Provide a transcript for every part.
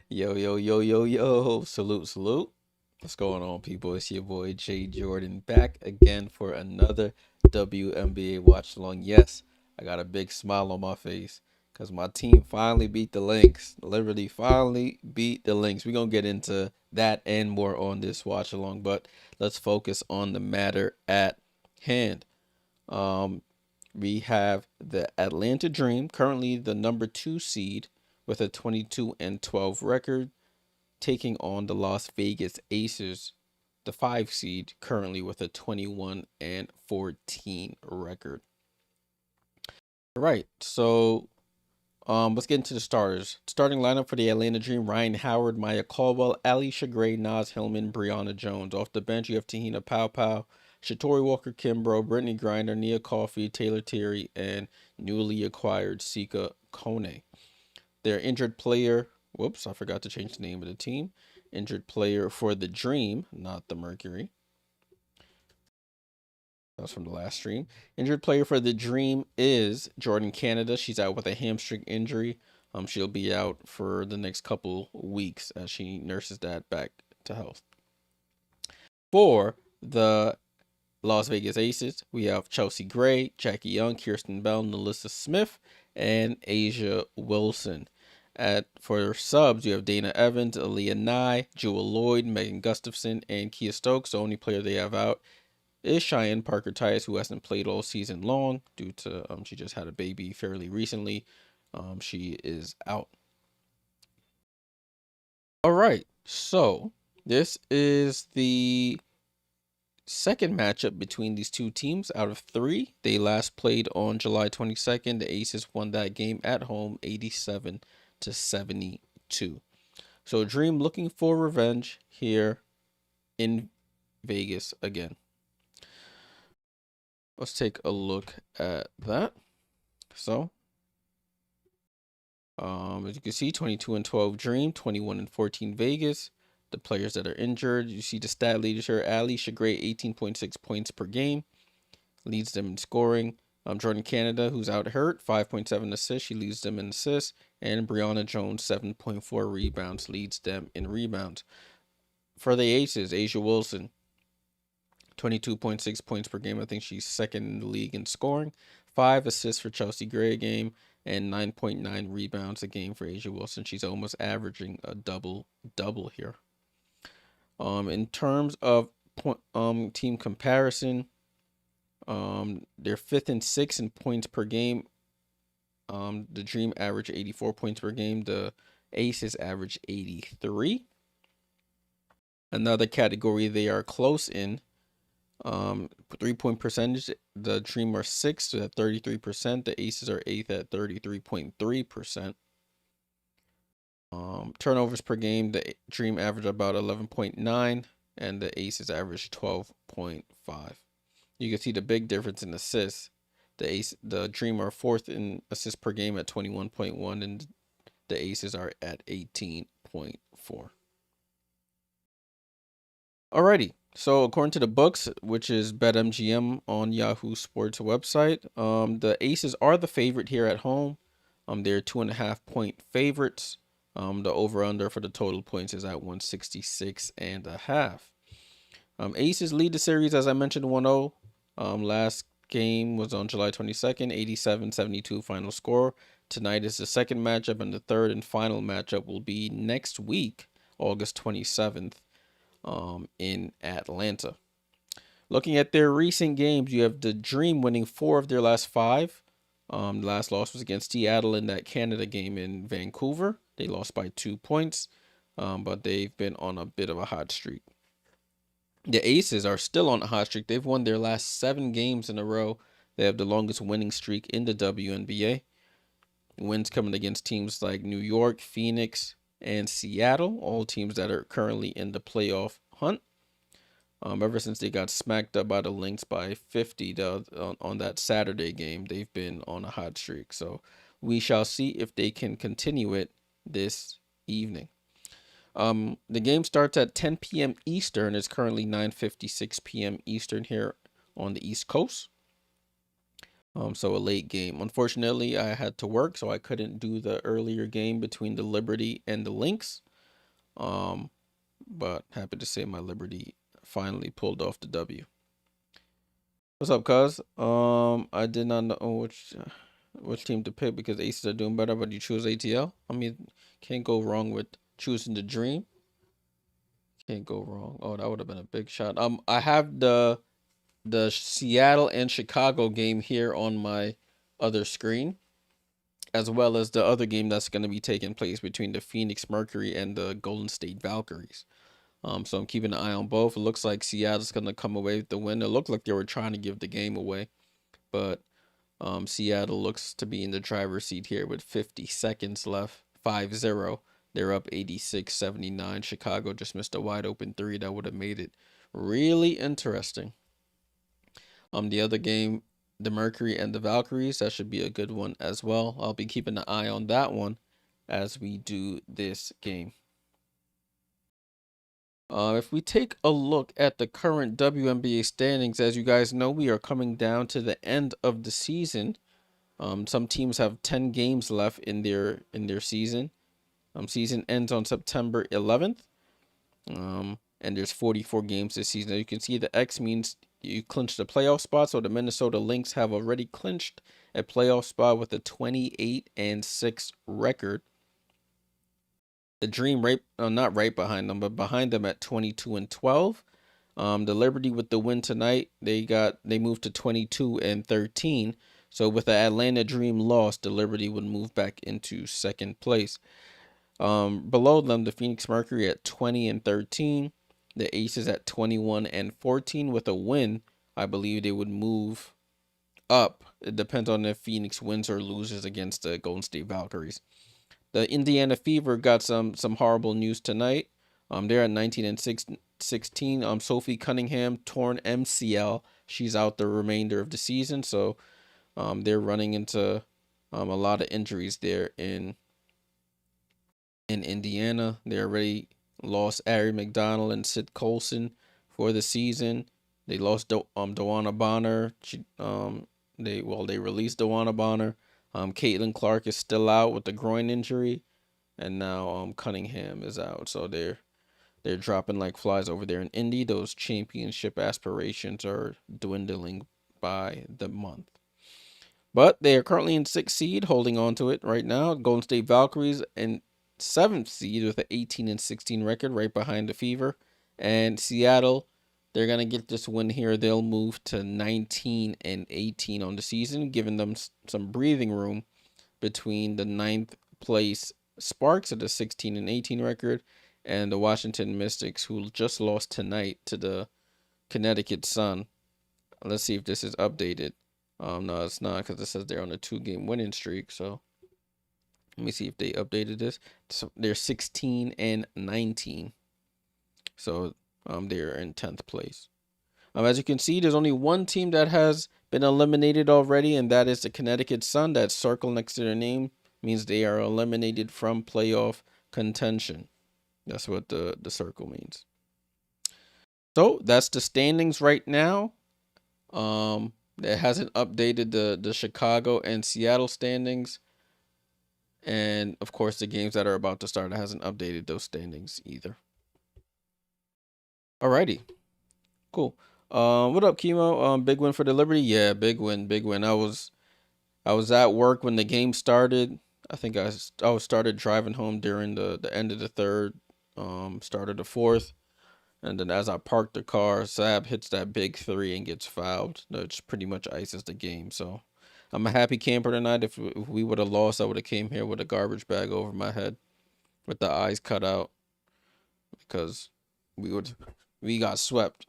Yo, yo, yo, yo, yo. Salute, salute. What's going on, people? It's your boy Jay Jordan back again for another WNBA watch along. Yes, I got a big smile on my face because my team finally beat the Lynx. Literally, finally beat the Lynx. We're going to get into that and more on this watch along, but let's focus on the matter at hand. We have the Atlanta Dream, currently the number 2 seed with a 22-12 record, taking on the Las Vegas Aces, the 5 seed, currently with a 21-14 record. All right, so let's get into the starters. Starting lineup for the Atlanta Dream: Ryan Howard, Maya Caldwell, Alicia Gray, Naz Hillman, Brianna Jones. Off the bench, you have Tahina Pow, Shatori Walker Kimbrough, Brittany Grinder, Nia Coffey, Taylor Terry, and newly acquired Sika Kone. Their injured player, whoops, I forgot to change the name of the team. Injured player for the Dream, not the Mercury. That's from the last stream. Injured player for the Dream is Jordan Canada. She's out with a hamstring injury. She'll be out for the next couple weeks as she nurses that back to health. For the Las Vegas Aces, we have Chelsea Gray, Jackie Young, Kirsten Bell, Nelissa Smith, and Asia Wilson. For subs, you have Dana Evans, Aaliyah Nye, Jewel Lloyd, Megan Gustafson, and Kia Stokes. The only player they have out is Cheyenne Parker Tice, who hasn't played all season long due to she just had a baby fairly recently. She is out. All right, so this is the second matchup between these two teams out of 3. They last played on July 22nd. The Aces won that game at home 87-72. So Dream looking for revenge here in Vegas again. Let's take a look at that. So as you can see, 22-12 Dream, 21-14 Vegas. The players that are injured, you see the stat leaders here: Alicia Gray, 18.6 points per game, leads them in scoring. Jordan Canada, who's out hurt, 5.7 assists, she leads them in assists. And Brianna Jones, 7.4 rebounds, leads them in rebounds. For the Aces, Asia Wilson, 22.6 points per game. I think she's second in the league in scoring. 5 assists for Chelsea Gray a game, and 9.9 rebounds a game for Asia Wilson. She's almost averaging a double here. In terms of team comparison, they're 5th and 6th in points per game. The Dream average 84 points per game. The Aces average 83. Another category they are close in. 3-point percentage, the Dream are 6th at 33%. The Aces are 8th at 33.3%. Turnovers per game, the Dream average about 11.9 and the Aces average 12.5. You can see the big difference in assists. The Dream are 4th in assists per game at 21.1 and the Aces are at 18.4. Alrighty, so according to the books, which is BetMGM on Yahoo Sports website, the Aces are the favorite here at home. They're 2.5-point favorites. The over-under for the total points is at 166.5. Aces lead the series, as I mentioned, 1-0. Last game was on July 22nd, 87-72 final score. Tonight is the second matchup, and the third and final matchup will be next week, August 27th, in Atlanta. Looking at their recent games, you have the Dream winning 4 of their last 5. Last loss was against Seattle in that Canada game in Vancouver. They lost by 2 points, but they've been on a bit of a hot streak. The Aces are still on a hot streak. They've won their last 7 games in a row. They have the longest winning streak in the WNBA. Wins coming against teams like New York, Phoenix, and Seattle, all teams that are currently in the playoff hunt. Ever since they got smacked up by the Lynx by 50 on that Saturday game, they've been on a hot streak. So we shall see if they can continue it this evening. The game starts at 10 p.m. Eastern. It's currently 9:56 p.m. Eastern here on the East Coast. So a late game. Unfortunately, I had to work, so I couldn't do the earlier game between the Liberty and the Lynx. Um, but happy to say my Liberty finally pulled off the W. What's up, cuz? I did not know which team to pick because Aces are doing better, but you choose ATL. I mean, can't go wrong with choosing the Dream. Can't go wrong. Oh, that would have been a big shot. I have the Seattle and Chicago game here on my other screen, as well as the other game that's going to be taking place between the Phoenix Mercury and the Golden State Valkyries. So I'm keeping an eye on both. It looks like Seattle's going to come away with the win. It looked like they were trying to give the game away, but Seattle looks to be in the driver's seat here with 50 seconds left. 5-0. They're up 86-79. Chicago just missed a wide open three that would have made it really interesting. The other game, the Mercury and the Valkyries, that should be a good one as well. I'll be keeping an eye on that one as we do this game. If we take a look at the current WNBA standings, as you guys know, we are coming down to the end of the season. Some teams have 10 games left in their season. Season ends on September 11th. And there's 44 games this season. As you can see, the X means you clinch the playoff spot. So the Minnesota Lynx have already clinched a playoff spot with a 28-6 record. The Dream not right behind them, but behind them at 22-12. The Liberty with the win tonight, they moved to 22-13. So with the Atlanta Dream loss, the Liberty would move back into second place. Below them, the Phoenix Mercury at 20-13. The Aces at 21-14. With a win, I believe they would move up. It depends on if Phoenix wins or loses against the Golden State Valkyries. The Indiana Fever got some horrible news tonight. They're at 19-16. Sophie Cunningham torn MCL. She's out the remainder of the season. So they're running into a lot of injuries there in Indiana. They already lost Ari McDonald and Sid Colson for the season. They lost Dewana Bonner. They released Dewana Bonner. Caitlin Clark is still out with the groin injury, and now Cunningham is out. So they're dropping like flies over there in Indy. Those championship aspirations are dwindling by the month. But they are currently in 6th seed, holding on to it right now. Golden State Valkyries in 7th seed with an 18-16 record, right behind the Fever. And Seattle, they're going to get this win here. They'll move to 19-18 on the season, giving them some breathing room between the 9th place Sparks at a 16-18 record and the Washington Mystics, who just lost tonight to the Connecticut Sun. Let's see if this is updated. No, it's not, because it says they're on a 2-game winning streak. So let me see if they updated this. So they're 16-19. So they're in 10th place. As you can see, there's only one team that has been eliminated already, and that is the Connecticut Sun. That circle next to their name means they are eliminated from playoff contention. That's what the circle means. So that's the standings right now. It hasn't updated the Chicago and Seattle standings. And of course, the games that are about to start, it hasn't updated those standings either. Alrighty. Cool. What up, Chemo? Big win for the Liberty? Yeah, big win, big win. I was at work when the game started. I think I started driving home during the end of the third, start of the fourth. And then as I parked the car, Sab hits that big three and gets fouled. Which pretty much ices the game. So I'm a happy camper tonight. If we would have lost, I would have came here with a garbage bag over my head with the eyes cut out because we got swept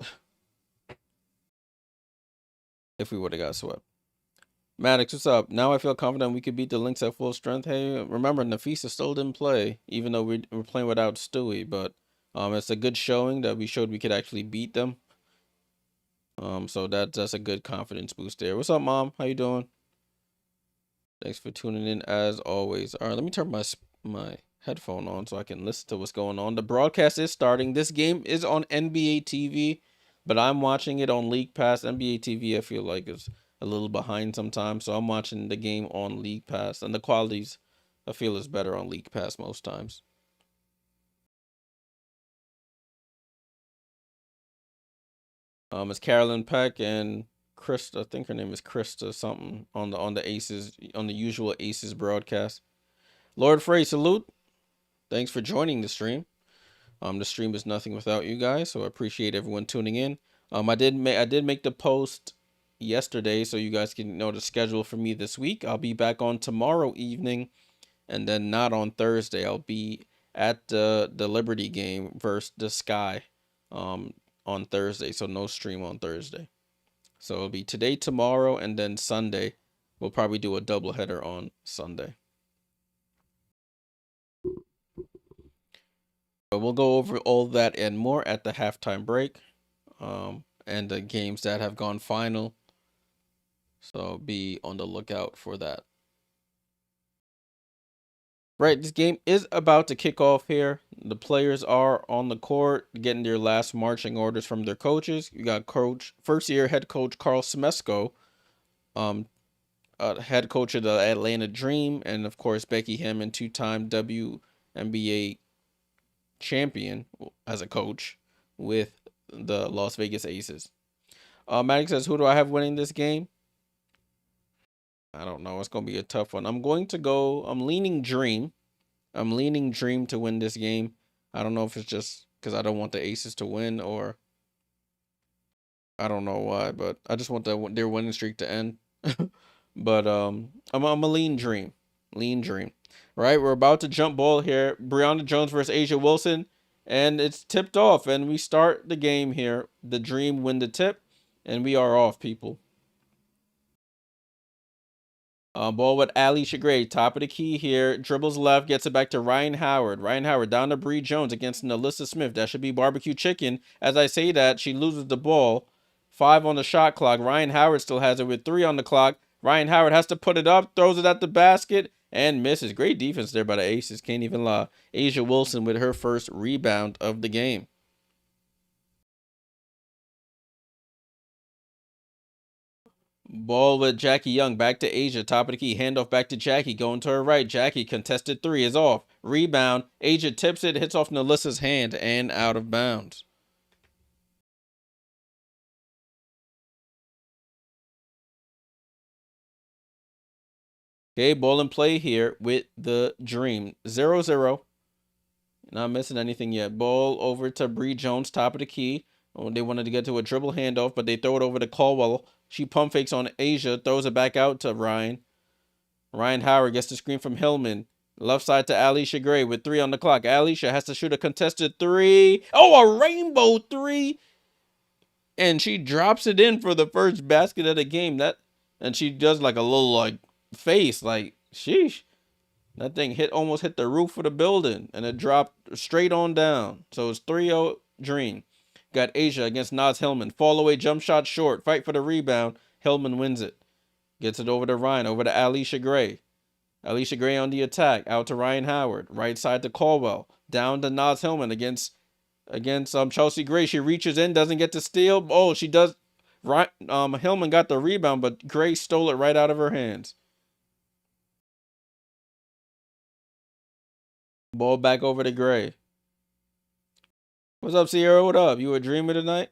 if we would have got swept. Maddox, what's up? Now I feel confident we could beat the Lynx at full strength. Hey, remember, Nafisa still didn't play, even though we're playing without Stewie, but it's a good showing that we showed we could actually beat them. So that's a good confidence boost there. What's up, Mom? How you doing? Thanks for tuning in as always. All right, let me turn my headphone on so I can listen to what's going on. The broadcast is starting. This game is on NBA TV, but I'm watching it on League Pass. NBA TV, I feel like, is a little behind sometimes, so I'm watching the game on League Pass, and the quality's, I feel, is better on League Pass most times. It's Carolyn Peck and Krista. I think her name is Krista something on the Aces, on the usual Aces broadcast. Lord Frey, salute. Thanks for joining the stream. The stream is nothing without you guys, so I appreciate everyone tuning in. I did make the post yesterday, so you guys can know the schedule for me this week. I'll be back on tomorrow evening, and then not on Thursday. I'll be at the Liberty game versus the Sky, on Thursday, so no stream on Thursday. So it'll be today, tomorrow, and then Sunday. We'll probably do a doubleheader on Sunday. But we'll go over all that and more at the halftime break, and the games that have gone final. So be on the lookout for that. Right, this game is about to kick off here. The players are on the court getting their last marching orders from their coaches. You got first-year head coach Carl Smesco, head coach of the Atlanta Dream, and of course Becky Hammon, two-time WNBA champion as a coach with the Las Vegas Aces. Maddox says, who do I have winning this game? I don't know. It's going to be a tough one. I'm leaning Dream. I'm leaning Dream to win this game. I don't know if it's just because I don't want the Aces to win, or I don't know why, but I just want their winning streak to end. But I'm a lean Dream. Lean Dream. Right, we're about to jump ball here. Brianna Jones versus Asia Wilson, and it's tipped off, and we start the game here. The Dream win the tip, and we are off, people. Ball with Alicia Gray, top of the key here. Dribbles left, gets it back to Ryan Howard. Ryan Howard down to Bree Jones against Nalissa Smith. That should be barbecue chicken. As I say that, she loses the ball. 5 on the shot clock. Ryan Howard still has it with 3 on the clock. Ryan Howard has to put it up, throws it at the basket, and misses. Great defense there by the Aces. Can't even lie. Asia Wilson with her first rebound of the game. Ball with Jackie Young. Back to Asia. Top of the key. Handoff back to Jackie. Going to her right. Jackie, contested 3 is off. Rebound. Asia tips it. Hits off Nalissa's hand and out of bounds. Okay, ball in play here with the Dream. 0-0. Not missing anything yet. Ball over to Bree Jones. Top of the key. Oh, they wanted to get to a dribble handoff, but they throw it over to Caldwell. She pump fakes on Asia, throws it back out to Ryan. Ryan Howard gets the screen from Hillman. Left side to Alicia Gray with 3 on the clock. Alicia has to shoot a contested 3. Oh, a rainbow 3. And she drops it in for the first basket of the game. And she does like a little face, sheesh. That thing almost hit the roof of the building, and it dropped straight on down. So it's 3-0 Dream. Got Asia against Naz Hillman. Fall away jump shot short. Fight for the rebound. Hillman wins it. Gets it over to Ryan. Over to Alicia Gray. Alicia Gray on the attack. Out to Ryan Howard. Right side to Caldwell. Down to Naz Hillman against Chelsea Gray. She reaches in. Doesn't get to steal. Oh, she does. Hillman got the rebound, but Gray stole it right out of her hands. Ball back over to Gray. What's up, Sierra? What up? You a dreamer tonight?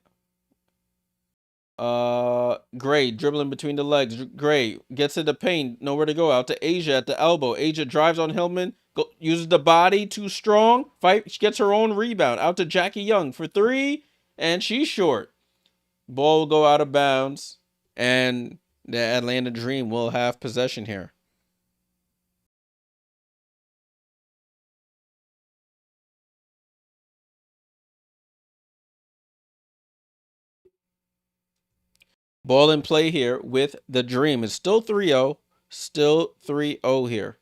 Gray dribbling between the legs. Gray gets to the paint. Nowhere to go. Out to Asia at the elbow. Asia drives on Hillman. Uses the body. Too strong. Fight. She gets her own rebound. Out to Jackie Young for 3. And she's short. Ball will go out of bounds. And the Atlanta Dream will have possession here. Ball in play here with the Dream. It's still 3-0. Still 3-0 here.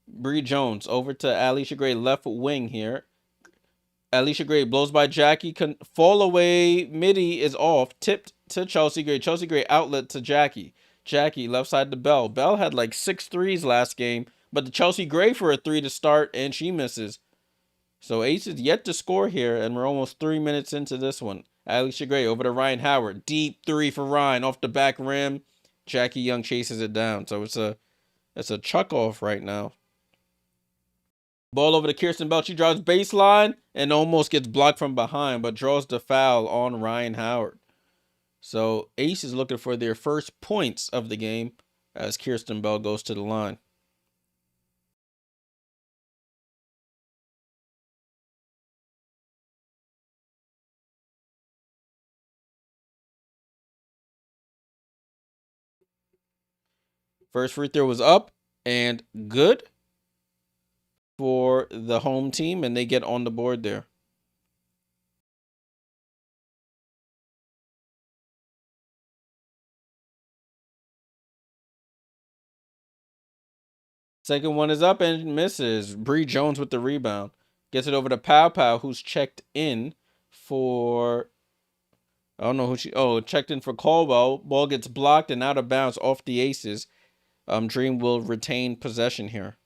Bree Jones over to Alicia Gray, left wing here. Alicia Gray blows by Jackie. Fall away. Midi is off. Tipped to Chelsea Gray. Chelsea Gray outlet to Jackie. Jackie left side to Bell. Bell had like 6 threes last game, but the Chelsea Gray for a 3 to start, and she misses. So Ace is yet to score here, and we're almost 3 minutes into this one. Alicia Gray over to Ryan Howard. Deep 3 for Ryan off the back rim. Jackie Young chases it down. So it's a chuck off right now. Ball over to Kirsten Bell. She drives baseline and almost gets blocked from behind, but draws the foul on Ryan Howard. So Ace is looking for their first points of the game as Kirsten Bell goes to the line. First free throw was up and good for the home team, and they get on the board there. Second one is up and misses. Bree Jones with the rebound. Gets it over to Pow Pow, who's checked in for... I don't know who she... Oh, checked in for Caldwell. Ball gets blocked and out of bounds off the Aces. Dream will retain possession here.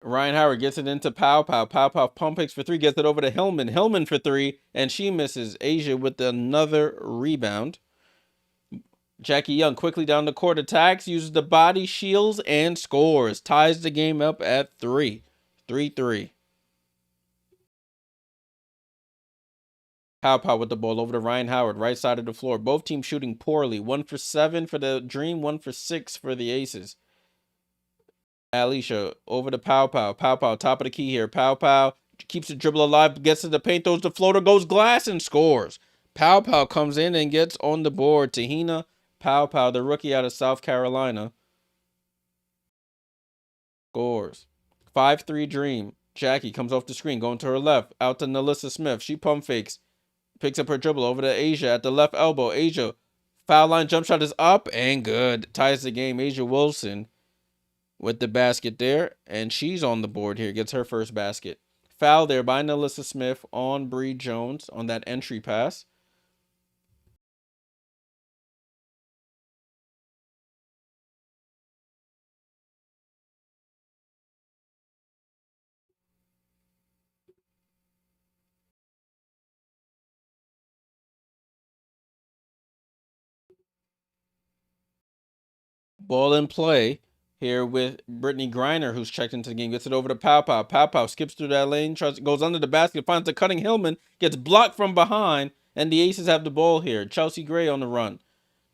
Ryan Howard gets it into Pow Pow. Pow Pow pump fakes for 3. Gets it over to Hillman. Hillman for 3. And she misses. Asia with another rebound. Jackie Young quickly down the court attacks. Uses the body, shields, and scores. Ties the game up at 3. 3-3. Pow Pow with the ball over to Ryan Howard. Right side of the floor. Both teams shooting poorly. 1 for 7 for the Dream. 1 for 6 for the Aces. Alicia over to Pow Pow. Pow Pow, top of the key here. Pow Pow keeps the dribble alive, gets to the paint, throws the floater, goes glass, and scores. Pow Pow comes in and gets on the board. Tahina Pow Pow, the rookie out of South Carolina, scores. 5-3 Dream. Jackie comes off the screen, going to her left. Out to Nalissa Smith. She pump fakes. Picks up her dribble over to Asia at the left elbow. Asia, foul line jump shot is up and good. Ties the game. Asia Wilson with the basket there, and she's on the board here, gets her first basket. Foul there by Nalissa Smith on Bree Jones on that entry pass. Ball in play here with Brittany Griner, who's checked into the game, gets it over to Pow Pow. Pow Pow skips through that lane, goes under the basket, finds the cutting Hillman, gets blocked from behind, and the Aces have the ball here. Chelsea Gray on the run.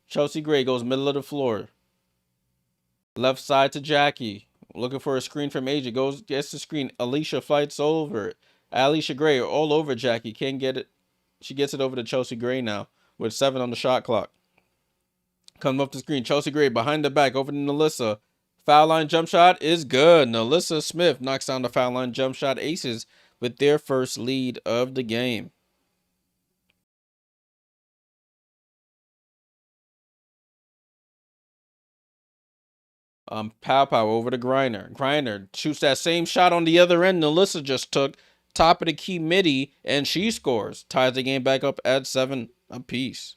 Chelsea Gray goes middle of the floor. Left side to Jackie. Looking for a screen from Asia. Gets the screen. Alicia fights over it. Alicia Gray all over Jackie. Can't get it. She gets it over to Chelsea Gray now with 7 on the shot clock. Comes up the screen. Chelsea Gray behind the back over to Nalissa. Foul line jump shot is good. Nalissa Smith knocks down the foul line jump shot. Aces with their first lead of the game. Pow Pow over to Griner. Griner shoots that same shot on the other end Nalissa just took. Top of the key midi, and she scores. Ties the game back up at 7 apiece.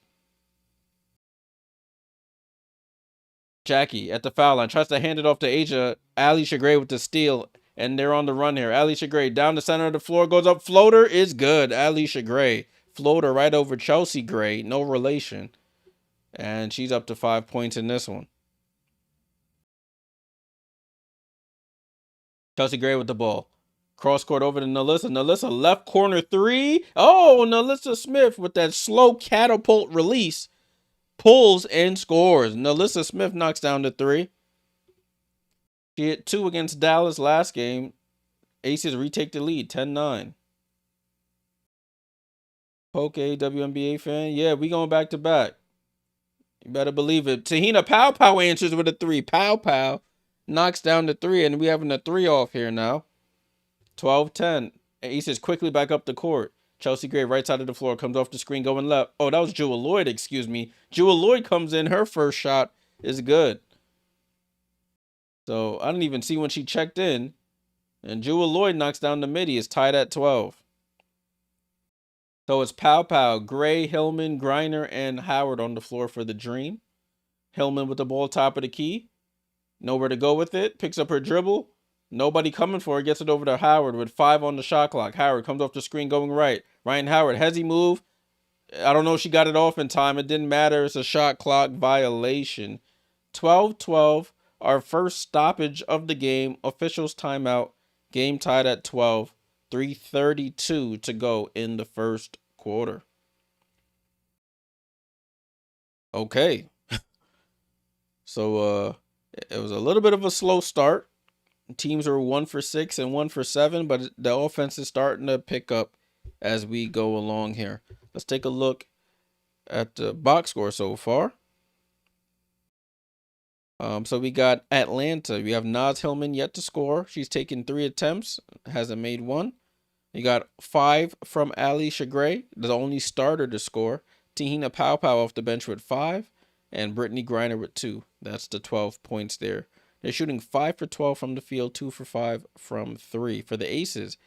Jackie at the foul line tries to hand it off to Asia. Alicia Gray with the steal, and they're on the run here. Alicia Gray down the center of the floor, goes up. Floater is good. Alicia Gray. Floater right over Chelsea Gray. No relation. And she's up to 5 points in this one. Chelsea Gray with the ball. Cross court over to Nalissa. Nalissa left corner 3. Oh, Nalissa Smith with that slow catapult release. Pulls and scores. Nalissa Smith knocks down the 3. She hit 2 against Dallas last game. Aces retake the lead, 10-9. Poke WNBA fan. Yeah, we going back to back. You better believe it. Tahina Pow Pow answers with a 3. Pow Pow knocks down the 3, and we having a 3 off here now. 12-10. Aces quickly back up the court. Chelsea Gray, right side of the floor, comes off the screen, going left. Oh, that was Jewel Lloyd, excuse me. Jewel Lloyd comes in. Her first shot is good. So I didn't even see when she checked in. And Jewel Lloyd knocks down the midi. Is tied at 12. So it's Pow Pow, Gray, Hillman, Griner, and Howard on the floor for the Dream. Hillman with the ball, top of the key. Nowhere to go with it. Picks up her dribble. Nobody coming for it. Gets it over to Howard with 5 on the shot clock. Howard comes off the screen going right. Ryan Howard, hezzy move. I don't know if she got it off in time. It didn't matter. It's a shot clock violation. 12-12. Our first stoppage of the game. Officials timeout. Game tied at 12. 3:32 to go in the first quarter. Okay. So it was a little bit of a slow start. Teams are 1 for 6 and 1 for 7, but the offense is starting to pick up as we go along here. Let's take a look at the box score so far. So we got Atlanta. We have Naz Hillman yet to score. She's taken 3 attempts, hasn't made one. You got 5 from Alicia Gray, the only starter to score. Tahina Pow Pow off the bench with 5, and Brittany Griner with 2. That's the 12 points there. They're shooting 5 for 12 from the field, 2 for 5 from 3. For the Aces,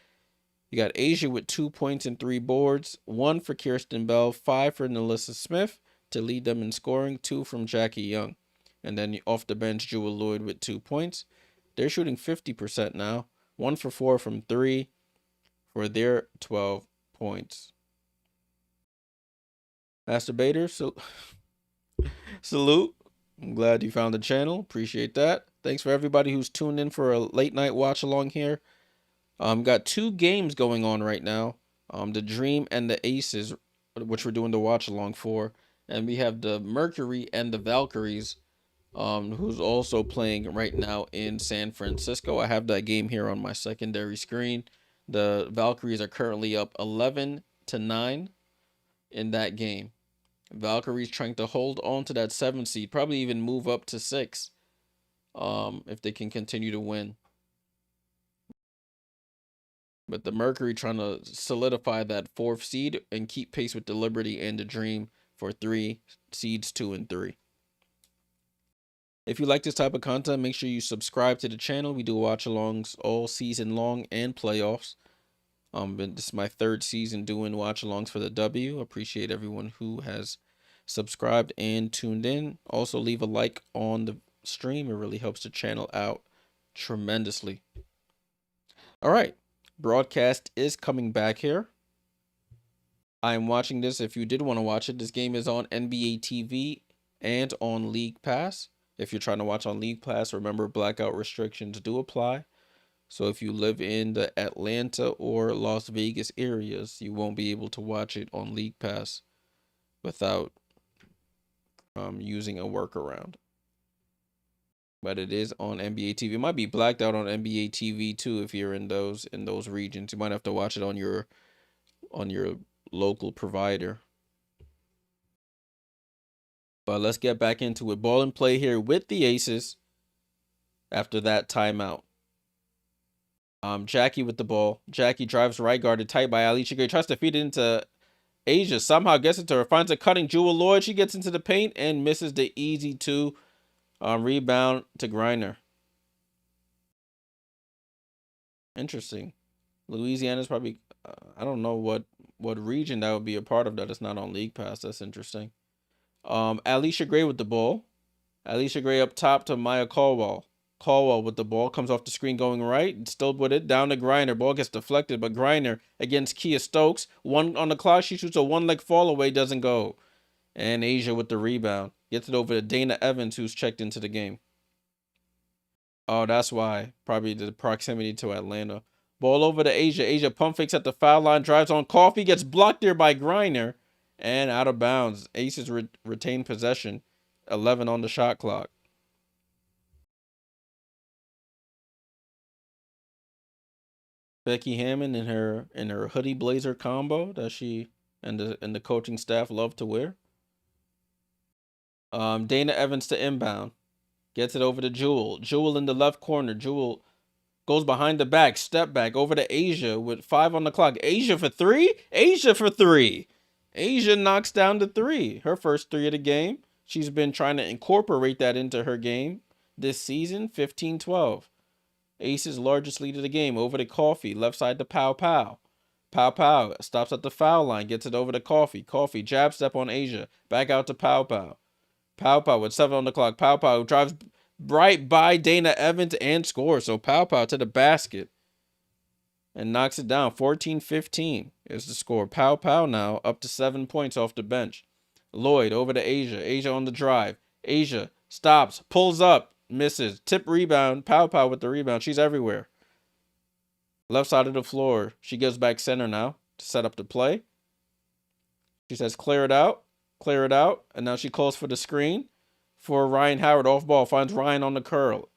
you got Asia with 2 points and 3 boards, 1 for Kirsten Bell, 5 for Nalissa Smith to lead them in scoring, 2 from Jackie Young. And then off the bench, Jewel Lloyd with 2 points. They're shooting 50% now, 1 for 4 from 3 for their 12 points. Masturbator, so salute. I'm glad you found the channel. Appreciate that. Thanks for everybody who's tuned in for a late night watch along here. Got 2 games going on right now. The Dream and the Aces, which we're doing the watch along for. And we have the Mercury and the Valkyries, who's also playing right now in San Francisco. I have that game here on my secondary screen. The Valkyries are currently up 11-9 in that game. Valkyries trying to hold on to that 7 seed, probably even move up to 6, if they can continue to win. But the Mercury trying to solidify that 4th seed and keep pace with the Liberty and the Dream for 3 seeds 2 and 3. If you like this type of content, make sure you subscribe to the channel. We do watch-alongs all season long and playoffs. This is my 3rd season doing watch-alongs for the W. Appreciate everyone who has subscribed and tuned in. Also, leave a like on the stream. It really helps the channel out tremendously. All right. Broadcast is coming back here. I am watching this. If you did want to watch it, this game is on NBA TV and on League Pass. If you're trying to watch on League Pass, remember blackout restrictions do apply. So if you live in the Atlanta or Las Vegas areas, you won't be able to watch it on League Pass without using a workaround. But it is on NBA TV. It might be blacked out on NBA TV too if you're in those regions. You might have to watch it on your local provider. But let's get back into it. Ball and play here with the Aces after that timeout. Jackie with the ball. Jackie drives right, guarded tight by Alicia Gray. Tries to feed it into Asia. Somehow gets it to her. Finds a cutting Jewel Lloyd. She gets into the paint and misses the easy 2. Rebound to Griner. Interesting. Louisiana's probably, I don't know what region that would be a part of that. It's not on League Pass. That's interesting. Alicia Gray with the ball. Alicia Gray up top to Maya Caldwell. Caldwell with the ball. Comes off the screen going right. Still with it. Down to Griner. Ball gets deflected, but Griner against Kia Stokes. 1 on the clock. She shoots a 1-leg fall away. Doesn't go. And Asia with the rebound. Gets it over to Dana Evans, who's checked into the game. Oh, that's why. Probably the proximity to Atlanta. Ball over to Asia. Asia pump fakes at the foul line. Drives on Coffee. Gets blocked there by Griner. And out of bounds. Aces retain possession. 11 on the shot clock. Becky Hammond in her hoodie blazer combo that she and the coaching staff love to wear. Dana Evans to inbound. Gets it over to Jewel. Jewel in the left corner. Jewel goes behind the back. Step back over to Asia with 5 on the clock. Asia for 3? Asia for 3. Asia knocks down the 3. Her first 3 of the game. She's been trying to incorporate that into her game this season. 15-12. Aces largest lead of the game. Over to Coffee. Left side to Pow Pow. Pow Pow stops at the foul line, gets it over to Coffee. Coffee jab step on Asia. Back out to Pow Pow. Pow Pow with 7 on the clock. Pow Pow drives right by Dana Evans and scores. So Pow Pow to the basket and knocks it down. 14-15 is the score. Pow Pow now up to 7 points off the bench. Lloyd over to Asia. Asia on the drive. Asia stops, pulls up, misses. Tip rebound. Pow Pow with the rebound. She's everywhere. Left side of the floor. She gives back center now to set up the play. She says, clear it out. Clear it out. And now she calls for the screen for Ryan Howard. Off ball. Finds Ryan on the curl.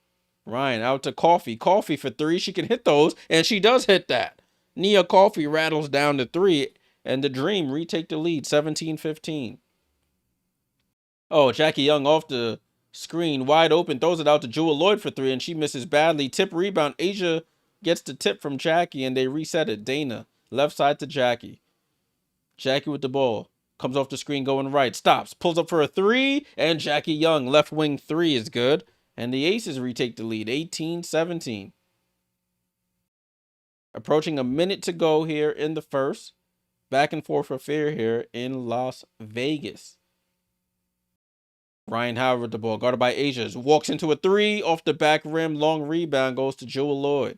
Ryan out to Coffee. Coffee for 3. She can hit those. And she does hit that. Nia Coffee rattles down to 3. And the Dream retake the lead. 17-15. Oh, Jackie Young off the screen. Wide open. Throws it out to Jewel Lloyd for 3. And she misses badly. Tip rebound. Asia gets the tip from Jackie. And they reset it. Dana. Left side to Jackie. Jackie with the ball. Comes off the screen going right. Stops. Pulls up for a 3. And Jackie Young. Left wing 3 is good. And the Aces retake the lead. 18-17. Approaching a minute to go here in the first. Back and forth affair here in Las Vegas. Ryan Howard with the ball. Guarded by Asia. Walks into a 3. Off the back rim. Long rebound. Goes to Jewel Lloyd.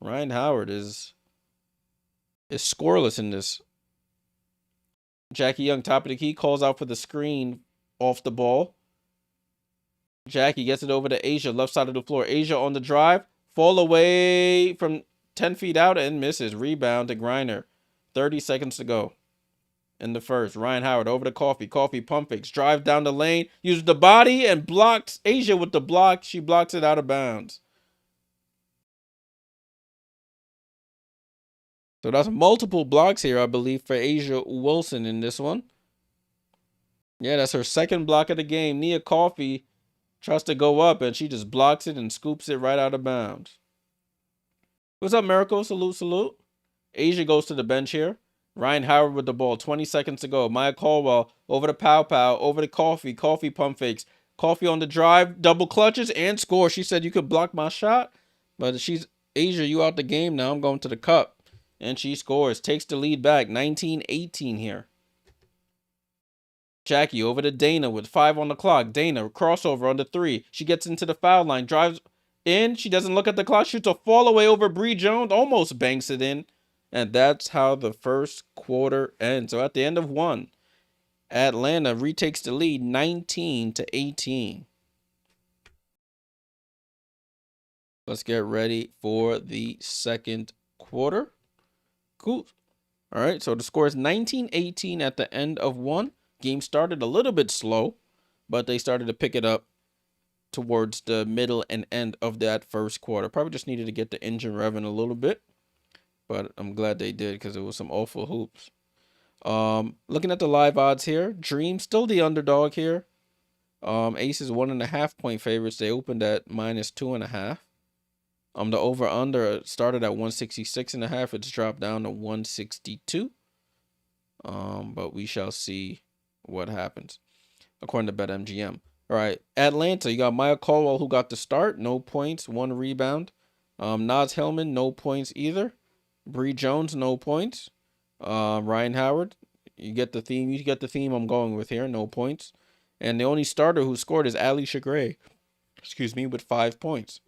Ryan Howard is scoreless in this. Jackie Young, top of the key, calls out for the screen off the ball. Jackie gets it over to Asia, left side of the floor. Asia on the drive. Fall away from 10 feet out and misses. Rebound to Griner. 30 seconds to go in the first. Ryan Howard over to Coffee. Coffee pump fakes. Drive down the lane. Uses the body and blocks Asia with the block. She blocks it out of bounds. So that's multiple blocks here, I believe, for Asia Wilson in this one. Yeah, that's her second block of the game. Nia Coffee tries to go up, and she just blocks it and scoops it right out of bounds. What's up, Miracle? Salute, salute. Asia goes to the bench here. Ryan Howard with the ball. 20 seconds to go. Maya Caldwell over to Pow Pow. Over to Coffee. Coffee pump fakes. Coffee on the drive. Double clutches and score. She said, you could block my shot. But she's, Asia, you out the game now. I'm going to the cup. And she scores. Takes the lead back. 19-18 here. Jackie over to Dana with 5 on the clock. Dana, crossover on the 3. She gets into the foul line. Drives in. She doesn't look at the clock. Shoots a fall away over Bree Jones. Almost banks it in. And that's how the first quarter ends. So at the end of 1, Atlanta retakes the lead 19-18. Let's get ready for the second quarter. Cool. All right, so the score is 19-18 at the end of 1. Game started a little bit slow, but they started to pick it up towards the middle and end of that first quarter. Probably just needed to get the engine revving a little bit, but I'm glad they did because it was some awful hoops. Looking at the live odds here, Dream still the underdog here. Aces 1.5 point favorites. They opened at -2.5. The over-under started at 166.5. It's dropped down to 162. But we shall see what happens, according to BetMGM. All right, Atlanta, you got Maya Caldwell, who got the start. No points, 1 rebound. Naz Hillman, no points either. Bree Jones, no points. Ryan Howard, you get the theme. You get the theme I'm going with here. No points. And the only starter who scored is Alicia Gray. Excuse me, with 5 points.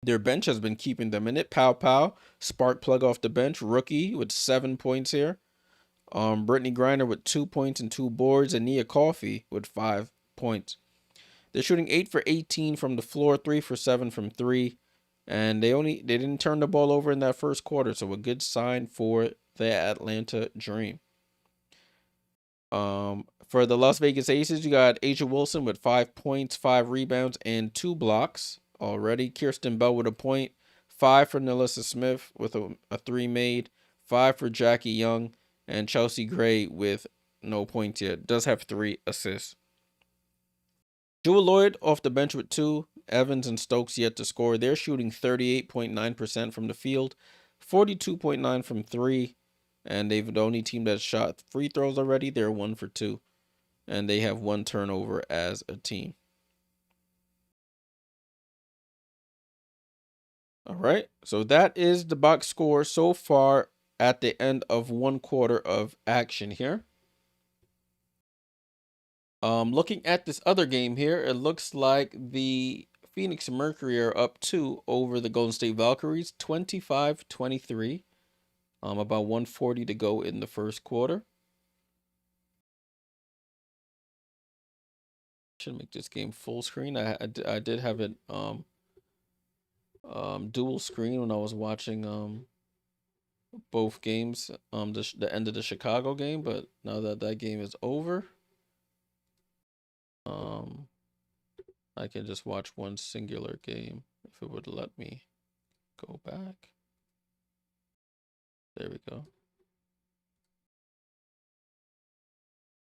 Their bench has been keeping them in it. Pow Pow, spark plug off the bench, rookie with 7 points here. Brittany Griner with 2 points and 2 boards, and Nia Coffee with 5 points. They're shooting 8 for 18 from the floor, 3 for 7 from 3, and they didn't turn the ball over in that first quarter, so a good sign for the Atlanta Dream. For the Las Vegas Aces, you got Asia Wilson with 5 points, 5 rebounds, and 2 blocks already. Kirsten Bell with a point, 5 for Nilissa Smith with a 3 made, 5 for Jackie Young, and Chelsea Gray with no points yet. Does have 3 assists. Jewel Lloyd off the bench with 2. Evans and Stokes yet to score. They're shooting 38.9% from the field, 42.9% from 3. And they've the only team that shot free throws already. They're 1 for 2. And they have 1 turnover as a team. All right. So that is the box score so far at the end of 1/4 of action here. Looking at this other game here, it looks like the Phoenix Mercury are up 2 over the Golden State Valkyries, 25-23. About 140 to go in the first quarter. Should make this game full screen. I did have it dual screen when I was watching both games, the end of the Chicago game, but now that that game is over, I can just watch one singular game if it would let me go back. There we go.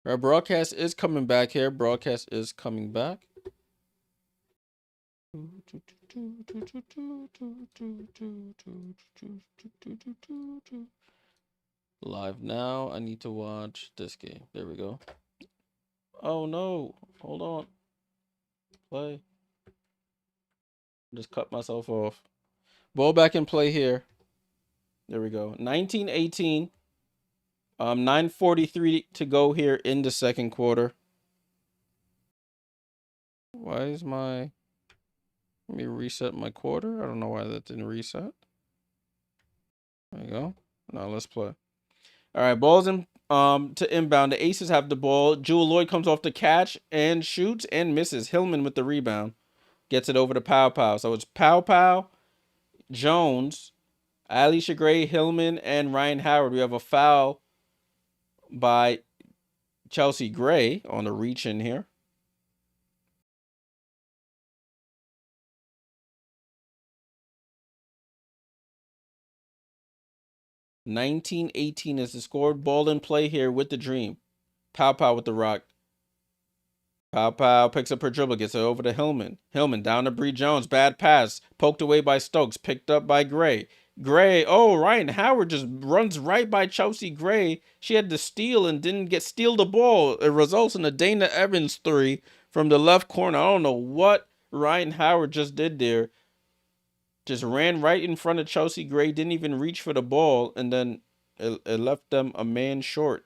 Our broadcast is coming back here. Broadcast is coming back. Live now. I need to watch this game. There we go. Oh no. Hold on. Play. Just cut myself off. Ball back in play here. There we go. 19-18. 9:43 to go here in the second quarter. Why is my... Let me reset my quarter. I don't know why that didn't reset. There you go. Now let's play. All right, ball's in to inbound. The Aces have the ball. Jewel Lloyd comes off the catch and shoots and misses. Hillman with the rebound. Gets it over to Pow Pow. So it's Pow Pow, Jones, Alicia Gray, Hillman, and Ryan Howard. We have a foul by Chelsea Gray on the reach in here. (19-18) is the score. Ball in play here with the Dream. Pow Pow with the rock. Pow Pow picks up her dribble, gets it over to Hillman. Hillman down to Bree Jones. Bad pass. Poked away by Stokes. Picked up by Gray. Gray. Oh, Ryan Howard just runs right by Chelsea Gray. She had to steal and didn't steal the ball. It results in a Dana Evans 3 from the left corner. I don't know what Ryan Howard just did there. Just ran right in front of Chelsea Gray. Didn't even reach for the ball. And then it left them a man short.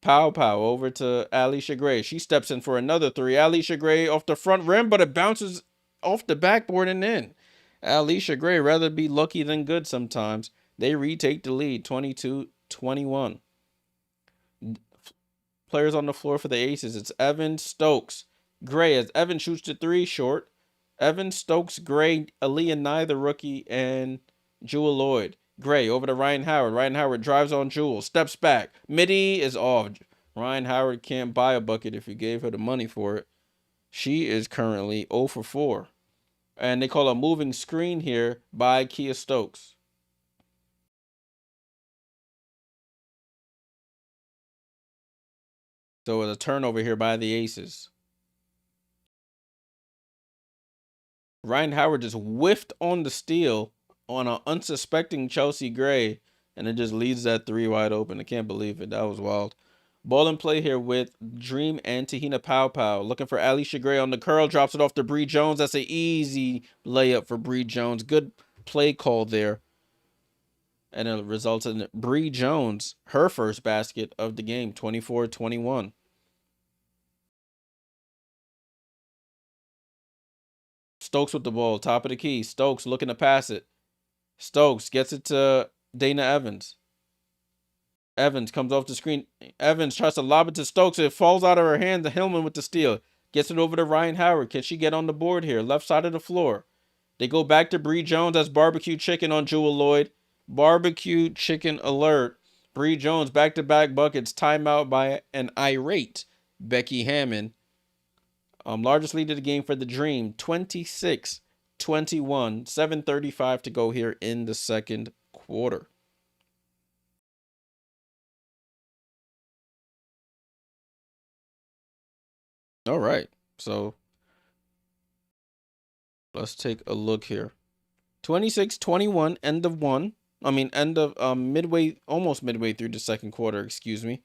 Pow Pow over to Alicia Gray. She steps in for another 3. Alicia Gray off the front rim, but it bounces off the backboard and in. Alicia Gray rather be lucky than good sometimes. They retake the lead, 22-21. Players on the floor for the Aces. It's Evan, Stokes, Gray. As Evan shoots the 3 short. Evan, Stokes, Gray, Aaliyah Nye, the rookie, and Jewel Lloyd. Gray over to Ryan Howard. Ryan Howard drives on Jewel. Steps back. Midi is off. Ryan Howard can't buy a bucket if you gave her the money for it. She is currently 0 for 4. And they call a moving screen here by Kia Stokes. So it's a turnover here by the Aces. Ryan Howard just whiffed on the steal on an unsuspecting Chelsea Gray, and it just leaves that 3 wide open. I can't believe it. That was wild. Ball in play here with Dream and Tahina Pow Pow. Looking for Alicia Gray on the curl. Drops it off to Bree Jones. That's an easy layup for Bree Jones. Good play call there. And it results in Bree Jones, her first basket of the game, 24-21. Stokes with the ball, top of the key. Stokes looking to pass it. Stokes gets it to Dana Evans. Evans comes off the screen. Evans tries to lob it to Stokes. It falls out of her hand to Hillman with the steal. Gets it over to Ryan Howard. Can she get on the board here? Left side of the floor. They go back to Bree Jones. That's barbecue chicken on Jewel Lloyd. Barbecue chicken alert. Bree Jones back-to-back buckets. Timeout by an irate Becky Hammond. Largest lead of the game for the Dream. 26-21. 7:35 to go here in the second quarter. All right, so let's take a look here. 26-21, end of one. End of almost midway through the second quarter, excuse me.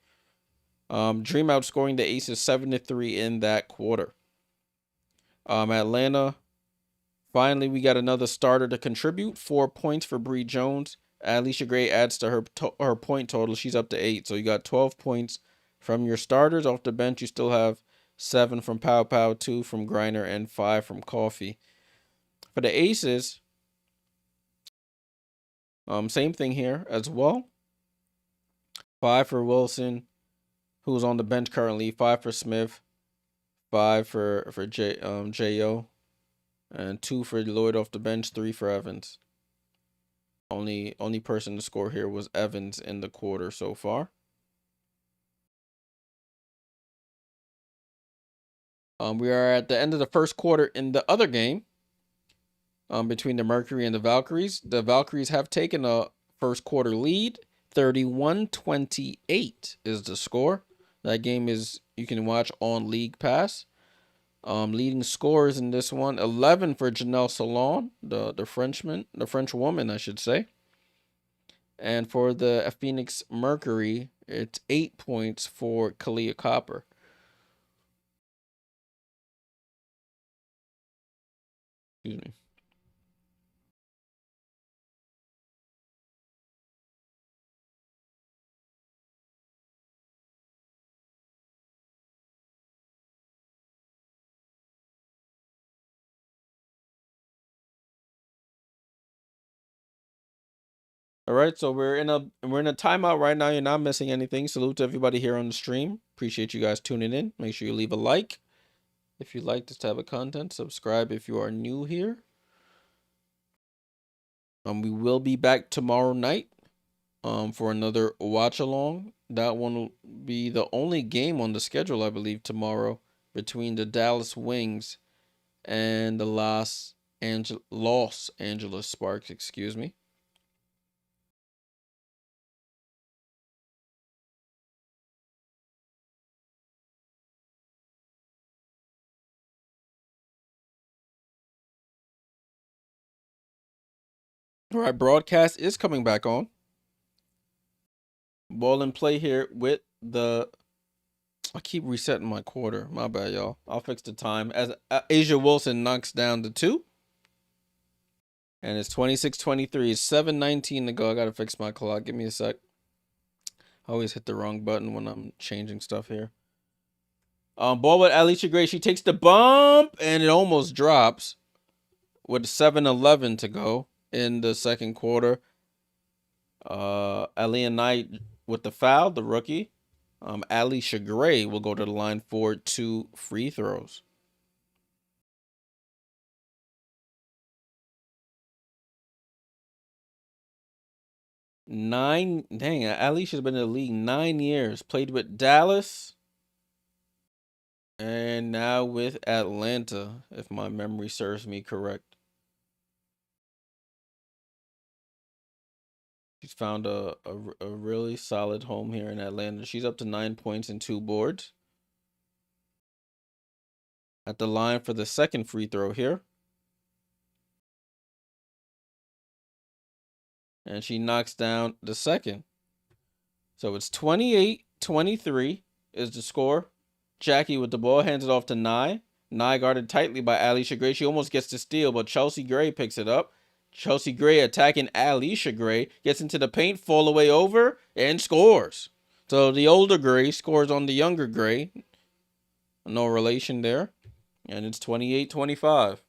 Dream outscoring the Aces 7-3 in that quarter. Atlanta, finally we got another starter to contribute. 4 points for Bree Jones. Alicia Gray adds to her point total. She's up to 8. So you got 12 points from your starters. Off the bench, you still have 7 from Pow Pow, 2 from Griner, and 5 from Coffee. For the aces, same thing here as well. 5 for Wilson, who's on the bench currently. 5 for Smith, 5 for J.O., and 2 for Lloyd off the bench, 3 for Evans. Only person to score here was Evans in the quarter so far. We are at the end of the first quarter in the other game between the Mercury and the Valkyries. The Valkyries have taken a first quarter lead. 31-28 is the score. That game is, you can watch on League Pass. Leading scorers in this one, 11 for Janelle Salon, the French woman, I should say. And for the Phoenix Mercury, it's 8 points for Kalia Copper. Excuse me. All right, so we're in a timeout right now. You're not missing anything. Salute to everybody here on the stream. Appreciate you guys tuning in. Make sure you leave a like if you like this type of content. Subscribe if you are new here. We will be back tomorrow night for another watch along. That one will be the only game on the schedule, I believe, tomorrow between the Dallas Wings and the Los Angeles Sparks, excuse me. All right, broadcast is coming back on. Ball in play here with the... I keep resetting my quarter. My bad, y'all. I'll fix the time. As Asia Wilson knocks down the 2. And it's 26-23. It's 7:19 to go. I got to fix my clock. Give me a sec. I always hit the wrong button when I'm changing stuff here. Ball with Alicia Gray. She takes the bump, and it almost drops with 7:11 to go in the second quarter. Aliyah Knight with the foul, the rookie. Alicia Gray will go to the line for 2 free throws. Alicia's been in the league 9 years. Played with Dallas and now with Atlanta, if my memory serves me correct. She's found a really solid home here in Atlanta. She's up to 9 points and 2 boards. At the line for the second free throw here. And she knocks down the second. So it's 28-23 is the score. Jackie with the ball, hands it off to Nye. Nye guarded tightly by Alicia Gray. She almost gets to steal, but Chelsea Gray picks it up. Chelsea Gray attacking Alicia Gray, gets into the paint, fall away over, and scores. So the older Gray scores on the younger Gray. No relation there. And it's 28-25.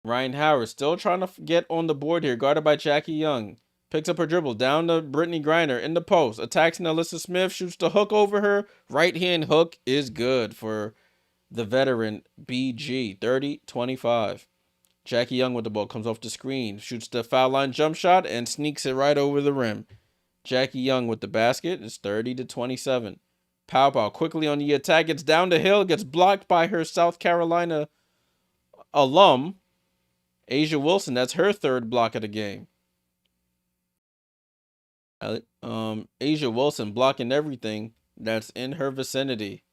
Ryan Howard still trying to get on the board here, guarded by Jackie Young. Picks up her dribble, down to Brittany Griner in the post. Attacks Nelissa Smith, shoots the hook over her. Right hand hook is good for the veteran BG. 30-25. Jackie Young with the ball, comes off the screen, shoots the foul line jump shot, and sneaks it right over the rim. Jackie Young with the basket. It's 30-27. Pow Pow quickly on the attack, gets down the hill, gets blocked by her South Carolina alum, Asia Wilson. That's her third block of the game. Asia Wilson blocking everything that's in her vicinity.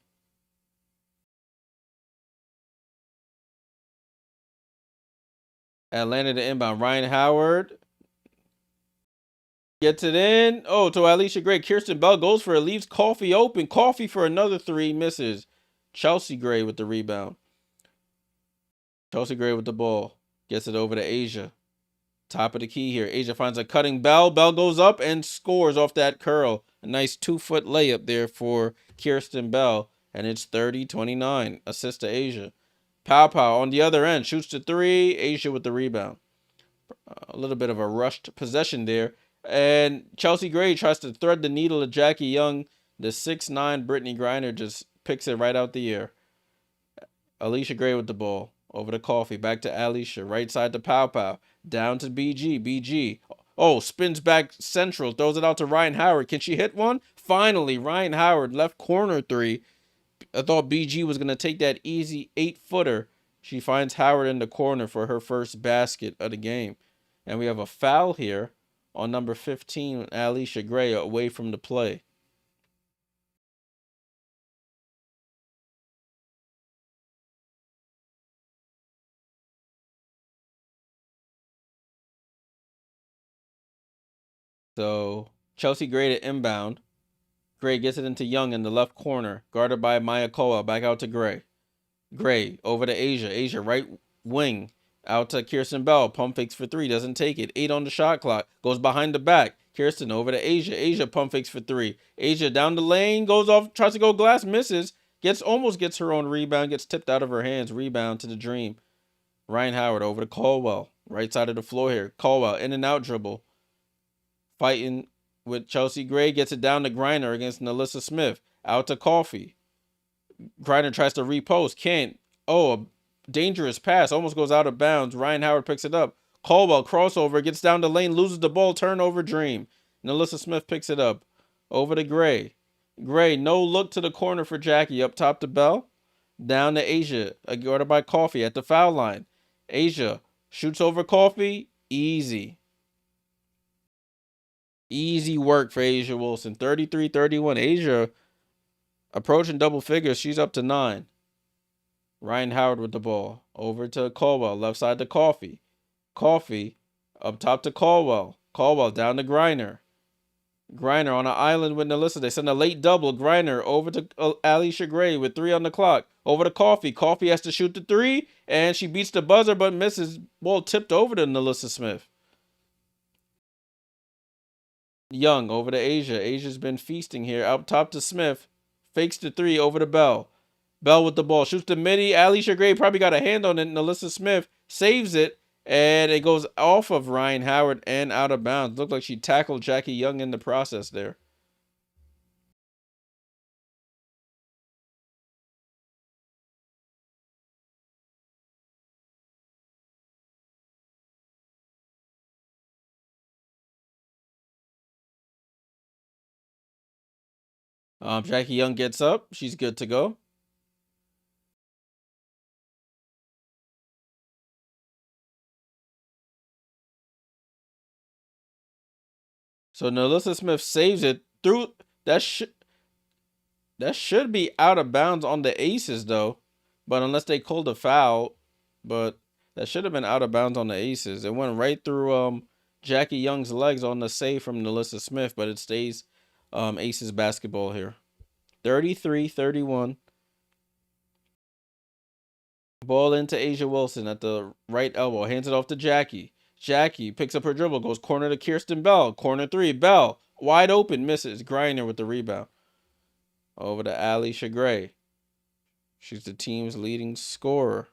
Atlanta to inbound. Ryan Howard gets it in. Oh, to Alicia Gray. Kirsten Bell goes for it. Leaves Coffee open. Coffee for another 3. Misses. Chelsea Gray with the rebound. Chelsea Gray with the ball. Gets it over to Asia. Top of the key here. Asia finds a cutting Bell. Bell goes up and scores off that curl. A nice 2-foot layup there for Kirsten Bell. And it's 30-29. Assist to Asia. Pow Pow on the other end. Shoots the three. Asia with the rebound. A little bit of a rushed possession there. And Chelsea Gray tries to thread the needle to Jackie Young. The 6'9" Brittany Griner just picks it right out the air. Alicia Gray with the ball. Over to Coffee. Back to Alicia. Right side to Pow Pow. Down to BG. BG. Oh, spins back central. Throws it out to Ryan Howard. Can she hit one? Finally, Ryan Howard, left corner three. I thought BG was going to take that easy 8-footer. She finds Howard in the corner for her first basket of the game. And we have a foul here on number 15, Alicia Gray, away from the play. So Chelsea Gray to inbound. Gray gets it into Young in the left corner, guarded by Maya Koa. Back out to Gray. Gray over to Asia. Asia right wing. Out to Kirsten Bell. Pump fakes for three. Doesn't take it. 8 on the shot clock. Goes behind the back. Kirsten over to Asia. Asia pump fakes for three. Asia down the lane. Goes off. Tries to go glass. Misses. Almost gets her own rebound. Gets tipped out of her hands. Rebound to the Dream. Ryan Howard over to Caldwell. Right side of the floor here. Caldwell in and out dribble. Fighting with Chelsea Gray. Gets it down to Griner against Nalissa Smith. Out to Coffee. Griner tries to repost. Can't. Oh, a dangerous pass. Almost goes out of bounds. Ryan Howard picks it up. Caldwell crossover. Gets down the lane. Loses the ball. Turnover. Dream. Nalissa Smith picks it up. Over to Gray. Gray. No look to the corner for Jackie. Up top to Bell. Down to Asia. Guarded by Coffee at the foul line. Asia shoots over Coffee. Easy. Easy work for Asia Wilson. 33-31. Asia approaching double figures. She's up to 9. Ryan Howard with the ball. Over to Caldwell. Left side to Coffee. Coffee up top to Caldwell. Caldwell down to Griner. Griner on an island with Nalissa. They send a late double. Griner over to Alicia Gray with 3 on the clock. Over to Coffee. Coffee has to shoot the 3. And she beats the buzzer but misses. Ball tipped over to Nalissa Smith. Young over to Asia. Asia's been feasting here. Up top to Smith. Fakes the 3 over to Bell. Bell with the ball. Shoots the midi. Alicia Gray probably got a hand on it. Nalissa Smith saves it. And it goes off of Ryan Howard and out of bounds. Looked like she tackled Jackie Young in the process there. Jackie Young gets up. She's good to go. So Nalissa Smith saves it through. That should be out of bounds on the Aces though, but unless they called a foul, but that should have been out of bounds on the Aces. It went right through Jackie Young's legs on the save from Nalissa Smith, but it stays Aces basketball here. 33-31. Ball into Asia Wilson at the right elbow. Hands it off to Jackie. Jackie picks up her dribble. Goes corner to Kirsten Bell. Corner 3. Bell. Wide open. Misses. Griner with the rebound. Over to Alicia Gray. She's the team's leading scorer.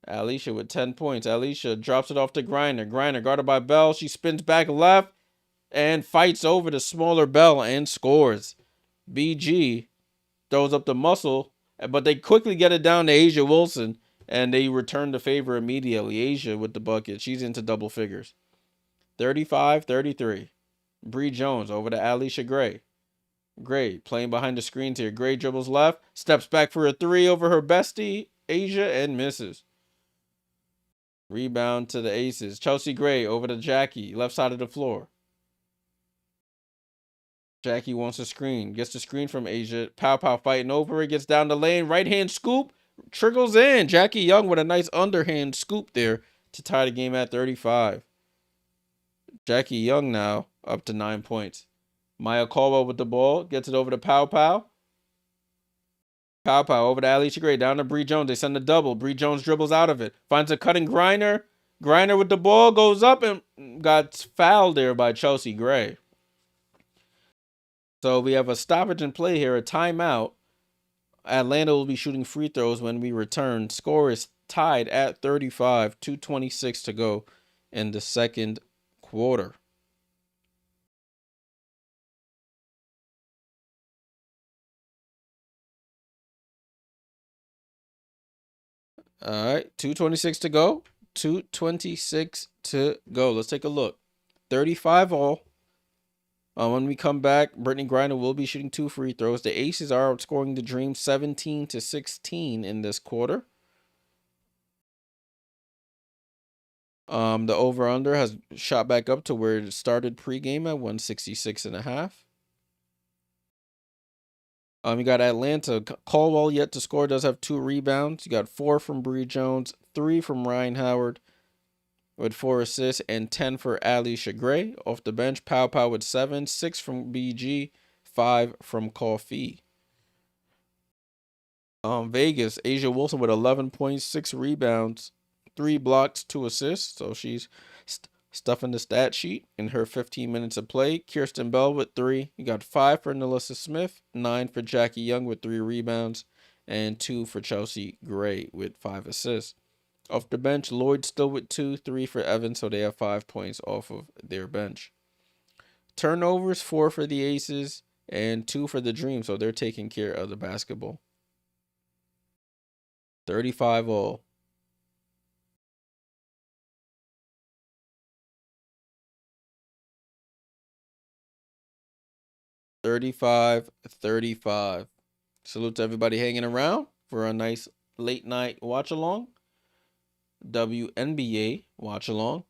Alicia with 10 points. Alicia drops it off to Griner. Griner guarded by Bell. She spins back left and fights over the smaller Bell and scores. BG throws up the muscle, but they quickly get it down to Asia Wilson, and they return the favor immediately. Asia with the bucket. She's into double figures. 35-33. Bree Jones over to Alicia Gray. Gray playing behind the screens here. Gray dribbles left, steps back for a 3 over her bestie, Asia, and misses. Rebound to the Aces. Chelsea Gray over to Jackie, left side of the floor. Jackie wants a screen. Gets the screen from Asia. Pow Pow fighting over it. Gets down the lane. Right hand scoop. Trickles in. Jackie Young with a nice underhand scoop there to tie the game at 35. Jackie Young now up to 9 points. Maya Caldwell with the ball. Gets it over to Pow Pow. Pow Pow over to Alicia Gray. Down to Bree Jones. They send a double. Bree Jones dribbles out of it. Finds a cutting Griner. Griner with the ball goes up and got fouled there by Chelsea Gray. So we have a stoppage in play here, a timeout. Atlanta will be shooting free throws when we return. Score is tied at 35, 2:26 to go in the second quarter. All right, 2:26 to go. 2:26 to go. Let's take a look. 35 all. When we come back, Brittany Griner will be shooting 2 free throws. The Aces are outscoring the Dream 17-16 in this quarter. The over-under has shot back up to where it started pregame at 166.5. You got Atlanta. Caldwell yet to score, does have 2 rebounds. You got 4 from Bree Jones, 3 from Ryan Howard with 4 assists, and 10 for Alicia Gray. Off the bench, Pow Pow with 7, 6 from BG, 5 from Coffee. Vegas, Asia Wilson with 11.6 rebounds, 3 blocks, 2 assists. So she's stuffing the stat sheet in her 15 minutes of play. Kirsten Bell with 3. You got 5 for Nalissa Smith, 9 for Jackie Young with 3 rebounds, and 2 for Chelsea Gray with 5 assists. Off the bench, Lloyd still with 2, 3 for Evans, so they have 5 points off of their bench. Turnovers, 4 for the Aces and 2 for the Dream, so they're taking care of the basketball. 35 all. 35-35. Salute to everybody hanging around for a nice late night watch along. WNBA watch along.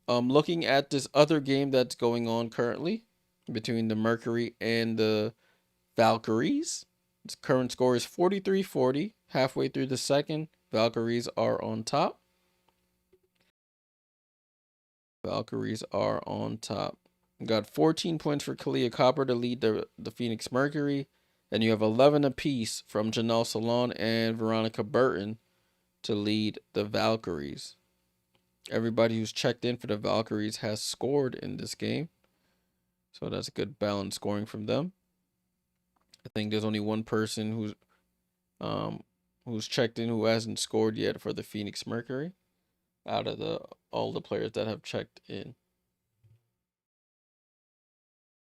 Looking at this other game that's going on currently between the Mercury and the Valkyries. Its current score is 43-40. Halfway through the second, Valkyries are on top. Valkyries are on top. Got 14 points for Kalia Copper to lead the Phoenix Mercury. Then you have 11 apiece from Janelle Salon and Veronica Burton to lead the Valkyries. Everybody who's checked in for the Valkyries has scored in this game. So that's a good balanced scoring from them. I think there's only one person who's checked in who hasn't scored yet for the Phoenix Mercury out of all the players that have checked in.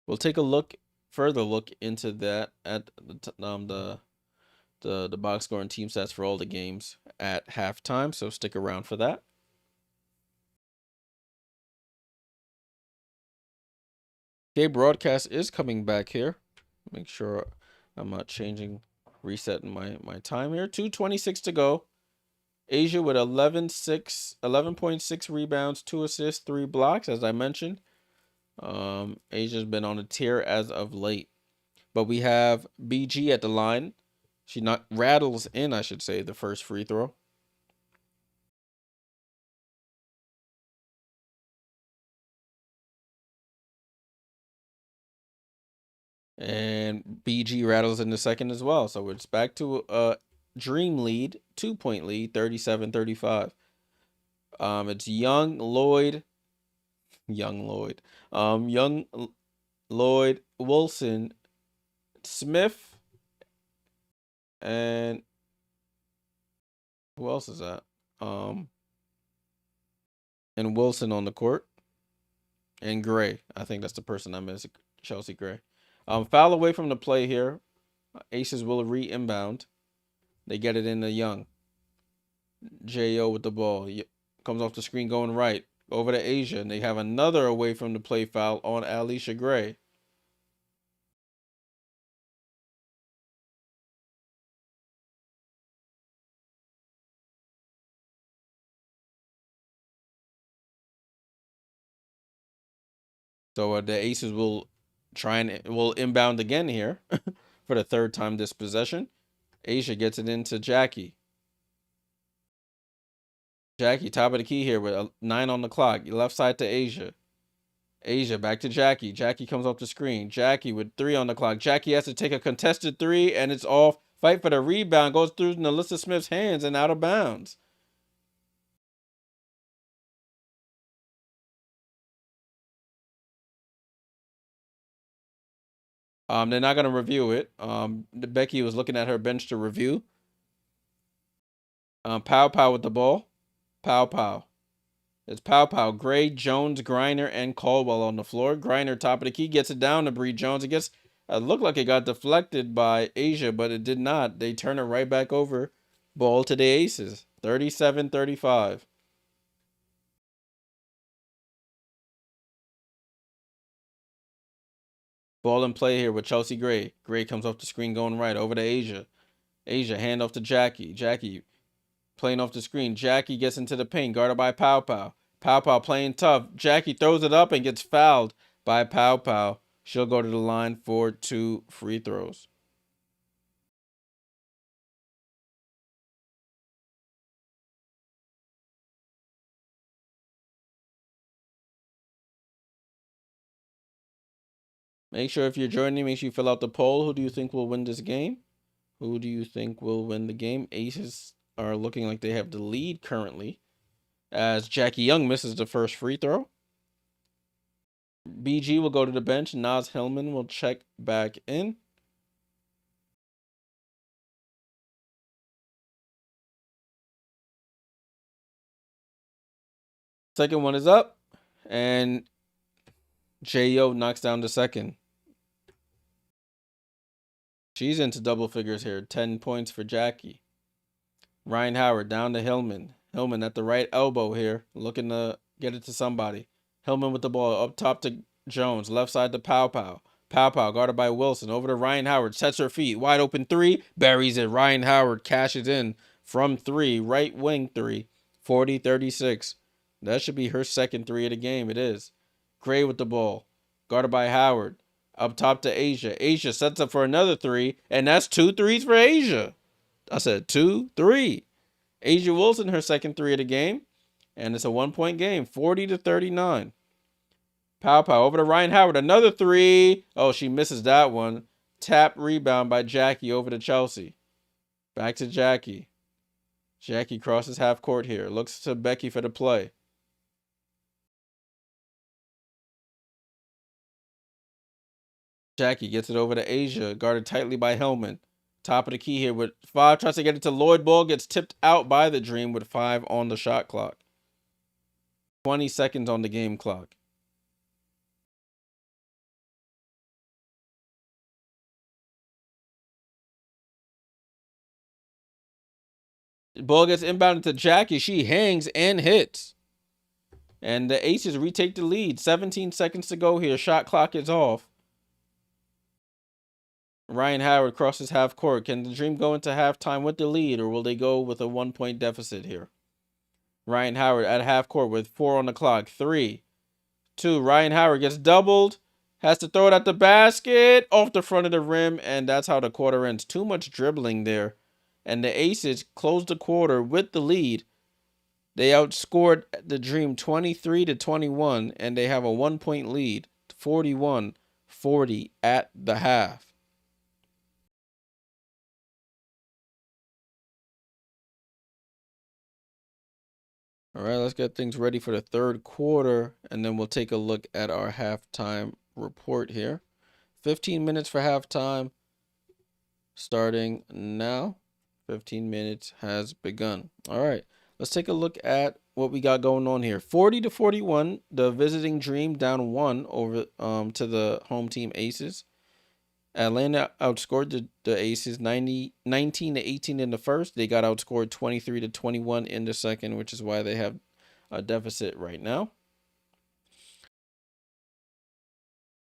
We'll take a further look into that at the box score and team stats for all the games at halftime. So stick around for that. Okay, broadcast is coming back here. Make sure I'm not resetting my time here. 2:26 to go. Asia with 11.6 rebounds, 2 assists, 3 blocks, as I mentioned. Asia's been on a tear as of late. But we have BG at the line. She rattles in, I should say, the first free throw. And BG rattles in the second as well. So it's back to a Dream lead, 2-point lead, 37-35. It's Young Lloyd, Wilson, Smith, and who else is that? And Wilson on the court, and Gray. I think that's the person I missed, Chelsea Gray. Foul away from the play here. Aces will re-inbound. They get it into Young. J.O. with the ball. Comes off the screen going right. Over to Asia. And they have another away from the play foul on Alicia Gray. So the Aces will inbound again here for the third time this possession. Asia gets it into Jackie. Jackie, top of the key here with 9 on the clock. Left side to Asia. Asia back to Jackie. Jackie comes off the screen. Jackie with 3 on the clock. Jackie has to take a contested 3, and it's off. Fight for the rebound. Goes through Nalissa Smith's hands and out of bounds. They're not gonna review it. Becky was looking at her bench to review. Pow Pow with the ball. Pow Pow. It's Pow Pow, Gray, Jones, Griner, and Caldwell on the floor. Griner, top of the key, gets it down to Bree Jones. It gets, looked like it got deflected by Asia, but it did not. They turn it right back over. Ball to the Aces, 37-35. Ball in play here with Chelsea Gray. Gray comes off the screen going right over to Asia. Asia, hand off to Jackie. Jackie playing off the screen. Jackie gets into the paint, guarded by Pow Pow. Pow Pow playing tough. Jackie throws it up and gets fouled by Pow Pow. She'll go to the line for 2 free throws. Make sure if you're joining, make sure you fill out the poll. Who do you think will win this game? Who do you think will win the game? Aces are looking like they have the lead currently, as Jackie Young misses the first free throw. BG will go to the bench. Naz Hillman will check back in. Second one is up, and J.O. knocks down the second. She's into double figures here. 10 points for Jackie. Ryan Howard down to Hillman. Hillman at the right elbow here, looking to get it to somebody. Hillman with the ball up top to Jones. Left side to Pow Pow. Pow Pow guarded by Wilson. Over to Ryan Howard. Sets her feet. Wide open three. Buries it. Ryan Howard cashes in from 3. Right wing 3. 40-36. That should be her second 3 of the game. It is. Gray with the ball. Guarded by Howard. Up top to Asia. Asia sets up for another 3. And that's 2 threes for Asia. I said 2, 3. Asia Wilson, her second 3 of the game. And it's a 1-point game, 40-39. Pow Pow over to Ryan Howard. Another 3. Oh, she misses that one. Tap rebound by Jackie over to Chelsea. Back to Jackie. Jackie crosses half court here. Looks to Becky for the play. Jackie gets it over to Asia, guarded tightly by Hillman. Top of the key here with 5. Tries to get it to Lloyd. Ball gets tipped out by the Dream with 5 on the shot clock. 20 seconds on the game clock. Ball gets inbounded to Jackie. She hangs and hits. And the Aces retake the lead. 17 seconds to go here. Shot clock is off. Ryan Howard crosses half court. Can the Dream go into halftime with the lead, or will they go with a 1-point deficit here? Ryan Howard at half court with 4 on the clock. 3, 2. Ryan Howard gets doubled. Has to throw it at the basket. Off the front of the rim. And that's how the quarter ends. Too much dribbling there. And the Aces close the quarter with the lead. They outscored the Dream 23-21, and they have a 1-point lead, 41-40 at the half. All right, let's get things ready for the third quarter, and then we'll take a look at our halftime report here. 15 minutes for halftime, starting now. 15 minutes has begun. All right, let's take a look at what we got going on here. 40-41, the visiting Dream down 1 over to the home team Aces. Atlanta outscored the Aces 19-18 in the first. They got outscored 23-21 in the second, which is why they have a deficit right now.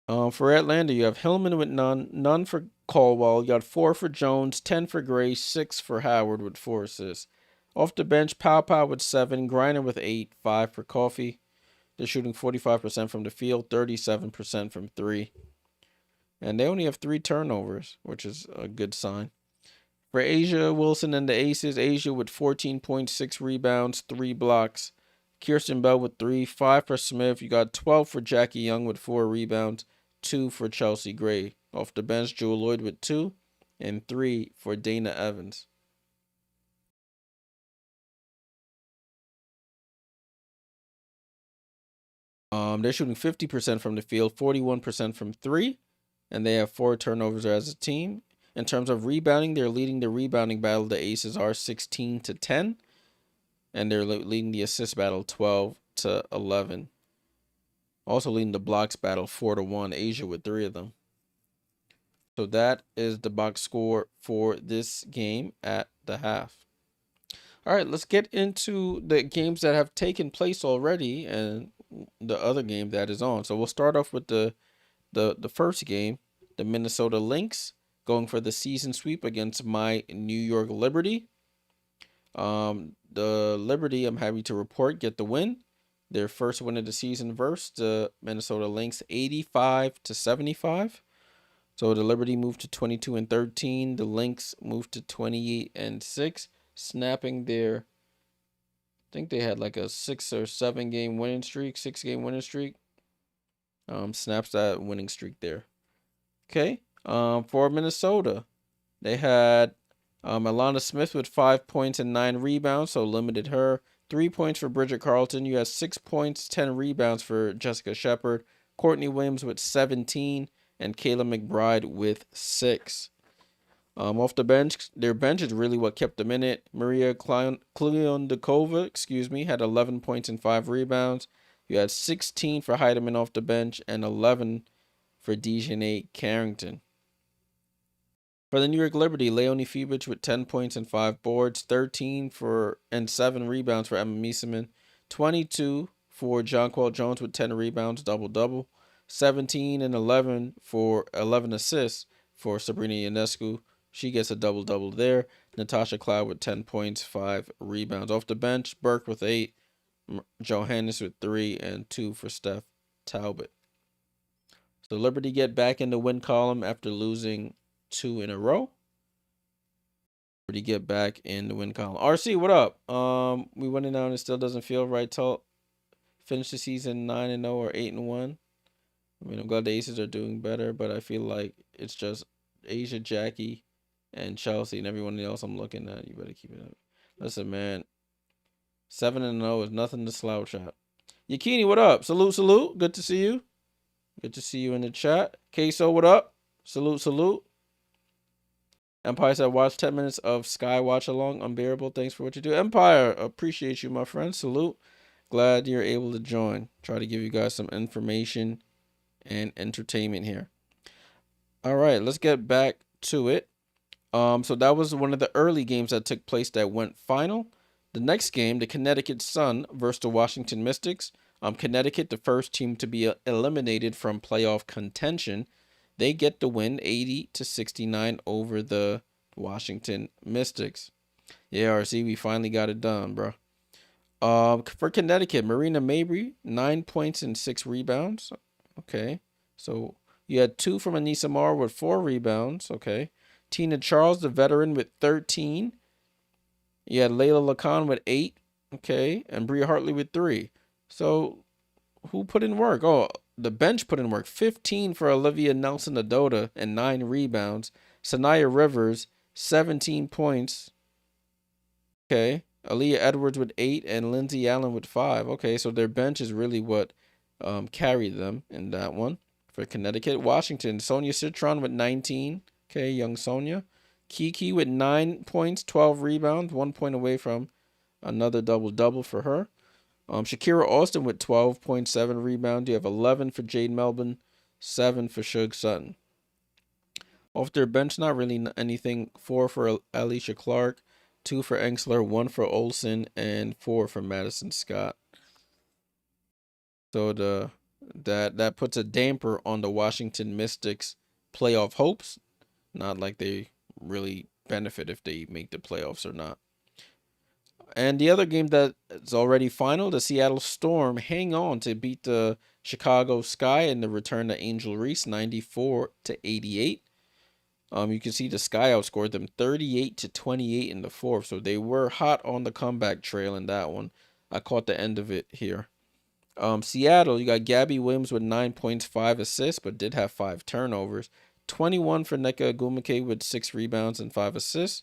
For Atlanta, you have Hillman with none for Caldwell. You got 4 for Jones, 10 for Gray, 6 for Howard with 4 assists. Off the bench, Pow Pow with 7, Griner with 8, 5 for Coffee. They're shooting 45% from the field, 37% from 3. And they only have 3 turnovers, which is a good sign. For Asia Wilson and the Aces, Asia with 14.6 rebounds, 3 blocks. Kirsten Bell with 3, 5 for Smith. You got 12 for Jackie Young with 4 rebounds, 2 for Chelsea Gray. Off the bench, Jewel Lloyd with 2, and 3 for Dana Evans. They're shooting 50% from the field, 41% from 3. and they have 4 turnovers as a team. In terms of rebounding, they're leading the rebounding battle. The Aces are 16-10, and they're leading the assist battle 12-11. Also leading the blocks battle 4-1. Asia with 3 of them. So that is the box score for this game at the half. All right, let's get into the games that have taken place already and the other game that is on. So we'll start off with the first game, the Minnesota Lynx going for the season sweep against my New York Liberty. The Liberty, I'm happy to report, get the win. Their first win of the season versus the Minnesota Lynx, 85-75. So the Liberty moved to 22-13. The Lynx moved to 28-6, snapping their, I think they had like a 6 or 7 game winning streak, 6-game winning streak. Snaps that winning streak there. Okay. For Minnesota, they had Alana Smith with 5 points and 9 rebounds, so limited her. 3 points for Bridget Carlton. You had 6 points, 10 rebounds for Jessica Shepard. Courtney Williams with 17, and Kayla McBride with 6. Off the bench, their bench is really what kept them in it. Maria Kliondikova, had 11 points and 5 rebounds. You had 16 for Heidemann off the bench and 11 for Dejanay Carrington. For the New York Liberty, Leonie Fibich with 10 points and 5 boards, 13 and 7 rebounds for Emma Mieseman, 22 for Jonquel Jones with 10 rebounds, double-double, 17 and 11 for 11 assists for Sabrina Ionescu. She gets a double-double there. Natasha Cloud with 10 points, 5 rebounds. Off the bench, Burke with 8, Johannes with 3, and 2 for Steph Talbot. So Liberty get back in the win column after losing 2 in a row. Liberty get back in the win column. RC, what up? We went in now and it still doesn't feel right. Finish the season 9-0 or 8-1. I mean, I'm glad the Aces are doing better, but I feel like it's just Asia, Jackie, and Chelsea, and everyone else I'm looking at. You better keep it up. Listen, man. 7-0 is nothing to slouch at. Yakini, what up? Salute. Good to see you. Good to see you in the chat. Queso, what up? Salute. Empire said, watch 10 minutes of Sky Watchalong. Unbearable. Thanks for what you do. Empire, appreciate you, my friend. Salute. Glad you're able to join. Try to give you guys some information and entertainment here. All right, let's get back to it. So that was one of the early games that took place that went final. The next game, the Connecticut Sun versus the Washington Mystics. Connecticut, the first team to be eliminated from playoff contention. They get the win, 80-69 over the Washington Mystics. Yeah, RC, we finally got it done, bro. For Connecticut, Marina Mabry, 9 points and 6 rebounds. Okay, so you had 2 from Anissa Marr with 4 rebounds. Okay, Tina Charles, the veteran, with 13. You had Layla Lacan with 8. Okay, and Bria Hartley with 3. So who put in work? Oh, the bench put in work. 15 for Olivia Nelson-Adota and 9 rebounds. Sanaya Rivers, 17 points. Okay, Aaliyah Edwards with 8 and Lindsay Allen with 5. Okay, so their bench is really what carried them in that one. For Connecticut, Washington, Sonia Citron with 19. Okay, young Sonia. Kiki with 9 points, 12 rebounds, 1 point away from another double-double for her. Shakira Austin with 12.7 rebounds. You have 11 for Jade Melbourne, 7 for Shug Sutton. Off their bench, not really anything. 4 for Alicia Clark, 2 for Engsler, 1 for Olsen, and 4 for Madison Scott. So that puts a damper on the Washington Mystics playoff hopes. Not like they really benefit if they make the playoffs or not. And the other game that is already final, the Seattle Storm hang on to beat the Chicago Sky in the return to Angel Reese, 94-88. You can see the Sky outscored them 38-28 in the fourth, so they were hot on the comeback trail in that one. I caught the end of it here. Seattle, you got Gabby Williams with 9 points, 5 assists, but did have 5 turnovers. 21 for Nneka Agumake with 6 rebounds and 5 assists.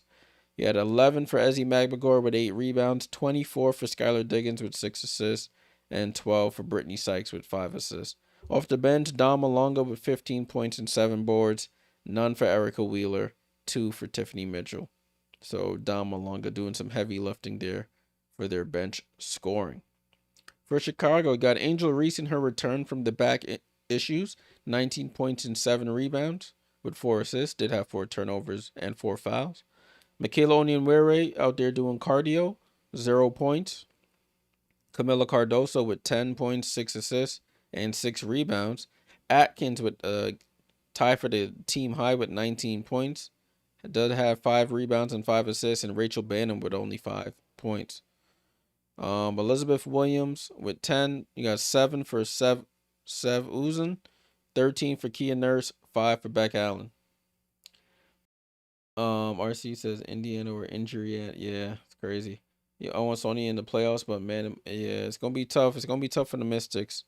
You had 11 for Ezzy Magbagor with 8 rebounds, 24 for Skylar Diggins with 6 assists, and 12 for Brittany Sykes with 5 assists. Off the bench, Dom Malonga with 15 points and 7 boards. None for Erica Wheeler. 2 for Tiffany Mitchell. So Dom Malonga doing some heavy lifting there for their bench scoring. For Chicago, got Angel Reese in her return from the back issues. 19 points and 7 rebounds with 4 assists. Did have 4 turnovers and 4 fouls. Michaela Onyenwere out there doing cardio. 0 points. Camila Cardoso with 10 points, 6 assists, and 6 rebounds. Atkins with tie for the team high with 19 points. Does have 5 rebounds and 5 assists, and Rachel Bannon with only 5 points. Elizabeth Williams with 10. You got 7 for Sev Uzen, 13 for Kia Nurse, 5 for Beck Allen. RC says Indiana were injury at. Yeah, it's crazy. Yeah, Owen Sony in the playoffs, but man, yeah, it's gonna be tough. It's gonna be tough for the Mystics.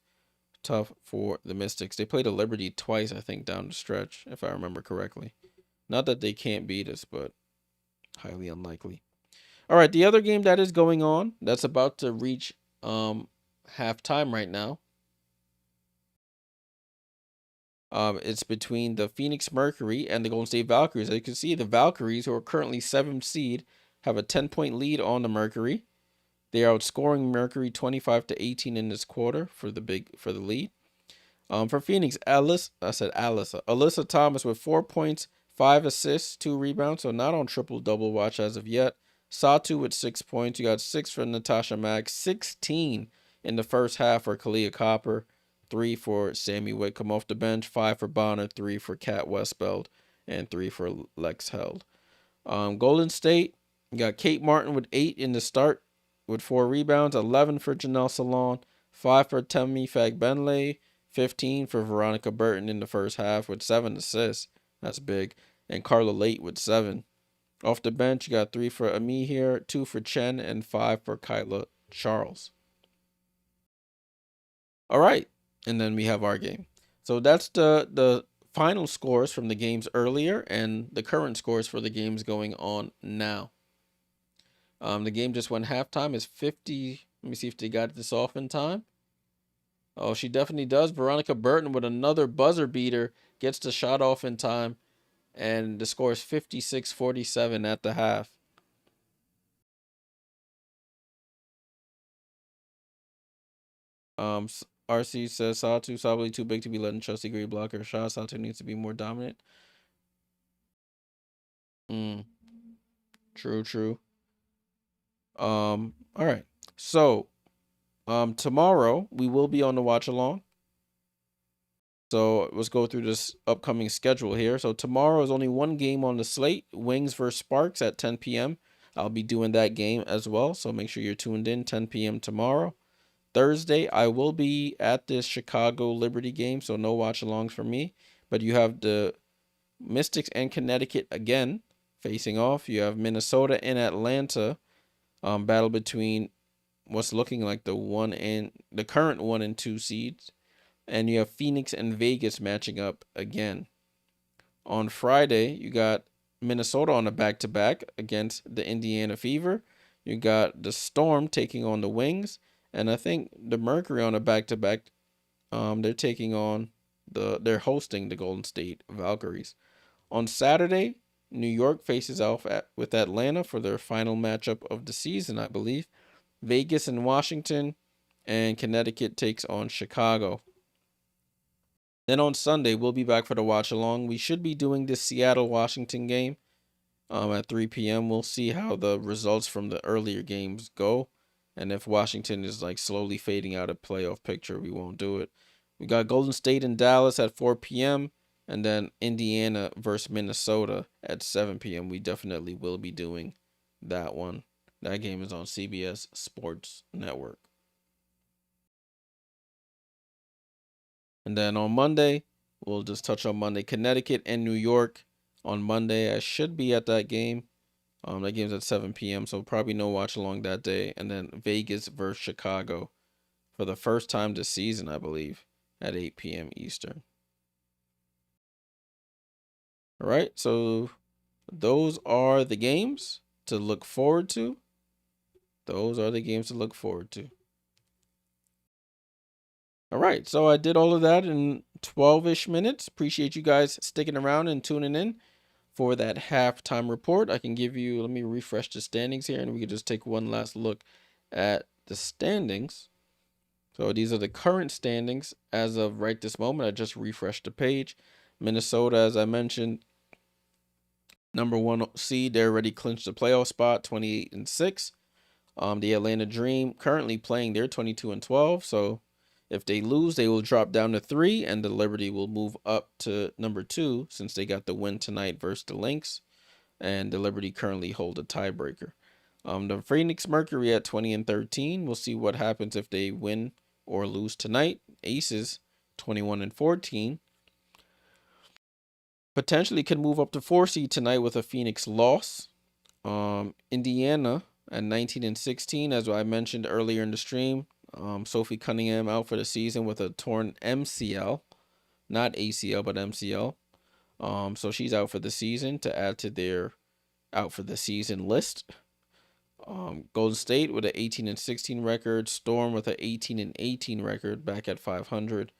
Tough for the Mystics. They played a Liberty twice, I think, down the stretch, if I remember correctly. Not that they can't beat us, but highly unlikely. All right, the other game that is going on, that's about to reach halftime right now. It's between the Phoenix Mercury and the Golden State Valkyries. As you can see, the Valkyries, who are currently 7th seed, have a 10-point lead on the Mercury. They are outscoring Mercury 25-18 in this quarter for the lead. For Phoenix, Alyssa Thomas with 4 points, 5 assists, 2 rebounds, so not on triple-double watch as of yet. Satu with 6 points. You got 6 for Natasha Mack, 16 in the first half for Kalia Copper, 3 for Sammy Whitcomb off the bench, 5 for Bonner, 3 for Kat Westbeld, and 3 for Lex Held. Golden State, you got Kate Martin with 8 in the start with 4 rebounds, 11 for Janelle Salon, 5 for Temi Fagbenle, 15 for Veronica Burton in the first half with 7 assists. That's big. And Carla Late with 7. Off the bench, you got 3 for Ami here, 2 for Chen, and 5 for Kyla Charles. All right. And then we have our game. So that's the final scores from the games earlier and the current scores for the games going on now. The game just went halftime. Is 50. Let me see if they got this off in time. Oh, she definitely does. Veronica Burton with another buzzer beater gets the shot off in time. And the score is 56-47 at the half. RC says Satu probably too big to be letting Chelsea Gray block her shot. Satu needs to be more dominant. True. All right. So, tomorrow we will be on the watch along. So let's go through this upcoming schedule here. So tomorrow is only one game on the slate, Wings versus Sparks at 10 p.m. I'll be doing that game as well. So make sure you're tuned in 10 p.m. tomorrow. Thursday, I will be at this Chicago Liberty game, so no watch-alongs for me. But you have the Mystics and Connecticut again facing off. You have Minnesota and Atlanta, battle between what's looking like the current 1 and 2 seeds. And you have Phoenix and Vegas matching up again. On Friday, you got Minnesota on a back-to-back against the Indiana Fever. You got the Storm taking on the Wings. And I think the Mercury on a back-to-back, they're hosting the Golden State Valkyries. On Saturday, New York faces off with Atlanta for their final matchup of the season, I believe. Vegas and Washington, and Connecticut takes on Chicago. Then on Sunday, we'll be back for the watch along. We should be doing this Seattle-Washington game at 3 p.m. We'll see how the results from the earlier games go. And if Washington is like slowly fading out of playoff picture, we won't do it. We got Golden State and Dallas at 4 p.m. And then Indiana versus Minnesota at 7 p.m. We definitely will be doing that one. That game is on CBS Sports Network. And then on Monday, we'll just touch on Monday. Connecticut and New York on Monday. I should be at that game. That game's at 7 p.m., so probably no watch along that day. And then Vegas versus Chicago for the first time this season, I believe, at 8 p.m. Eastern. All right, so those are the games to look forward to. Those are the games to look forward to. All right, so I did all of that in 12-ish minutes. Appreciate you guys sticking around and tuning in for that halftime report. I can give you, let me refresh the standings here, and we can just take one last look at the standings. So these are the current standings as of right this moment. I just refreshed the page. Minnesota, as I mentioned, number 1 seed. They already clinched the playoff spot, 28-6. The Atlanta Dream currently playing, they're 22-12. So if they lose, they will drop down to 3, and the Liberty will move up to number 2 since they got the win tonight versus the Lynx, and the Liberty currently hold a tiebreaker. The Phoenix Mercury at 20-13. We'll see what happens if they win or lose tonight. Aces 21-14. Potentially could move up to 4 seed tonight with a Phoenix loss. Indiana at 19-16, as I mentioned earlier in the stream. Sophie Cunningham out for the season with a torn MCL, not ACL, but MCL. So she's out for the season to add to their out for the season list. Golden State with an 18-16 record. Storm with an 18-18 record, back at 500.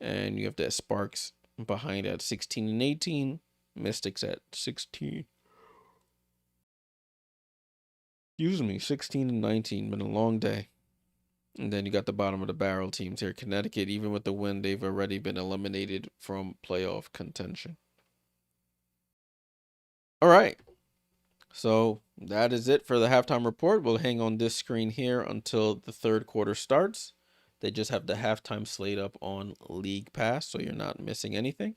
And you have the Sparks behind at 16-18. Mystics at 16. Excuse me, 16-19. Been a long day. And then you got the bottom of the barrel teams here. Connecticut, even with the win, they've already been eliminated from playoff contention. All right. So that is it for the halftime report. We'll hang on this screen here until the third quarter starts. They just have the halftime slate up on League Pass, so you're not missing anything.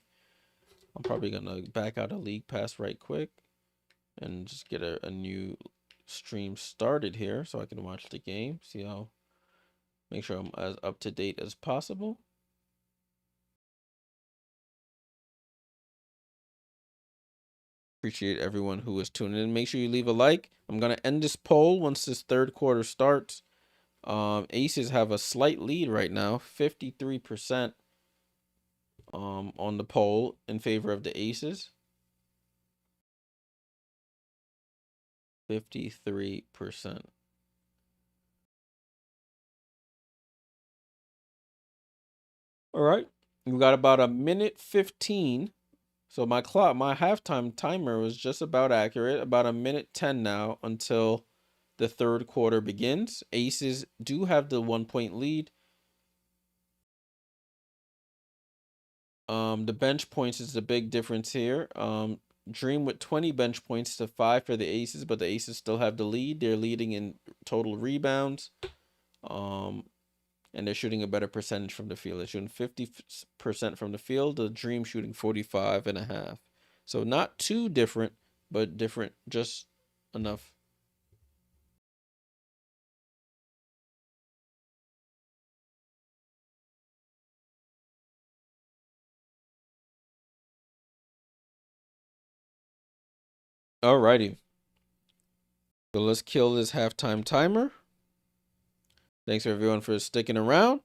I'm probably going to back out of League Pass right quick and just get a new stream started here so I can watch the game. See how, make sure I'm as up to date as possible. Appreciate everyone who is tuning in. Make sure you leave a like. I'm going to end this poll once this third quarter starts. Aces have a slight lead right now, 53% on the poll in favor of the Aces. 53%. All right. We got about a minute 15. So my halftime timer was just about accurate. About a minute 10 now until the third quarter begins. Aces do have the 1-point lead. The bench points is the big difference here. Dream with 20 bench points to 5 for the Aces, but the Aces still have the lead. They're leading in total rebounds. And they're shooting a better percentage from the field. They're shooting 50% from the field. The Dream shooting 45.5. So not too different, but different just enough. Alrighty. So let's kill this halftime timer. Thanks everyone for sticking around.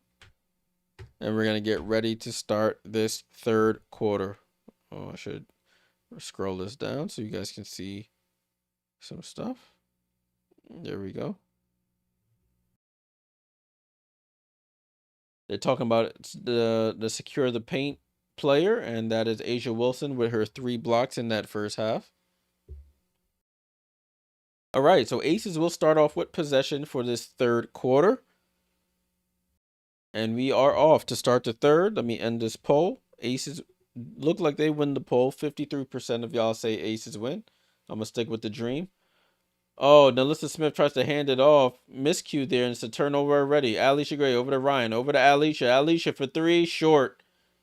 And we're going to get ready to start this third quarter. Oh, I should scroll this down so you guys can see some stuff. There we go. They're talking about the secure the paint player, and that is Asia Wilson with her 3 blocks in that first half. All right, so Aces will start off with possession for this third quarter. And we are off to start the third. Let me end this poll. Aces look like they win the poll. 53% of y'all say Aces win. I'm going to stick with the Dream. Oh, Nelissa Smith tries to hand it off. Miscue there, and it's a turnover already. Alicia Gray over to Ryan. Over to Alicia. Alicia for 3, short.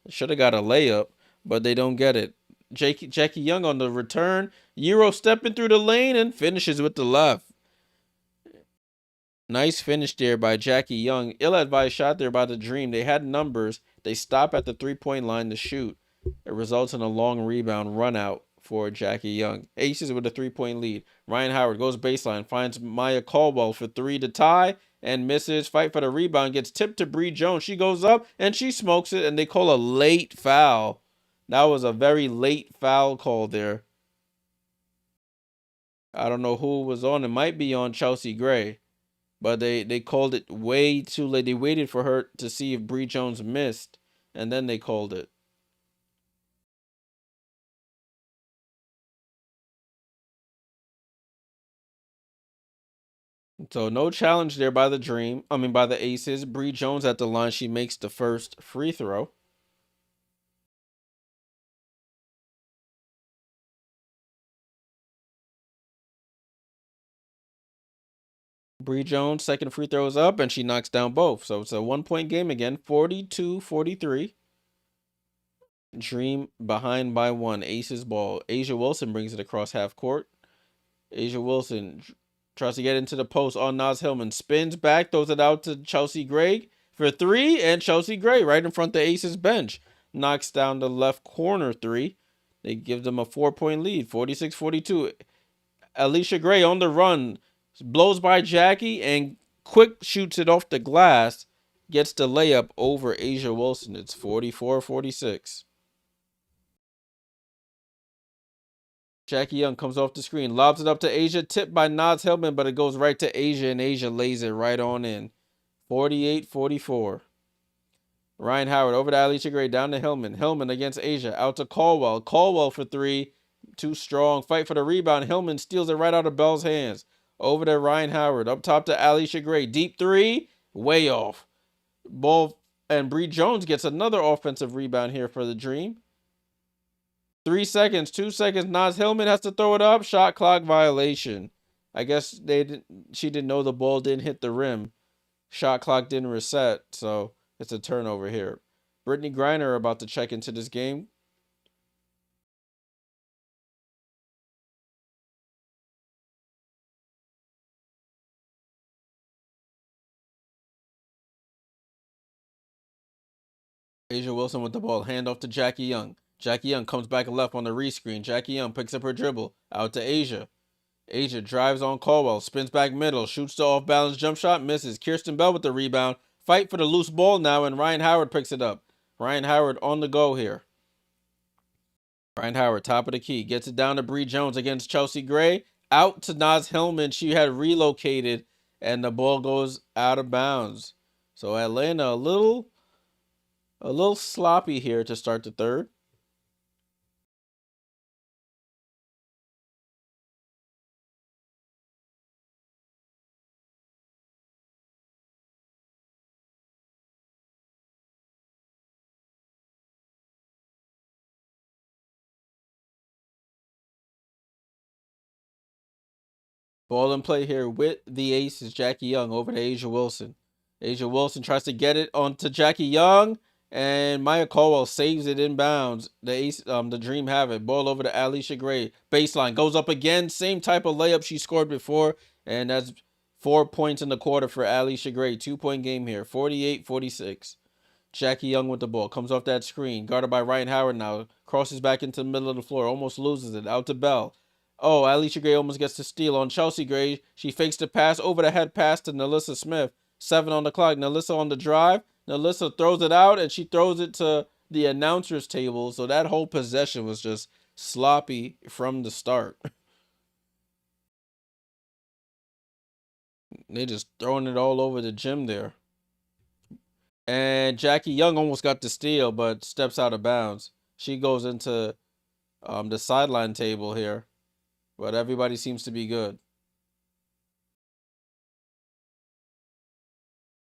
Should have got a layup, but they don't get it. Jackie Young on the return. Euro stepping through the lane and finishes with the left. Nice finish there by Jackie Young. Ill-advised shot there by the Dream. They had numbers. They stop at the 3-point line to shoot. It results in a long rebound run out for Jackie Young. Aces with a 3-point lead. Ryan Howard goes baseline. Finds Maya Caldwell for 3 to tie and misses. Fight for the rebound. Gets tipped to Bree Jones. She goes up and she smokes it, and they call a late foul. That was a very late foul call there. I don't know who was on. It might be on Chelsea Gray. but they called it way too late. They waited for her to see if Bree Jones missed, and then they called it. So no challenge there by the Dream. I mean by the Aces. Bree Jones at the line. She makes the first free throw. Bree Jones, second free throw is up, and she knocks down both. So it's a 1 point game again, 42-43. Dream behind by one. Aces ball. Asia Wilson brings it across half court. Asia Wilson tries to get into the post on Naz Hillman. Spins back, throws it out to Chelsea Gray for three, and Chelsea Gray right in front of the Aces bench. Knocks down the left corner three. They give them a 4 point lead, 46-42. Alicia Gray on the run. Blows by Jackie and quick shoots it off the glass. Gets the layup over Asia Wilson. It's 44-46. Jackie Young comes off the screen, lobs it up to Asia, tipped by Naz Hillman, but it goes right to Asia, and Asia lays it right on in. 48-44. Ryan Howard over to Alicia Gray, down to Hillman. Hillman against Asia, out to Caldwell. Caldwell for three. Too strong. Fight for the rebound. Hillman steals it right out of Bell's hands. Over to Ryan Howard. Up top to Alicia Gray. Deep three. Way off. Ball, and Bree Jones gets another offensive rebound here for the Dream. 3 seconds, 2 seconds. Naz Hillman has to throw it up. Shot clock violation. I guess she didn't know the ball didn't hit the rim. Shot clock didn't reset, so it's a turnover here. Brittany Griner about to check into this game. Asia Wilson with the ball. Hand off to Jackie Young. Jackie Young comes back left on the rescreen. Jackie Young picks up her dribble. Out to Asia. Asia drives on Caldwell. Spins back middle. Shoots the off-balance jump shot. Misses. Kirsten Bell with the rebound. Fight for the loose ball now, and Ryan Howard picks it up. Ryan Howard on the go here. Ryan Howard, top of the key. Gets it down to Bree Jones against Chelsea Gray. Out to Naz Hillman. She had relocated, and the ball goes out of bounds. So Atlanta a little sloppy here to start the third. Ball in play here with the aces. Jackie Young over to Asia Wilson. Asia Wilson tries to get it onto Jackie Young, and Maya Caldwell saves it inbounds. The Dream have it. Ball over to Alicia Gray. Baseline goes up again. Same type of layup she scored before, and that's 4 points in the quarter for Alicia Gray. 2 point game here. 48-46. Jackie Young with the ball. Comes off that screen. Guarded by Ryan Howard now. Crosses back into the middle of the floor. Almost loses it. Out to Bell. Oh, Alicia Gray almost gets the steal on Chelsea Gray. She fakes the pass. Over the head pass to Nalissa Smith. 7 on the clock. Nalissa on the drive. Nalissa throws it out, and she throws it to the announcer's table. So that whole possession was just sloppy from the start. They just throwing it all over the gym there. And Jackie Young almost got the steal, but steps out of bounds. She goes into the sideline table here, but everybody seems to be good.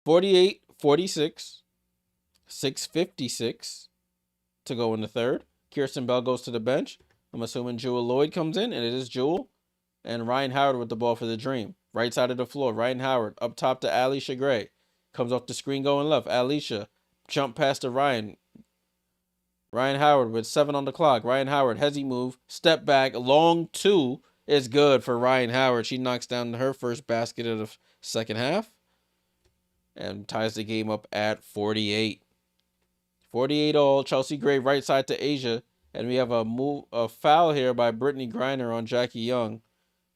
48-46, 6:56 to go in the third. Kirsten Bell goes to the bench. I'm assuming Jewel Lloyd comes in, and it is Jewel. And Ryan Howard with the ball for the Dream. Right side of the floor. Ryan Howard up top to Alicia Gray. Comes off the screen going left. Alicia jump past to Ryan. Ryan Howard with 7 on the clock. Ryan Howard, hezzy move, step back, long two is good for Ryan Howard. She knocks down her first basket of the second half and ties the game up at 48. 48 all. Chelsea Gray right side to Asia. And we have a foul here by Brittany Griner on Jackie Young,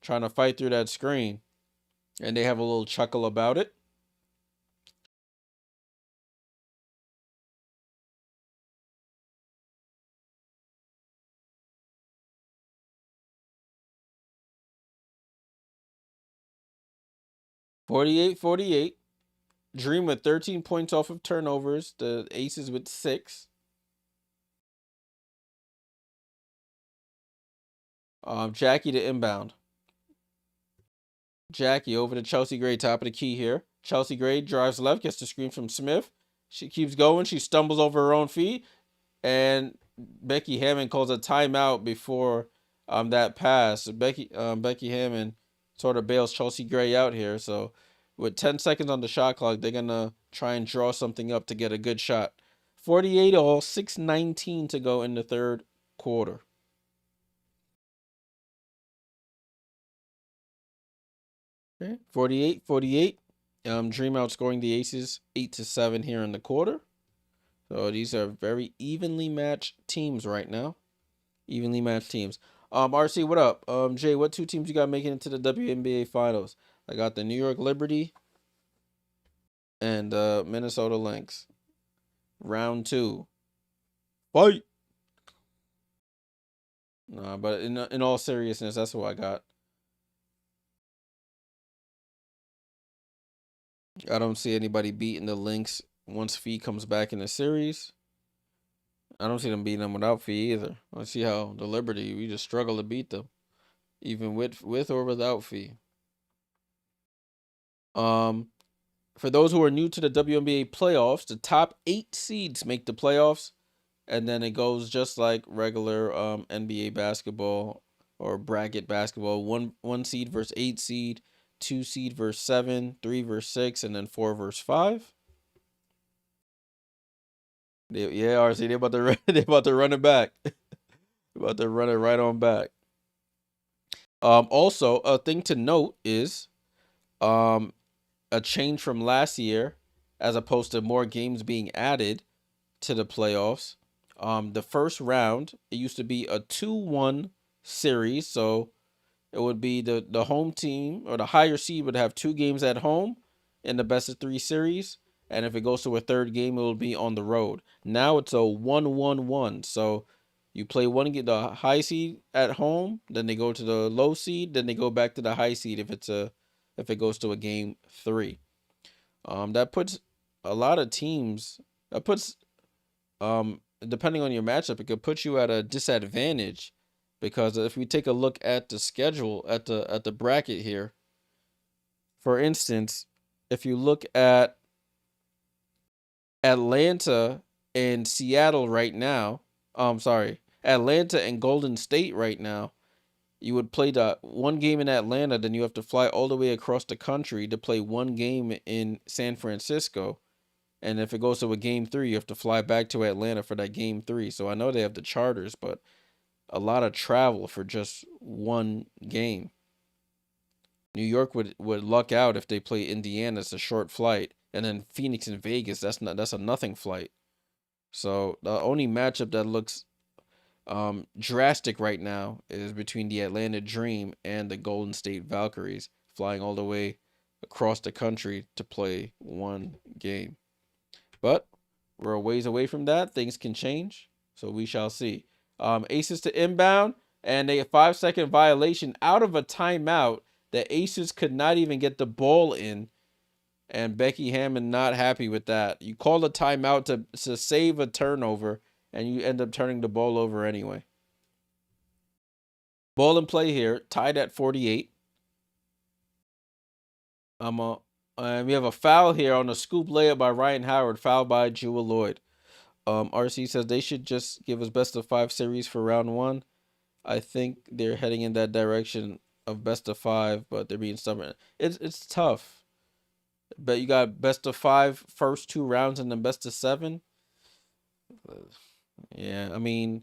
trying to fight through that screen. And they have a little chuckle about it. 48-48. Dream with 13 points off of turnovers. The Aces with 6. Jackie to inbound. Jackie over to Chelsea Gray, top of the key here. Chelsea Gray drives left, gets the screen from Smith. She keeps going. She stumbles over her own feet. And Becky Hammond calls a timeout before that pass. Becky Hammond sort of bails Chelsea Gray out here. So with 10 seconds on the shot clock, they're going to try and draw something up to get a good shot. 48 all, 6:19 to go in the third quarter. Okay. 48-48. Dream outscoring the Aces 8-7 here in the quarter. So these are very evenly matched teams right now. Evenly matched teams. RC, what up? Jay, what 2 teams you got making it to the WNBA finals? I got the New York Liberty and Minnesota Lynx. Round 2. Fight. Nah, but in all seriousness, that's what I got. I don't see anybody beating the Lynx once Fee comes back in the series. I don't see them beating them without Fee either. I see how the Liberty, we just struggle to beat them, even with or without Fee. For those who are new to the WNBA playoffs, the top 8 seeds make the playoffs, and then it goes just like regular NBA basketball or bracket basketball. One seed versus 8 seed, 2 seed versus 7, 3 versus 6, and then 4 versus 5. Yeah, RC, they about to run it back. About to run it right on back. Also, a thing to note is a change from last year, as opposed to more games being added to the playoffs. The first round, it used to be a 2-1 series, so it would be the home team or the higher seed would have 2 games at home in the best of 3 series, and if it goes to a third game, it will be on the road. Now it's a 1-1-1, so you play the high seed at home, then they go to the low seed, then they go back to the high seed if it goes to a game 3. That puts a lot of teams. That puts depending on your matchup, it could put you at a disadvantage, because if we take a look at the schedule at the bracket here, for instance, if you look at Atlanta and Seattle right now, Atlanta and Golden State right now, you would play the one game in Atlanta, then you have to fly all the way across the country to play one game in San Francisco. And if it goes to a game 3, you have to fly back to Atlanta for that game 3. So I know they have the charters, but a lot of travel for just one game. New York would luck out if they play Indiana. It's a short flight, and then Phoenix and Vegas. That's a nothing flight. So the only matchup that looks drastic right now is between the Atlanta Dream and the Golden State Valkyries, flying all the way across the country to play one game. But we're a ways away from that. Things can change, so we shall see. Aces to inbound, and a 5-second violation out of a timeout. The Aces could not even get the ball in, and Becky Hammond not happy with that. You call a timeout to save a turnover, and you end up turning the ball over anyway. Ball in play here, tied at 48. We have a foul here on a scoop layup by Ryan Howard, fouled by Jewel Lloyd. RC says they should just give us best of 5 series for round 1. I think they're heading in that direction of best of 5, but they're being stubborn. It's tough. But you got best of 5 first 2 rounds and then best of 7. Yeah, I mean,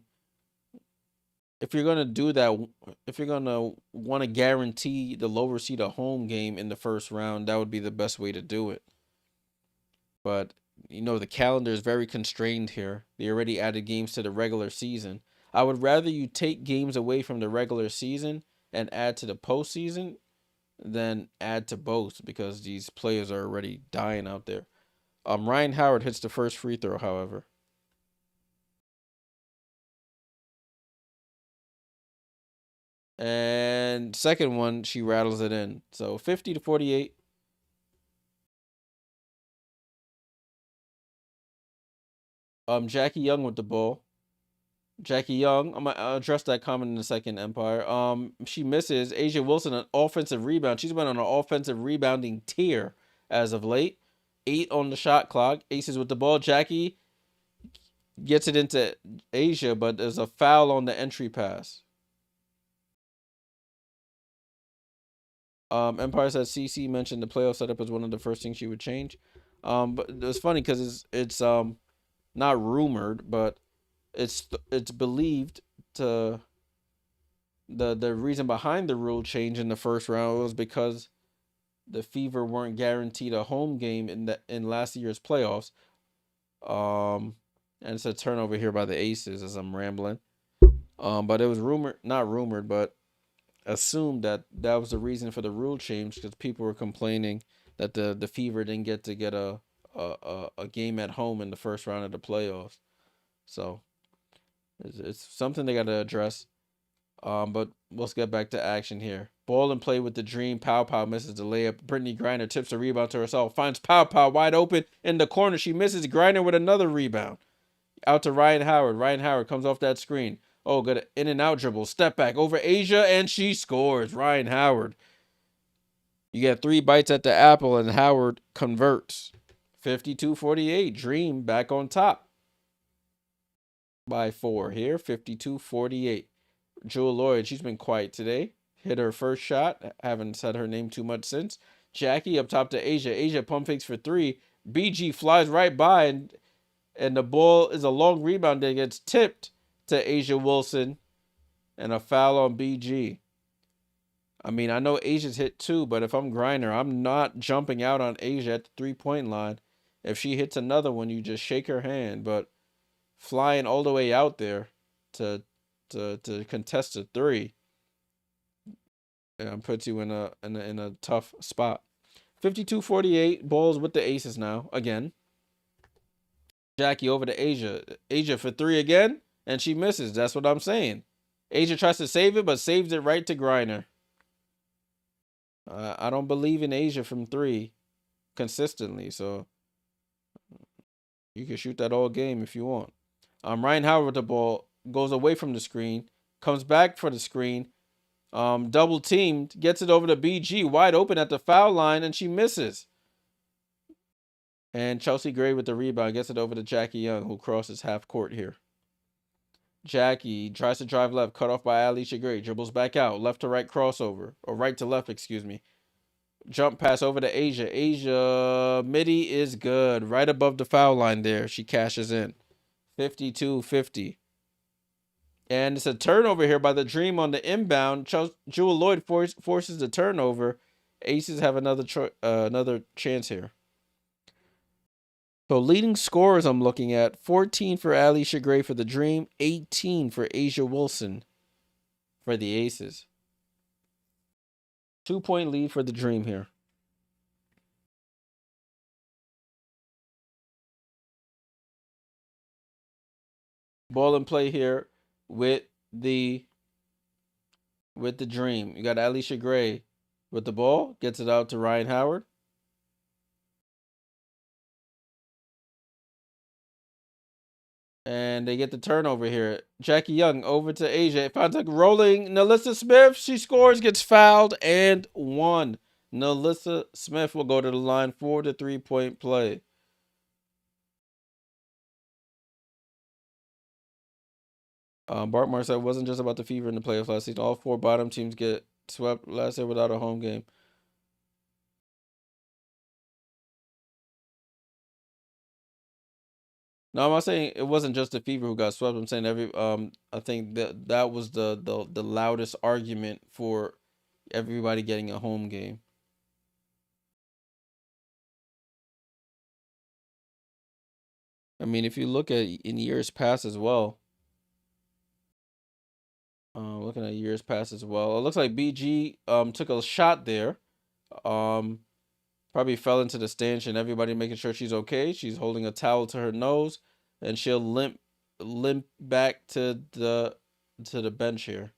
if you're gonna do that, if you're gonna want to guarantee the lower seed a home game in the first round, that would be the best way to do it. But the calendar is very constrained here. They already added games to the regular season. I would rather you take games away from the regular season and add to the postseason than add to both, because these players are already dying out there. Ryan Howard hits the first free throw, however. And second one, she rattles it in. So 50-48. Jackie Young with the ball. Jackie Young. I'm gonna address that comment in a second, Empire. She misses. Asia Wilson an offensive rebound. She's been on an offensive rebounding tier as of late. 8 on the shot clock. Aces with the ball. Jackie gets it into Asia, but there's a foul on the entry pass. Empire says CC mentioned the playoff setup as one of the first things she would change. But it's funny because it's not rumored, but it's believed to the reason behind the rule change in the first round was because the Fever weren't guaranteed a home game in last year's playoffs. And it's a turnover here by the Aces as I'm rambling. But it was not rumored, but assumed that that was the reason for the rule change because people were complaining that the Fever didn't get to get a game at home in the first round of the playoffs. So it's something they got to address. But let's get back to action here. Ball and play with the Dream. Pow Pow misses the layup. Brittany Griner tips the rebound to herself. Finds Pow Pow wide open in the corner. She misses. Griner with another rebound. Out to Ryan Howard. Ryan Howard comes off that screen. Oh, good in and out dribble. Step back over Asia, and she scores. Ryan Howard. You get 3 bites at the apple, and Howard converts. 52-48. Dream back on top by 4 here. 52-48. Jewel Lloyd, she's been quiet today. Hit her first shot. Haven't said her name too much since. Jackie up top to Asia. Asia pump fakes for 3. BG flies right by, and the ball is a long rebound that gets tipped to Asia Wilson, and a foul on BG. I mean, I know Asia's hit 2, but if I'm Griner, I'm not jumping out on Asia at the 3-point line. If she hits another one, you just shake her hand. But flying all the way out there to contest a 3, puts you in a tough spot. 52-48. Balls with the Aces now again. Jackie over to Asia. Asia for 3 again, and she misses. That's what I'm saying. Asia tries to save it, but saves it right to Griner. I don't believe in Asia from 3 consistently, so you can shoot that all game if you want. Ryan Howard with the ball goes away from the screen, comes back for the screen, double teamed, gets it over to BG wide open at the foul line, and she misses. And Chelsea Gray with the rebound gets it over to Jackie Young, who crosses half court here. Jackie tries to drive left, cut off by Alicia Gray, dribbles back out, left to right crossover, or right to left, excuse me. Jump pass over to Asia. Asia, midi is good. Right above the foul line there. She cashes in. 52-50. And it's a turnover here by the Dream on the inbound. Jewel Lloyd forces the turnover. Aces have another chance here. So leading scorers I'm looking at, 14 for Alicia Gray for the Dream, 18 for Asia Wilson for the Aces. 2-point lead for the Dream here. Ball and play here with the Dream. You got Alicia Gray with the ball, gets it out to Ryan Howard. And they get the turnover here. Jackie Young over to Asia. It finds like rolling. Nalissa Smith, she scores, gets fouled, and 1. Nalissa Smith will go to the line for the 3-point play. Bart Marr said it wasn't just about the Fever in the playoffs last season. All 4 bottom teams get swept last year without a home game. No, I'm not saying it wasn't just the Fever who got swept. I'm saying I think that was the loudest argument for everybody getting a home game. I mean, if you look at in years past as well, looking at years past as well, it looks like BG took a shot there, probably fell into the stanchion. Everybody making sure she's okay. She's holding a towel to her nose, and she'll limp back to the bench here.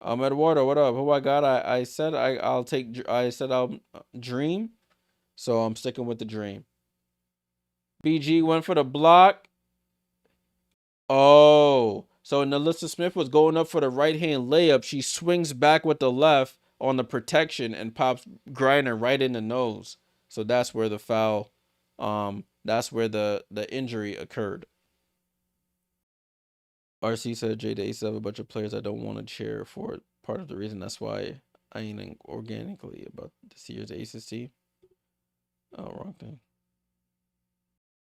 Eduardo, what up? Who I got? I said I'll take. I said I'll Dream. So I'm sticking with the dream. BG went for the block. Oh, so Nalissa Smith was going up for the right hand layup. She swings back with the left on the protection and pops Griner right in the nose. So that's where the foul, that's where the injury occurred. RC said Jay to Ace have a bunch of players I don't want to cheer for. Part of the reason that's why I ain't organically about this year's Aces team. Oh, wrong thing.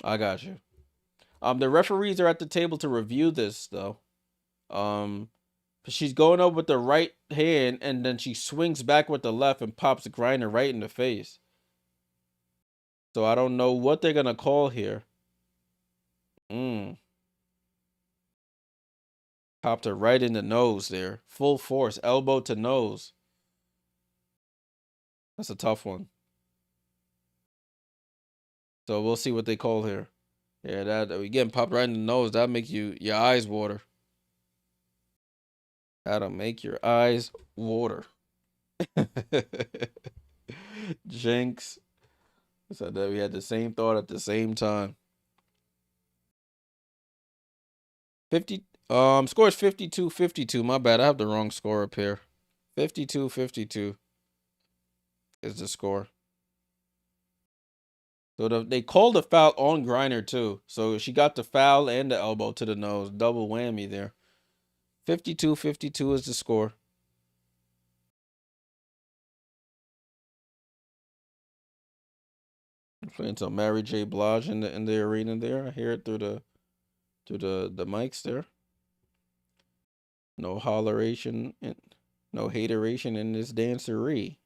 I got you. The referees are at the table to review this though. She's going up with the right hand and then she swings back with the left and pops Griner right in the face. So I don't know what they're gonna call here. Popped her right in the nose there. Full force, elbow to nose. That's a tough one. So we'll see what they call here. Yeah, that we getting popped right in the nose. That make your eyes water. That'll make your eyes water. Jinx said that we had the same thought at the same time. 50 scores 52-52. My bad. I have the wrong score up here. 52-52 is the score. So they called a foul on Griner too. So she got the foul and the elbow to the nose. Double whammy there. 52-52 is the score. Playing some Mary J. Blige in the arena there. I hear it through the mics there. No holleration and no hateration in this dancery.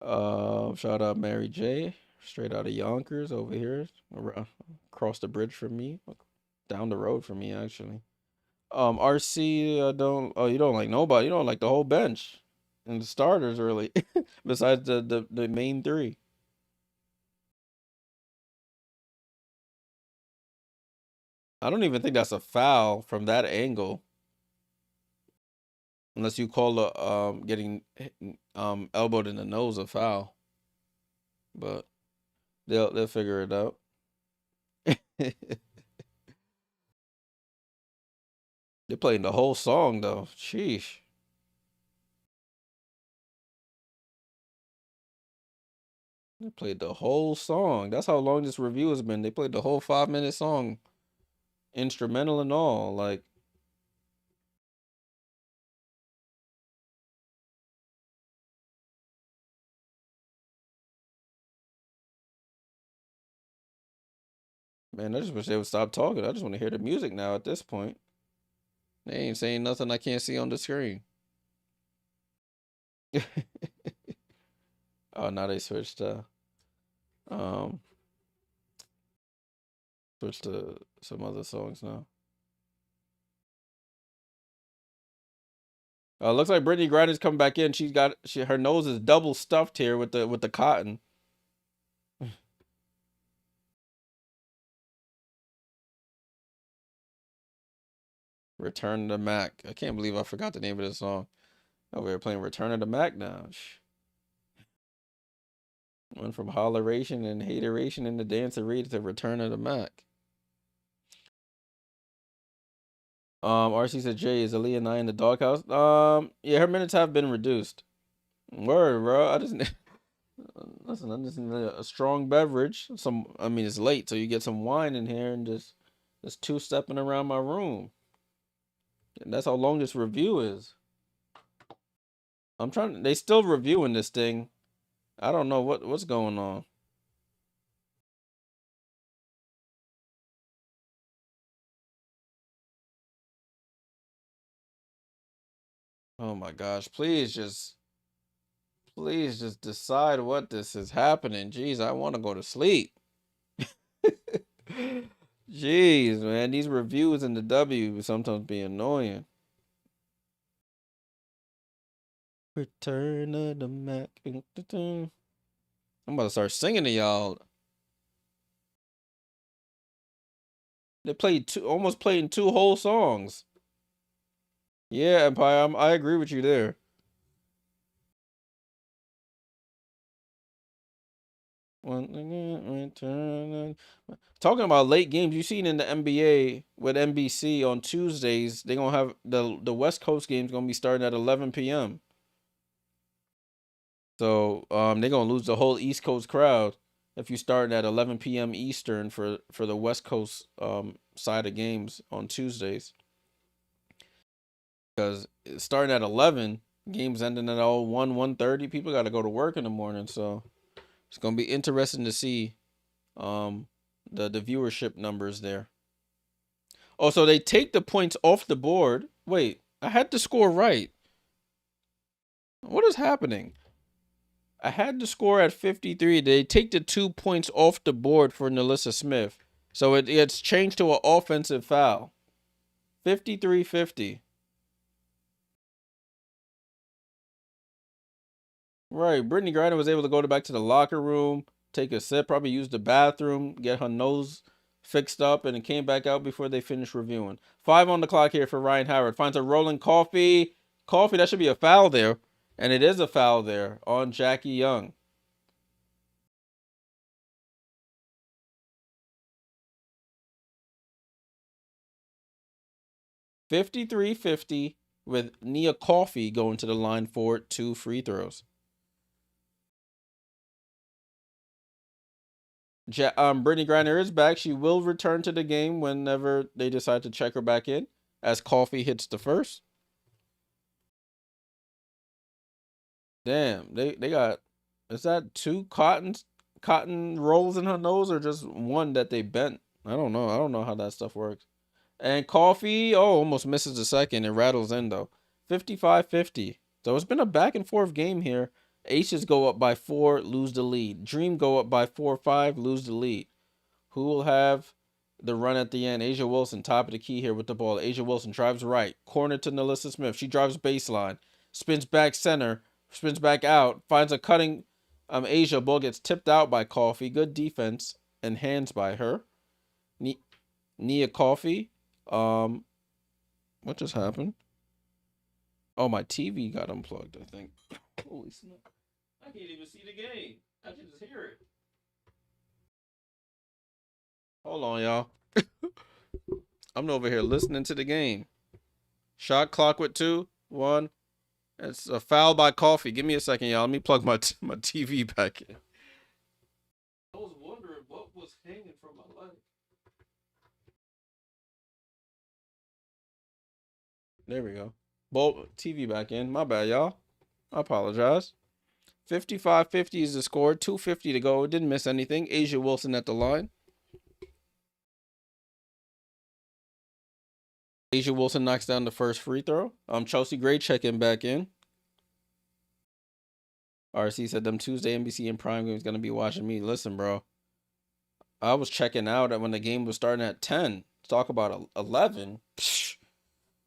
Shout out Mary J. Straight out of Yonkers over here. Across the bridge from me. Down the road from me actually. RC you don't like nobody. You don't like the whole bench. And the starters really. Besides the main three. I don't even think that's a foul from that angle. Unless you call the getting elbowed in the nose a foul. But they'll figure it out. They're playing the whole song though. Sheesh. They played the whole song. That's how long this review has been. They played the whole 5-minute song. Instrumental and all. Like, man, I just wish they would stop talking. I just want to hear the music now at this point. They ain't saying nothing I can't see on the screen. Oh, now they um switched to some other songs now. Looks like Brittany Griner's coming back in. Her nose is double stuffed here with the cotton. Return to Mac. I can't believe I forgot the name of this song. Oh, we're playing Return of the Mac now. Went from holleration and hateration in the dancery to Return of the Mac. RC said Jay, is Aaliyah and I in the doghouse? Yeah, her minutes have been reduced. Word, bro. I just listen, I just need a strong beverage. I mean it's late, so you get some wine in here and just two-stepping around my room. And that's how long this review is. They still reviewing this thing. I don't know what's going on. Oh my gosh, please just decide what this is happening. Jeez, I want to go to sleep. Jeez, man, these reviews in the W sometimes be annoying. Return of the Mac. I'm about to start singing to y'all. They played almost playing 2 whole songs. Yeah, Empire, I agree with you there. Talking about late games, you seen in the NBA with NBC on Tuesdays, they're gonna have the West Coast games gonna be starting at 11 p.m. So they're gonna lose the whole East Coast crowd if you start at 11 p.m. Eastern for the West Coast side of games on Tuesdays. Because starting at 11, games ending at all 1:30. People got to go to work in the morning, so it's gonna be interesting to see um the viewership numbers there. Oh, so they take the points off the board. Wait, I had the score right. What is happening? I had the score at 53. They take the 2 points off the board for Nalissa Smith. So it's changed to an offensive foul. 53-50. Right. Brittany Griner was able to go back to the locker room, take a sip, probably use the bathroom, get her nose fixed up, and it came back out before they finished reviewing. 5 on the clock here for Ryan Howard. Finds a rolling Coffee. Coffee, that should be a foul there. And it is a foul there on Jackie Young. $53-50 with Nia Coffee going to the line for 2 free throws. Brittany Griner is back. She will return to the game whenever they decide to check her back in, as Coffee hits the first. Damn, they got, is that 2 cotton rolls in her nose or just one that they bent? I don't know. I don't know how that stuff works. And Coffee, almost misses the second. It rattles in though. 55-50. So it's been a back and forth game here. Aces go up by 4, lose the lead. Dream go up by 4-5, lose the lead. Who will have the run at the end? Asia Wilson, top of the key here with the ball. Asia Wilson drives right. Corner to Nalissa Smith. She drives baseline. Spins back center. Spins back out. Finds a cutting Asia. Ball gets tipped out by Coffee. Good defense and hands by her. Nia Coffee. What just happened? Oh, my TV got unplugged, I think. Holy snap. I can't even see the game. I can just hear it. Hold on, y'all. I'm over here listening to the game. Shot clock with 2, 1. It's a foul by Coffee. Give me a second, y'all. Let me plug my TV back in. I was wondering what was hanging from my leg. There we go. Bolt TV back in. My bad, y'all. I apologize. 55-50 is the score. 2:50 to go. Didn't miss anything. Asia Wilson at the line. Asia Wilson knocks down the first free throw. Chelsea Gray checking back in. RC said them Tuesday NBC and Prime games gonna be watching me. Listen, bro. I was checking out when the game was starting at 10. Talk about 11. Psh,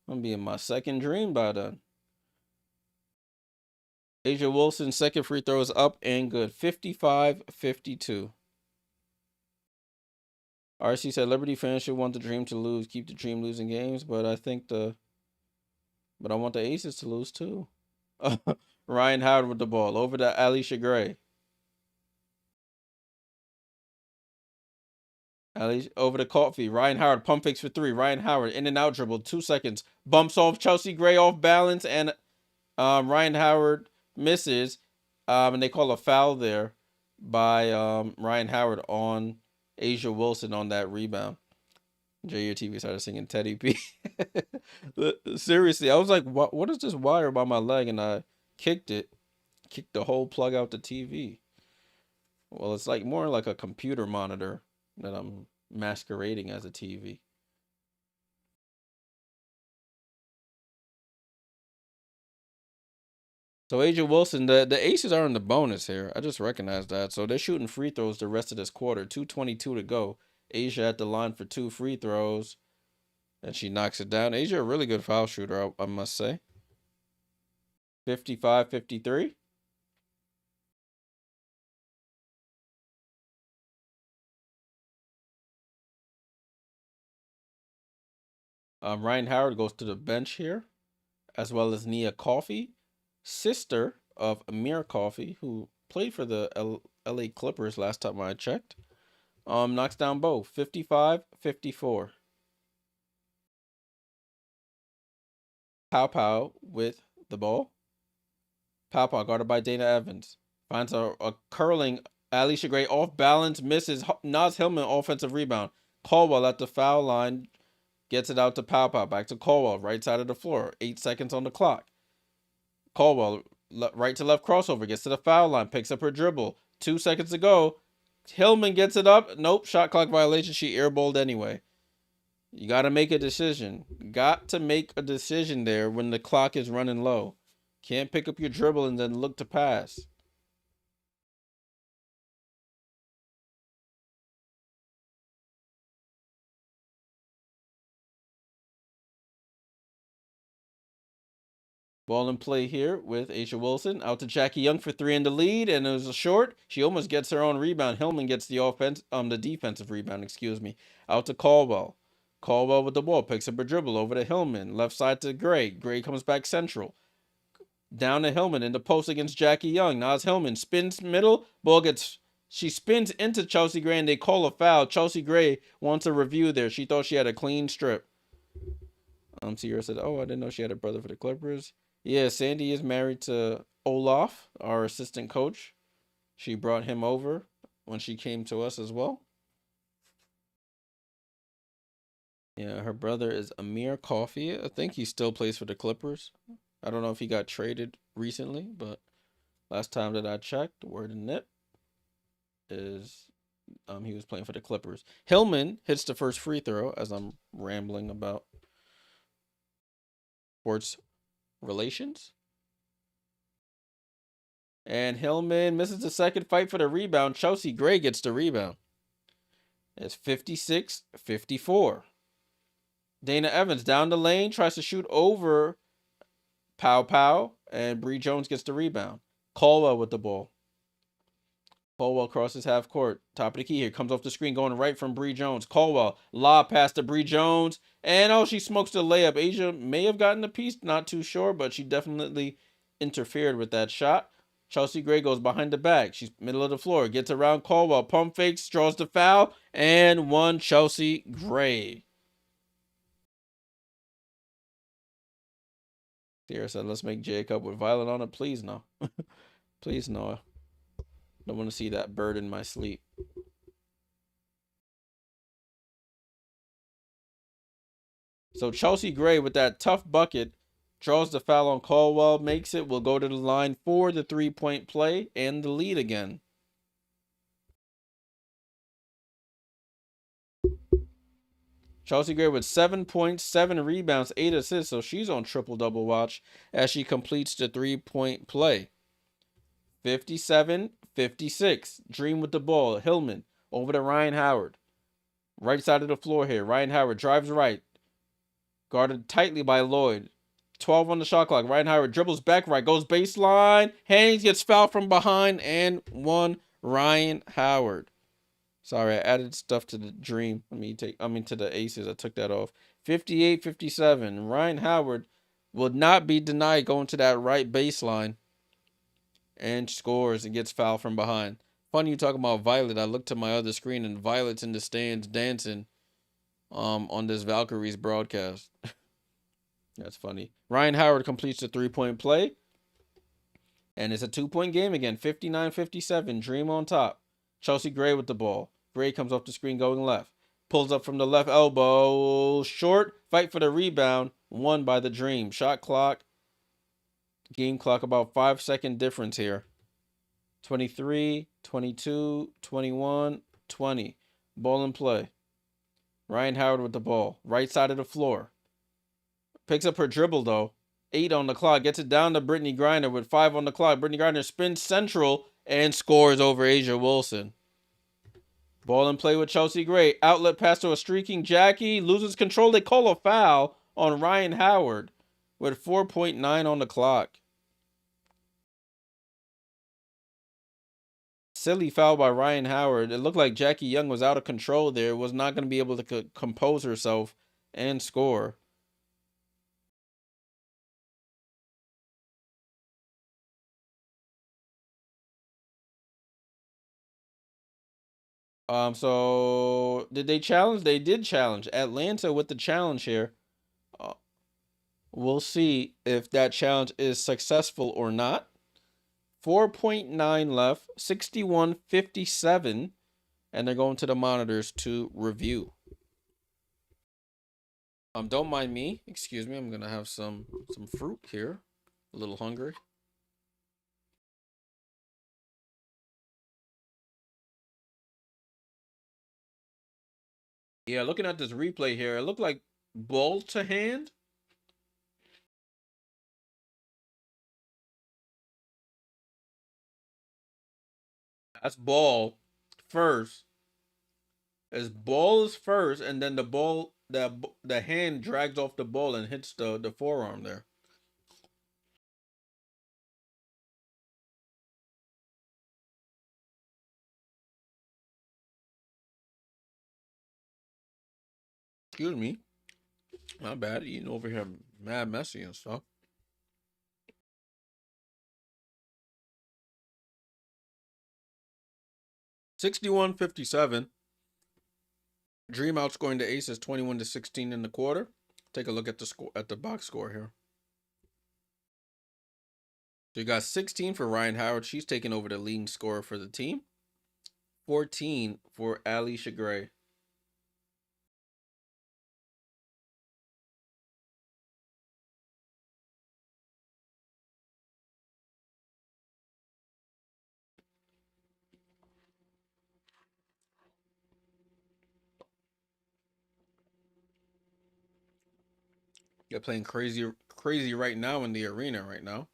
I'm gonna be in my second dream by then. Asia Wilson's second free throw is up and good. 55-52. RC said Liberty fans should want the Dream to lose, keep the Dream losing games, but I want the Aces to lose too. Ryan Howard with the ball over to Alicia Gray. Over to Coffee. Ryan Howard pump fakes for 3. Ryan Howard in and out dribble. 2 seconds. Bumps off Chelsea Gray off balance, and Ryan Howard misses. And they call a foul there by Ryan Howard on Asia Wilson on that rebound. Jay.JordanTV started singing Teddy P. Seriously, I was like, what is this wire by my leg? And I kicked the whole plug out the TV. Well, it's like more like a computer monitor that I'm masquerading as a TV. So Asia Wilson, the Aces are in the bonus here. I just recognized that. So they're shooting free throws the rest of this quarter. 2:22 to go. Asia at the line for 2 free throws. And she knocks it down. Asia, a really good foul shooter, I must say. 55-53. Ryan Howard goes to the bench here, as well as Nia Coffee, sister of Amir Coffee, who played for the LA Clippers last time I checked. Knocks down both. 55-54. Pow Pow with the ball. Pow Pow guarded by Dana Evans. Finds a curling Alicia Gray off balance, misses. Naz Hillman offensive rebound. Caldwell at the foul line gets it out to Pow Pow. Back to Caldwell, right side of the floor. 8 seconds on the clock. Caldwell, right to left crossover, gets to the foul line, picks up her dribble. 2 seconds to go. Hillman gets it up. Nope, shot clock violation. She airballed anyway. You got to make a decision. Got to make a decision there when the clock is running low. Can't pick up your dribble and then look to pass. Ball in play here with A'ja Wilson. Out to Jackie Young for 3 in the lead, and it was a short. She almost gets her own rebound. Hillman gets the defensive rebound, excuse me. Out to Caldwell. Caldwell with the ball, picks up a dribble over to Hillman. Left side to Gray. Gray comes back central. Down to Hillman in the post against Jackie Young. Naz Hillman spins middle. She spins into Chelsea Gray and they call a foul. Chelsea Gray wants a review there. She thought she had a clean strip. Sierra said, "Oh, I didn't know she had a brother for the Clippers." Yeah, Sandy is married to Olaf, our assistant coach. She brought him over when she came to us as well. Yeah, her brother is Amir Coffey. I think he still plays for the Clippers. I don't know if he got traded recently, but last time that I checked, word in it is he was playing for the Clippers. Hillman hits the first free throw as I'm rambling about sports relations. And Hillman misses the second fight for the rebound. Chelsea Gray gets the rebound. It's 56-54. Dana Evans down the lane, tries to shoot over Pow Pow, and Bree Jones gets the rebound. Caldwell with the ball. Caldwell crosses half court. Top of the key here. Comes off the screen going right from Bree Jones. Caldwell. Lob pass to Bree Jones. And she smokes the layup. A'ja may have gotten a piece. Not too sure, but she definitely interfered with that shot. Chelsea Gray goes behind the back. She's middle of the floor. Gets around Caldwell. Pump fakes. Draws the foul. And one Chelsea Gray. Sierra said, "Let's make Jacob with Violet on it." Please no. Please no. Don't want to see that bird in my sleep. So Chelsea Gray with that tough bucket draws the foul on Caldwell, makes it, will go to the line for the 3-point play and the lead again. Chelsea Gray with 7 points, 7 rebounds, 8 assists, so she's on triple-double watch as she completes the 3-point play. 57-56. Dream with the ball. Hillman over to Ryan Howard. Right side of the floor here. Ryan Howard drives right. Guarded tightly by Lloyd. 12 on the shot clock. Ryan Howard dribbles back right. Goes baseline. Haynes gets fouled from behind and one. Ryan Howard. Sorry, I added stuff to the dream. To the aces. I took that off. 58-57. Ryan Howard will not be denied going to that right baseline and scores and gets fouled from behind. Funny you talking about Violet. I looked to my other screen and Violet's in the stands dancing on this Valkyries broadcast. That's funny. Ryan Howard completes the 3-point play. And it's a 2-point game again. 59-57. Dream on top. Chelsea Gray with the ball. Gray comes off the screen going left. Pulls up from the left elbow. Short. Fight for the rebound. Won by the Dream. Shot clock. Game clock about 5-second difference here. 23, 22, 21, 20. Ball in play. Ryan Howard with the ball. Right side of the floor. Picks up her dribble, though. 8 on the clock. Gets it down to Brittany Griner with 5 on the clock. Brittany Griner spins central and scores over A'ja Wilson. Ball in play with Chelsea Gray. Outlet pass to a streaking Jackie. Loses control. They call a foul on Ryan Howard with 4.9 on the clock. Silly foul by Ryan Howard. It looked like Jackie Young was out of control there. Was not going to be able to compose herself and score. So did they challenge? They did challenge Atlanta with the challenge here. Uh, we'll see if that challenge is successful or not. 4.9 left, 61-57, and they're going to the monitors to review. Don't mind me. Excuse me. I'm gonna have some fruit here. A little hungry. Yeah, looking at this replay here, it looked like ball to hand. That's ball first. As ball is first, and then the ball, the hand drags off the ball and hits the forearm there. Excuse me. Not bad. Eating over here mad messy and stuff. 61-57. Dream outscoring the Aces 21-16 in the quarter. Take a look at the score at the box score here. So you got 16 for Ryan Howard. She's taking over the leading scorer for the team. 14 for Alicia Gray. They're playing crazy right now in the arena right now.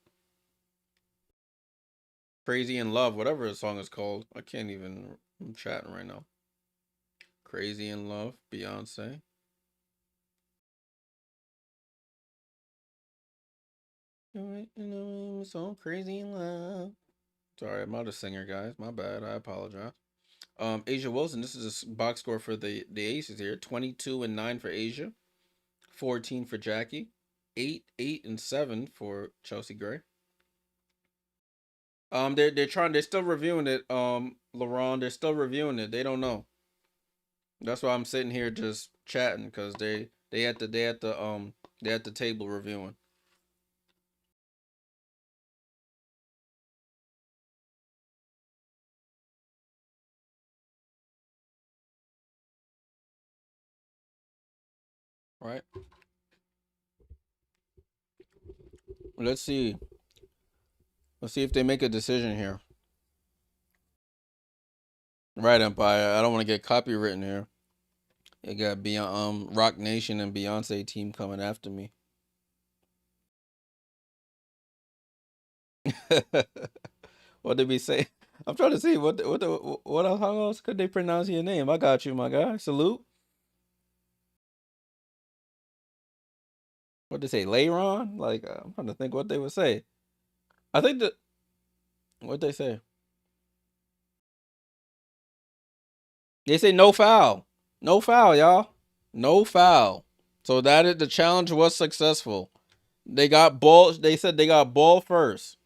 Crazy in Love, whatever the song is called. I can't even. I'm chatting right now. Crazy in Love, Beyonce. So crazy in love. Sorry, I'm not a singer, guys. My bad. I apologize. Asia Wilson. This is a box score for the Aces here. 22-9 for Asia. 14 for Jackie. 8-7 for Chelsea Gray. They're still reviewing it. LeBron, they're still reviewing it. They don't know. That's why I'm sitting here just chatting because they at the table reviewing. Right. Let's see. Let's see if they make a decision here. Right, Empire. I don't want to get copywritten here. You got Beyond Rock Nation and Beyonce team coming after me. What did we say? I'm trying to see what else, how else could they pronounce your name? I got you, my guy. Salute. What they say, Layron? Like I'm trying to think what they would say. I think that what they say. They say no foul, no foul, y'all, no foul. So that is the challenge was successful. They got ball. They said they got ball first.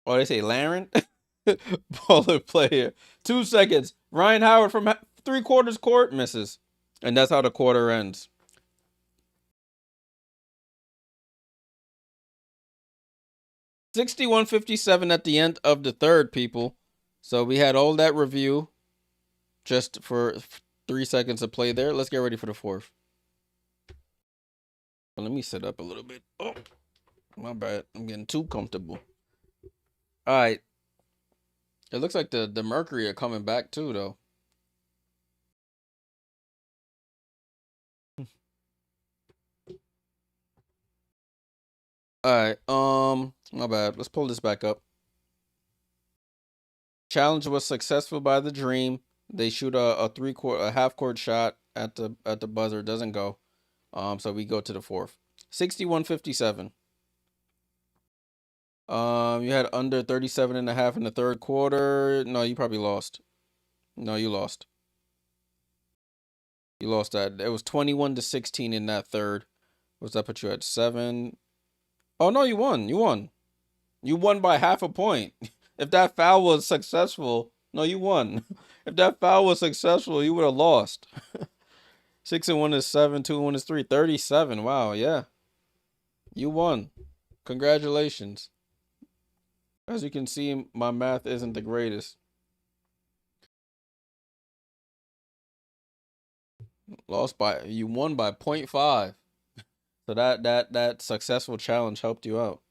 Oh, they say Laren, baller player. 2 seconds. Ryan Howard from 3/4 court misses, and that's how the quarter ends. 61-57 at the end of the third, people. So we had all that review just for 3 seconds of play there. Let's get ready for the fourth. Well, let me sit up a little bit. Oh, my bad. I'm getting too comfortable. All right. It looks like the Mercury are coming back too, though. All right. My bad. Let's pull this back up. Challenge was successful by the Dream. They shoot a half court shot at the buzzer. Doesn't go. So we go to the fourth. 61-57. You had under 37.5 in the third quarter. No, you probably lost. No, you lost. You lost that. It was 21-16 in that third. What's that put you at 7? Oh no, you won. You won. You won by half a point. If that foul was successful, no, you won. If that foul was successful, you would have lost. 6-1 is 7, 2-1 is 3. 37. Wow, yeah. You won. Congratulations. As you can see, my math isn't the greatest. You won by point 0.5. So that successful challenge helped you out.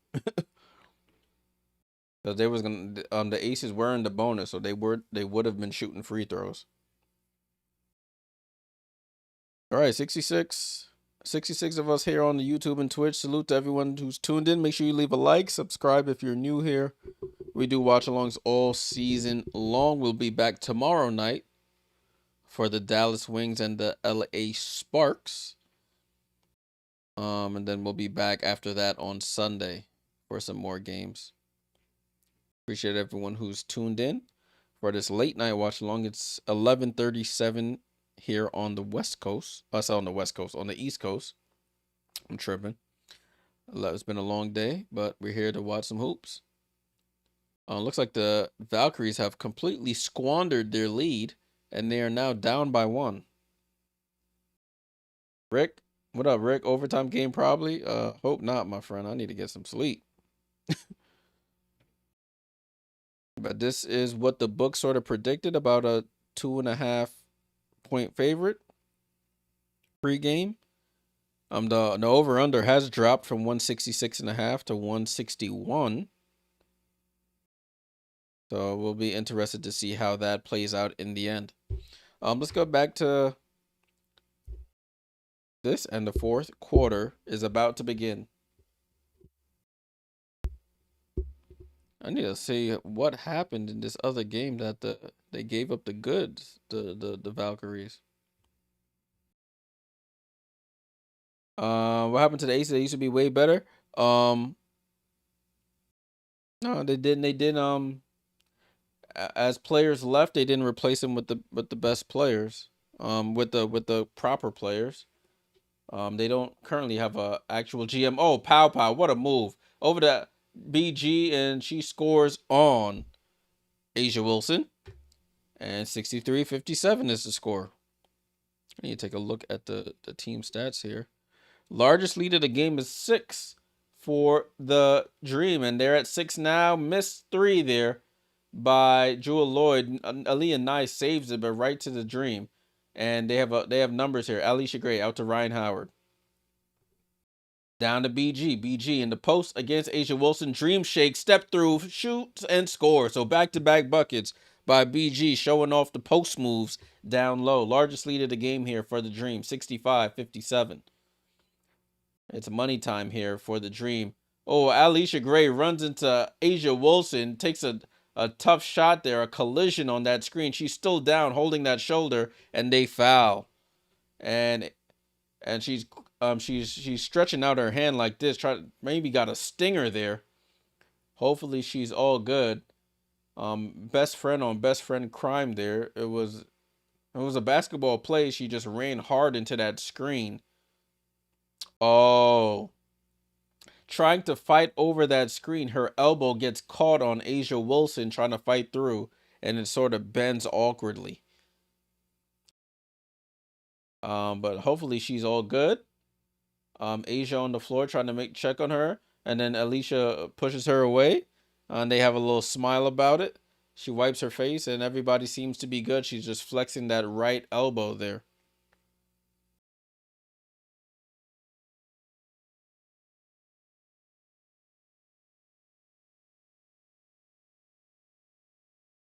Because they was gonna the aces were in the bonus, so they would have been shooting free throws. All right, 66 of us here on the YouTube and Twitch. Salute to everyone who's tuned in. Make sure you leave a like, subscribe if you're new here. We do watch-alongs all season long. We'll be back tomorrow night for the Dallas Wings and the LA Sparks. And then we'll be back after that on Sunday for some more games. Appreciate everyone who's tuned in for this late night watch along. It's 11:37 here on the West Coast. Us on the West Coast, on the East Coast. I'm tripping. It's been a long day, but we're here to watch some hoops. Looks like the Valkyries have completely squandered their lead, and they are now down by 1. Rick, what up, Rick? Overtime game probably? Hope not, my friend. I need to get some sleep. But this is what the book sort of predicted, about a 2.5 point favorite pre-game. The over under has dropped from 166.5 to 161. So we'll be interested to see how that plays out in the end. Let's go back to this, and the fourth quarter is about to begin. I need to see what happened in this other game that they gave up the goods, the Valkyries. What happened to the Aces? They used to be way better. No, they didn't. They did. As players left, they didn't replace them with the best players. With the proper players. They don't currently have a actual GM. Oh, Pow Pow, what a move over to BG, and she scores on A'ja Wilson, and 63-57 is the score. I need to take a look at the team stats here. Largest lead of the game is 6 for the Dream, and they're at 6 now. Missed 3 there by Jewel Lloyd. Aaliyah Nice saves it, but right to the Dream. And they have numbers here. Alicia Gray out to Ryan Howard. Down to BG. BG in the post against A'ja Wilson. Dream shake, step through, shoots, and score. So back-to-back buckets by BG, showing off the post moves down low. Largest lead of the game here for the Dream, 65-57. It's money time here for the Dream. Oh, Alicia Gray runs into A'ja Wilson, takes a tough shot there, a collision on that screen. She's still down, holding that shoulder, and they foul. And she's stretching out her hand like this, maybe got a stinger there. Hopefully she's all good. Best friend on best friend crime there. It was a basketball play. She just ran hard into that screen. Oh. Trying to fight over that screen, her elbow gets caught on A'ja Wilson trying to fight through, and it sort of bends awkwardly. But hopefully she's all good. A'ja on the floor trying to check on her, and then Alicia pushes her away, and they have a little smile about it. She wipes her face, and everybody seems to be good. She's just flexing that right elbow there.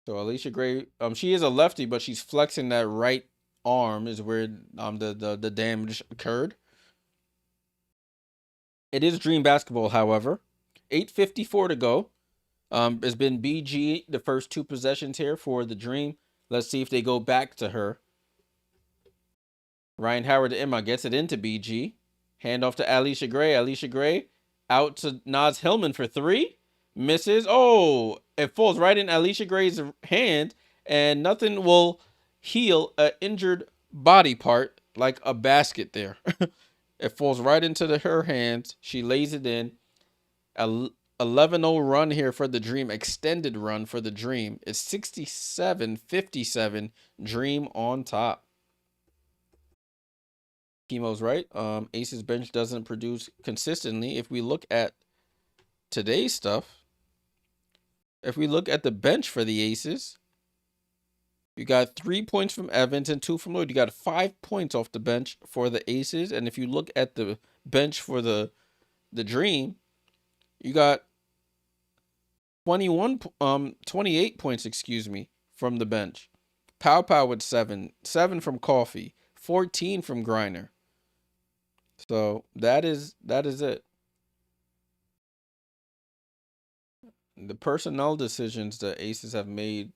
So Alicia Gray, she is a lefty, but she's flexing that right arm is where the damage occurred. It is Dream basketball, however. 8:54 to go. It's been BG the first 2 possessions here for the Dream. Let's see if they go back to her. Ryan Howard to Emma gets it into BG. Hand off to Alicia Gray. Alicia Gray out to Naz Hillman for 3. Misses. Oh, it falls right in Alicia Gray's hand, and nothing will heal an injured body part like a basket there. It falls right into her hands. She lays it in. 11-0 run here for the Dream, extended run for the Dream. It's 67-57, Dream on top. Chemo's right. Aces bench doesn't produce consistently. If we look at today's stuff, if we look at the bench for the Aces, you got 3 points from Evans and 2 from Lloyd. You got 5 points off the bench for the Aces. And if you look at the bench for the Dream, you got 28 points, excuse me, from the bench. Pow Pow with 7 from Coffee, 14 from Griner. So that is it. The personnel decisions the Aces have made,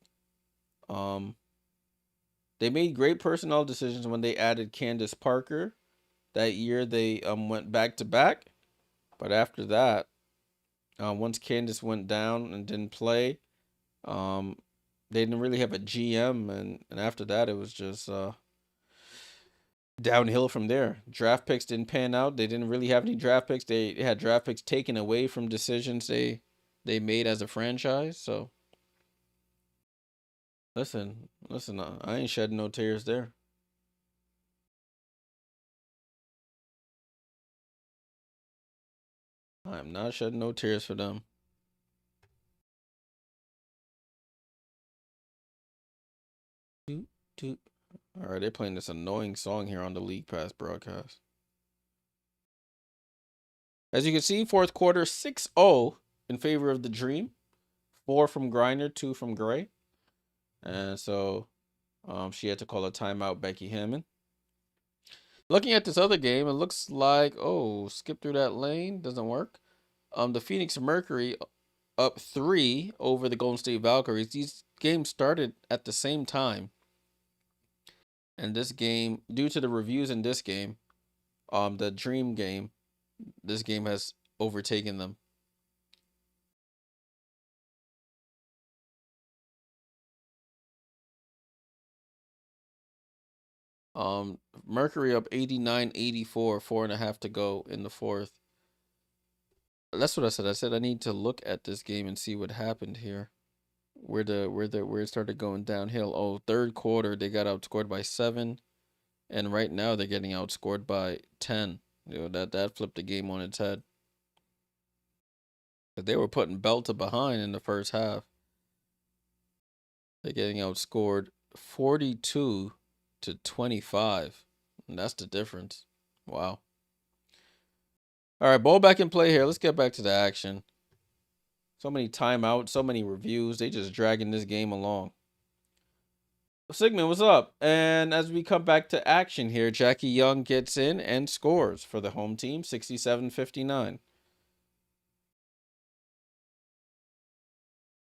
they made great personnel decisions when they added Candace Parker. That year they went back to back, but after that, once Candace went down and didn't play, they didn't really have a GM, and after that it was just downhill from there. Draft picks didn't pan out. They didn't really have any draft picks. They had draft picks taken away from decisions they made as a franchise. So listen, I ain't shedding no tears there. I am not shedding no tears for them. Toot, toot. All right, they're playing this annoying song here on the League Pass broadcast. As you can see, fourth quarter 6-0 in favor of the Dream. 4 from Griner, 2 from Gray. And so she had to call a timeout, Becky Hammond. Looking at this other game, it looks like, skip through that lane. Doesn't work. The Phoenix Mercury up 3 over the Golden State Valkyries. These games started at the same time. And this game, due to the reviews in this game, the Dream game, this game has overtaken them. Mercury up 89-84, 4.5 to go in the fourth. That's what I said. I said I need to look at this game and see what happened here. Where it started going downhill. Third quarter they got outscored by 7, and right now they're getting outscored by 10. That flipped the game on its head. But they were putting belt to behind in the first half. They're getting outscored 42-25. And that's the difference. Wow. All right, ball back in play here. Let's get back to the action. So many timeouts, so many reviews. They just dragging this game along. Sigmund, what's up? And as we come back to action here, Jackie Young gets in and scores for the home team, 67-59.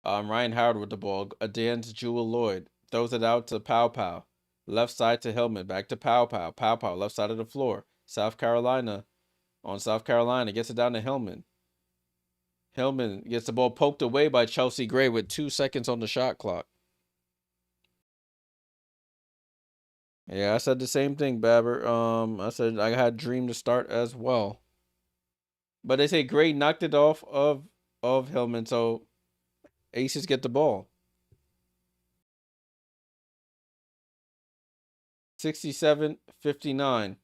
Ryan Howard with the ball. Adams Jewel Lloyd throws it out to Pow Pow. Left side to Hillman. Back to Pow Pow. Pow Pow, left side of the floor. South Carolina gets it down to Hillman. Hillman gets the ball poked away by Chelsea Gray with 2 seconds on the shot clock. Yeah, I said the same thing, Babber. I said I had Dream to start as well. But they say Gray knocked it off of Hillman, so Aces get the ball. 67-59.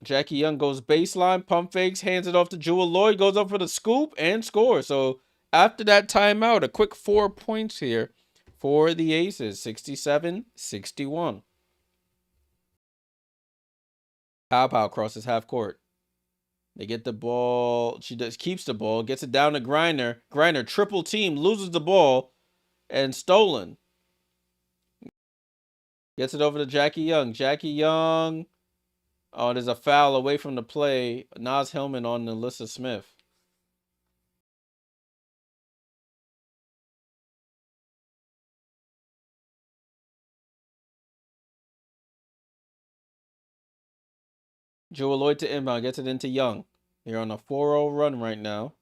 Jackie Young goes baseline, pump fakes, hands it off to Jewel Lloyd, goes up for the scoop and scores. So after that timeout, a quick 4 points here for the Aces, 67-61. Pow Pow crosses half court. They get the ball. She keeps the ball, gets it down to Griner. Griner triple team, loses the ball, and stolen. Gets it over to Jackie Young. Jackie Young. There's a foul away from the play. Naz Hillman on Alyssa Smith. Jewel Lloyd to inbound. Gets it into Young. They're on a 4-0 run right now.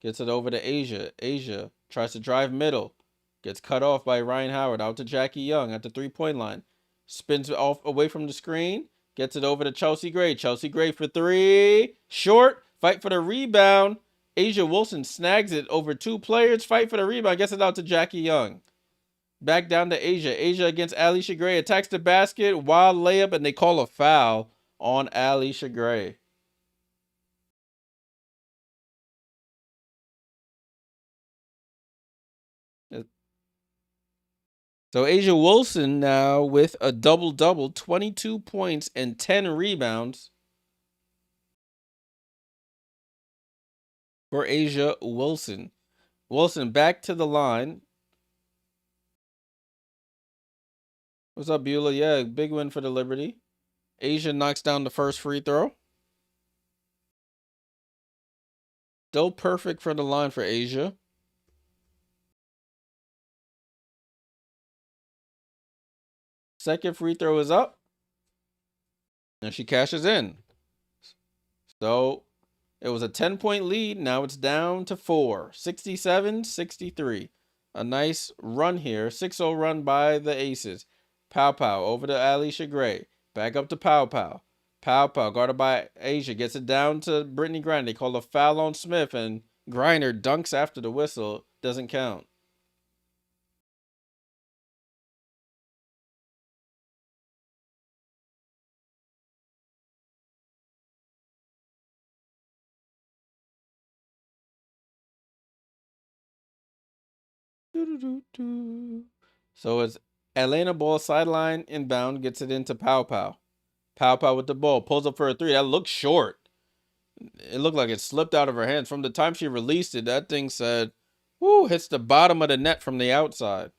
Gets it over to Asia. Asia tries to drive middle. Gets cut off by Ryan Howard. Out to Jackie Young at the 3-point line. Spins off away from the screen. Gets it over to Chelsea Gray. Chelsea Gray for 3. Short. Fight for the rebound. Asia Wilson snags it over 2 players. Fight for the rebound. Gets it out to Jackie Young. Back down to Asia. Asia against Alicia Gray. Attacks the basket. Wild layup, and they call a foul on Alicia Gray. So Asia Wilson now with a double-double, 22 points and 10 rebounds for Asia Wilson. Wilson back to the line. What's up, Beulah? Yeah, big win for the Liberty. Asia knocks down the first free throw. Still perfect for the line for Asia. Second free throw is up. And she cashes in. So it was a 10-point lead. Now it's down to 4. 67-63. A nice run here. 6-0 run by the Aces. Pow Pow over to Alicia Gray. Back up to Pow Pow. Pow Pow guarded by Asia. Gets it down to Brittany Griner. They call a foul on Smith, and Griner dunks after the whistle. Doesn't count. So it's Atlanta ball sideline inbound. Gets it into Pow Pow. Pow Pow with the ball. Pulls up for a 3. That looks short. It looked like it slipped out of her hands. From the time she released it, that thing said, whoo, hits the bottom of the net from the outside.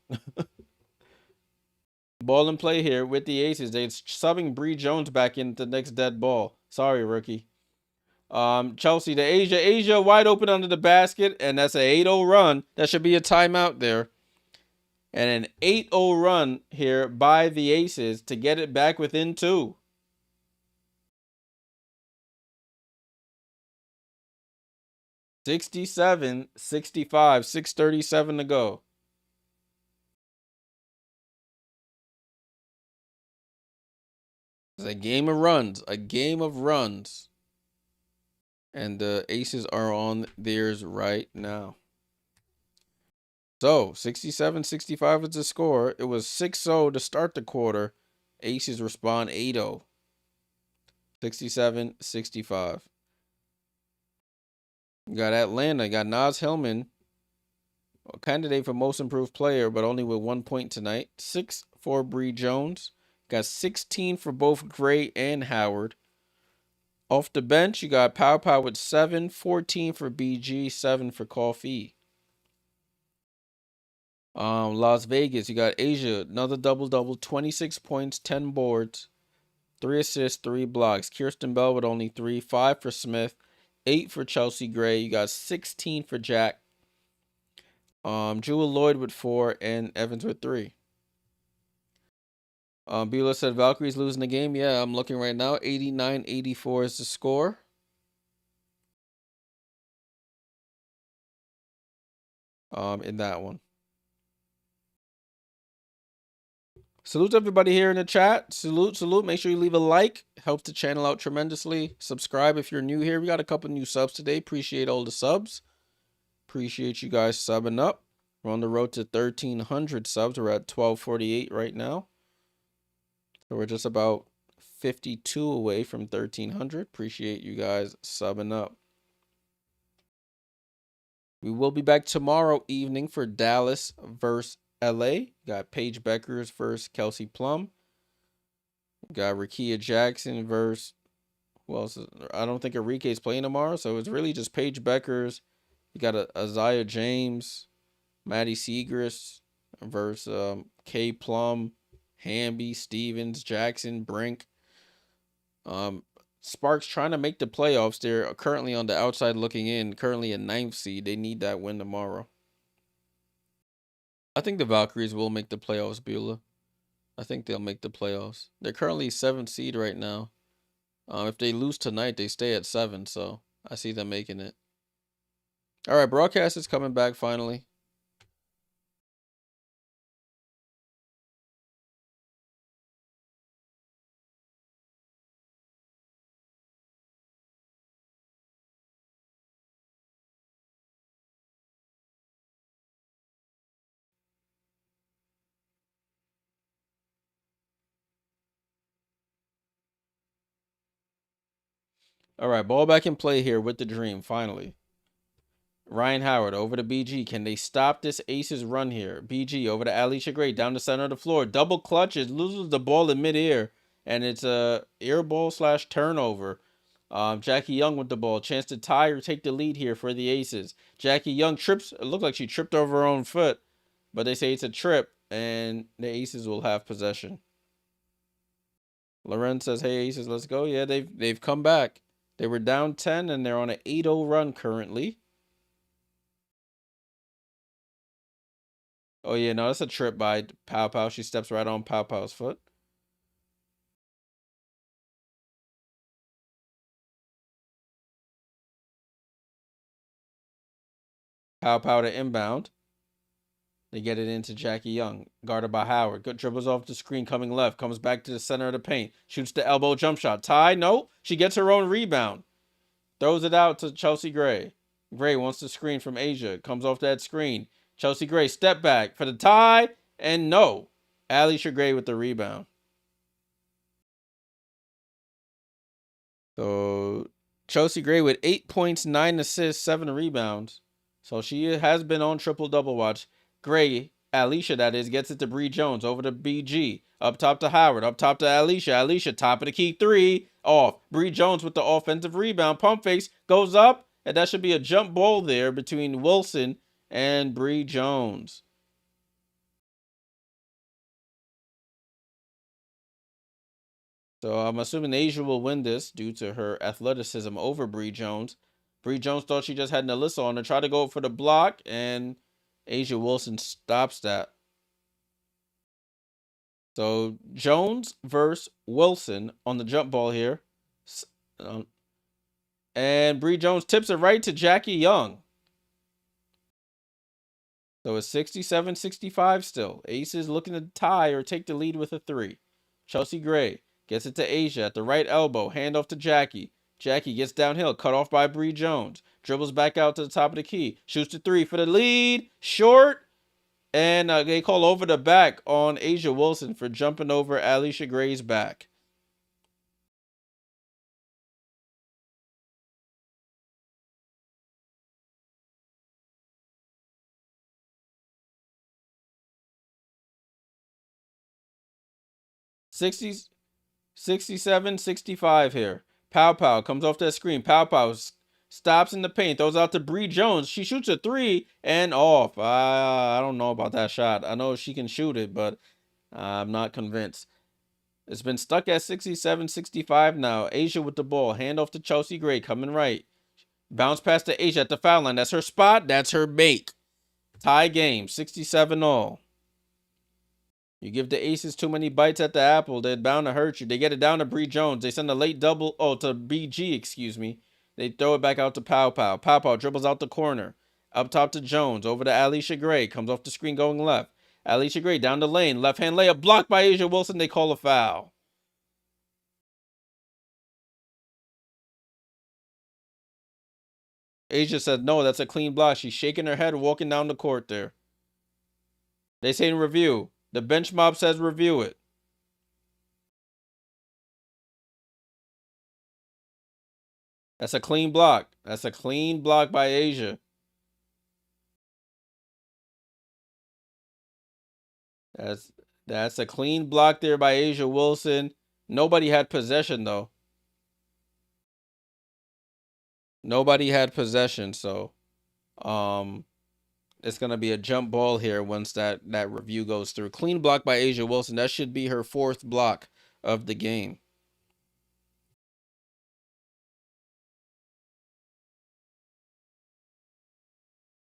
Ball in play here with the Aces. They're subbing Bree Jones back into the next dead ball. Sorry, rookie. Chelsea to Asia. Asia wide open under the basket, and that's an 8-0 run. That should be a timeout there. And an 8-0 run here by the Aces to get it back within 2. 67-65, 6:37 to go. It's a game of runs, a game of runs. And the Aces are on theirs right now. So 67-65 is the score. It was 6-0 to start the quarter. Aces respond 8-0. 67-65. You got Atlanta. You got Naz Hillman, a candidate for most improved player, but only with 1 point tonight. 6 for Bree Jones. Got 16 for both Gray and Howard. Off the bench, you got Pow Pow with 7, 14 for BG, 7 for Coffee. Las Vegas, you got Asia, another double-double, 26 points, 10 boards, 3 assists, 3 blocks. Kirsten Bell with only 3, 5 for Smith, 8 for Chelsea Gray. You got 16 for Jack. Jewel Lloyd with 4 and Evans with 3. Beulah said Valkyrie's losing the game. Yeah, I'm looking right now. 89-84 is the score. In that one. Salute to everybody here in the chat. Salute. Make sure you leave a like. Helps the channel out tremendously. Subscribe if you're new here. We got a couple new subs today. Appreciate all the subs. Appreciate you guys subbing up. We're on the road to 1,300 subs. We're at 1,248 right now. So we're just about 52 away from 1,300. Appreciate you guys subbing up. We will be back tomorrow evening for Dallas versus LA. Got Paige Beckers versus Kelsey Plum. Got Rakia Jackson versus, well, I don't think Enrique's playing tomorrow, so it's really just Paige Beckers. You got Isaiah James, Maddie Segrist versus K Plum, Hamby, Stevens, Jackson, Brink. Sparks trying to make the playoffs. They're currently on the outside looking in, currently a 9th seed. They need that win tomorrow. I think the Valkyries will make the playoffs, Beulah. I think they'll make the playoffs. They're currently 7th seed right now. If they lose tonight, they stay at 7, so I see them making it. All right, broadcast is coming back finally. All right, ball back in play here with the Dream, finally. Ryan Howard over to BG. Can they stop this Aces run here? BG over to Alicia Gray down the center of the floor. Double clutches, loses the ball in midair, and it's a air ball / turnover. Jackie Young with the ball. Chance to tie or take the lead here for the Aces. Jackie Young trips. It looked like she tripped over her own foot, but they say it's a trip, and the Aces will have possession. Loren says, "Hey Aces, let's go." Yeah, they've come back. They were down 10, and they're on an 8-0 run currently. Oh, yeah, no, that's a trip by Pow Pow. She steps right on Pow Pow's foot. Pow Pow to inbound. They get it into Jackie Young, guarded by Howard. Good dribbles off the screen, coming left, comes back to the center of the paint, shoots the elbow jump shot. Tie? No, she gets her own rebound. Throws it out to Chelsea Gray. Gray wants the screen from Asia, comes off that screen. Chelsea Gray, step back for the tie, and no. Alicia Gray with the rebound. So Chelsea Gray with 8 points, 9 assists, 7 rebounds. So she has been on triple-double watch. Gray, Alicia that is, gets it to Bree Jones over to BG. Up top to Howard, up top to Alicia. Alicia, top of the key, 3, off. Bree Jones with the offensive rebound. Pump fakes, goes up, and that should be a jump ball there between Wilson and Bree Jones. So I'm assuming Asia will win this due to her athleticism over Bree Jones. Bree Jones thought she just had Nalissa on her, tried to go for the block, and Asia Wilson stops that. So Jones versus Wilson on the jump ball here. And Bree Jones tips it right to Jackie Young. So it's 67-65 still. Aces looking to tie or take the lead with a 3. Chelsea Gray gets it to Asia at the right elbow. Hand off to Jackie. Jackie gets downhill, cut off by Bree Jones. Dribbles back out to the top of the key. Shoots the 3 for the lead. Short. And they call over the back on Asia Wilson for jumping over Alicia Gray's back. Sixties. 67-65 here. Pow Pow comes off that screen. Pow Pow stops in the paint, throws out to Bree Jones. She shoots a 3 and off. I don't know about that shot. I know she can shoot it, but I'm not convinced. It's been stuck at 67-65 now. Asia with the ball. Hand off to Chelsea Gray, coming right. Bounce pass to Asia at the foul line. That's her spot. That's her bait. Tie game, 67 all. You give the Aces too many bites at the apple, they're bound to hurt you. They get it down to Bree Jones. They send a late double, to BG, excuse me. They throw it back out to Pow Pow. Pow Pow dribbles out the corner. Up top to Jones, over to Alicia Gray. Comes off the screen going left. Alicia Gray down the lane. Left hand layup blocked by Asia Wilson. They call a foul. Asia said, no, that's a clean block. She's shaking her head, walking down the court there. They say in review. The bench mob says review it. That's a clean block. That's a clean block by Asia. That's a clean block there by Asia Wilson. Nobody had possession though. Nobody had possession, so it's gonna be a jump ball here once that review goes through. Clean block by Asia Wilson. That should be her 4th block of the game.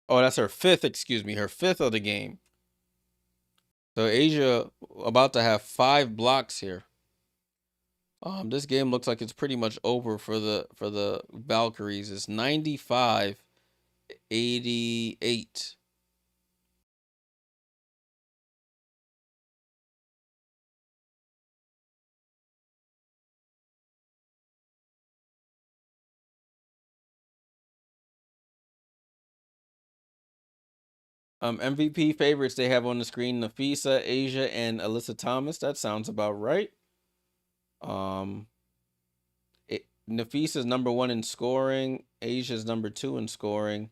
Oh, that's her 5th, excuse me, her 5th of the game. So Asia about to have 5 blocks here. This game looks like it's pretty much over for the Valkyries. It's 95-88. MVP favorites they have on the screen: Nafisa, Asia, and Alyssa Thomas. That sounds about right. Um, Nafisa's number 1 in scoring. Asia's number 2 in scoring.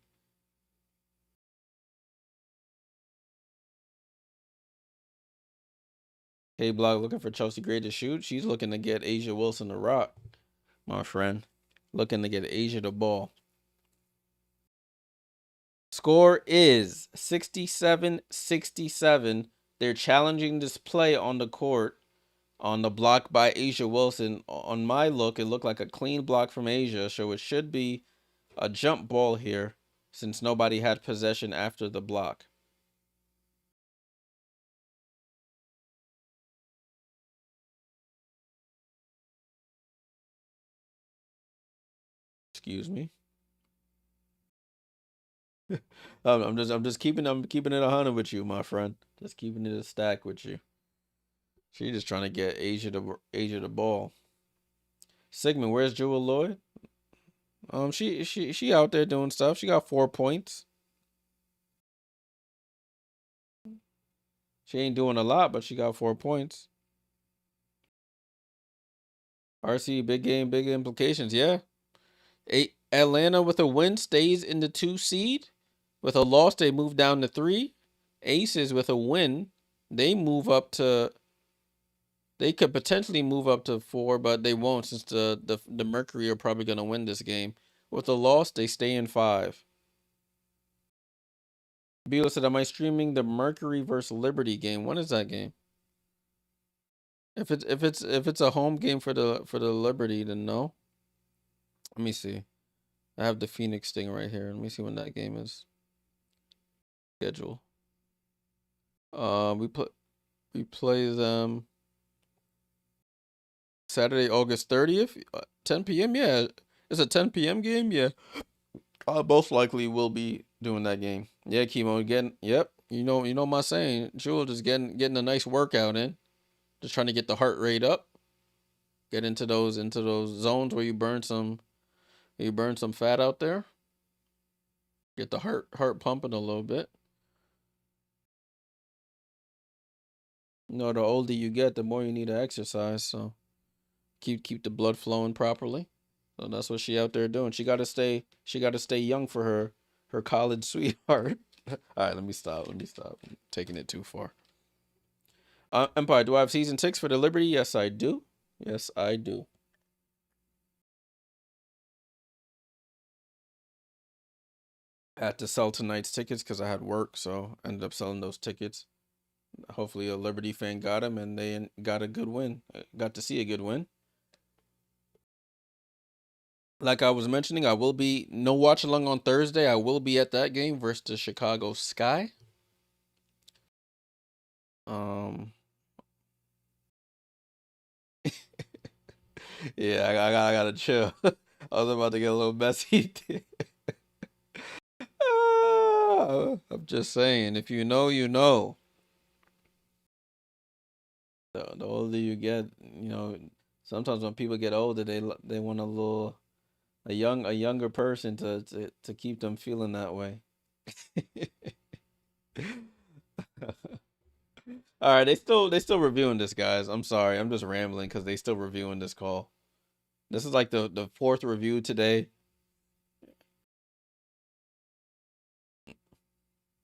K Block looking for Chelsea Gray to shoot. She's looking to get Asia Wilson to rock, my friend. Looking to get Asia the ball. Score is 67-67. They're challenging this play on the court on the block by Asia Wilson. On my look, it looked like a clean block from Asia, so it should be a jump ball here since nobody had possession after the block. Excuse me. I'm just keeping it 100 with you, my friend. Just keeping it a stack with you. She just trying to get Asia the ball. Sigmund, where's Jewel Lloyd? She out there doing stuff. She got 4 points. She ain't doing a lot, but she got 4 points. RC, big game, big implications. Yeah. Atlanta with a win stays in the 2 seed. With a loss, they move down to 3. Aces with a win, they move up to. They could potentially move up to 4, but they won't since the Mercury are probably gonna win this game. With a loss, they stay in 5. Beal said, "Am I streaming the Mercury versus Liberty game? When is that game? If it's a home game for the Liberty, then no. Let me see. I have the Phoenix thing right here. Let me see when that game is. Schedule. We play them Saturday, August 30th, 10 p.m. Yeah, it's a 10 p.m. game. Yeah, I most likely will be doing that game. Yeah, Chemo getting. Yep, you know my saying. Jewel just getting a nice workout in, just trying to get the heart rate up, get into those zones where you burn some fat out there, get the heart pumping a little bit. You know, the older you get, the more you need to exercise. So keep the blood flowing properly. So that's what she out there doing. She gotta stay young for her college sweetheart. All right, let me stop. I'm taking it too far. Empire, do I have season 6 for the Liberty? Yes, I do. Yes, I do. I had to sell tonight's tickets because I had work, so I ended up selling those tickets. Hopefully a Liberty fan got them and they got a good win. Got to see a good win. Like I was mentioning, I will be no watch along on Thursday. I will be at that game versus the Chicago Sky. Yeah, I gotta chill. I was about to get a little messy. I'm just saying, if you know, you know. The older you get, sometimes when people get older, they want a younger person to keep them feeling that way. All right, they still reviewing this, guys. I'm sorry, I'm just rambling because they still reviewing this call. This is like the 4th review today.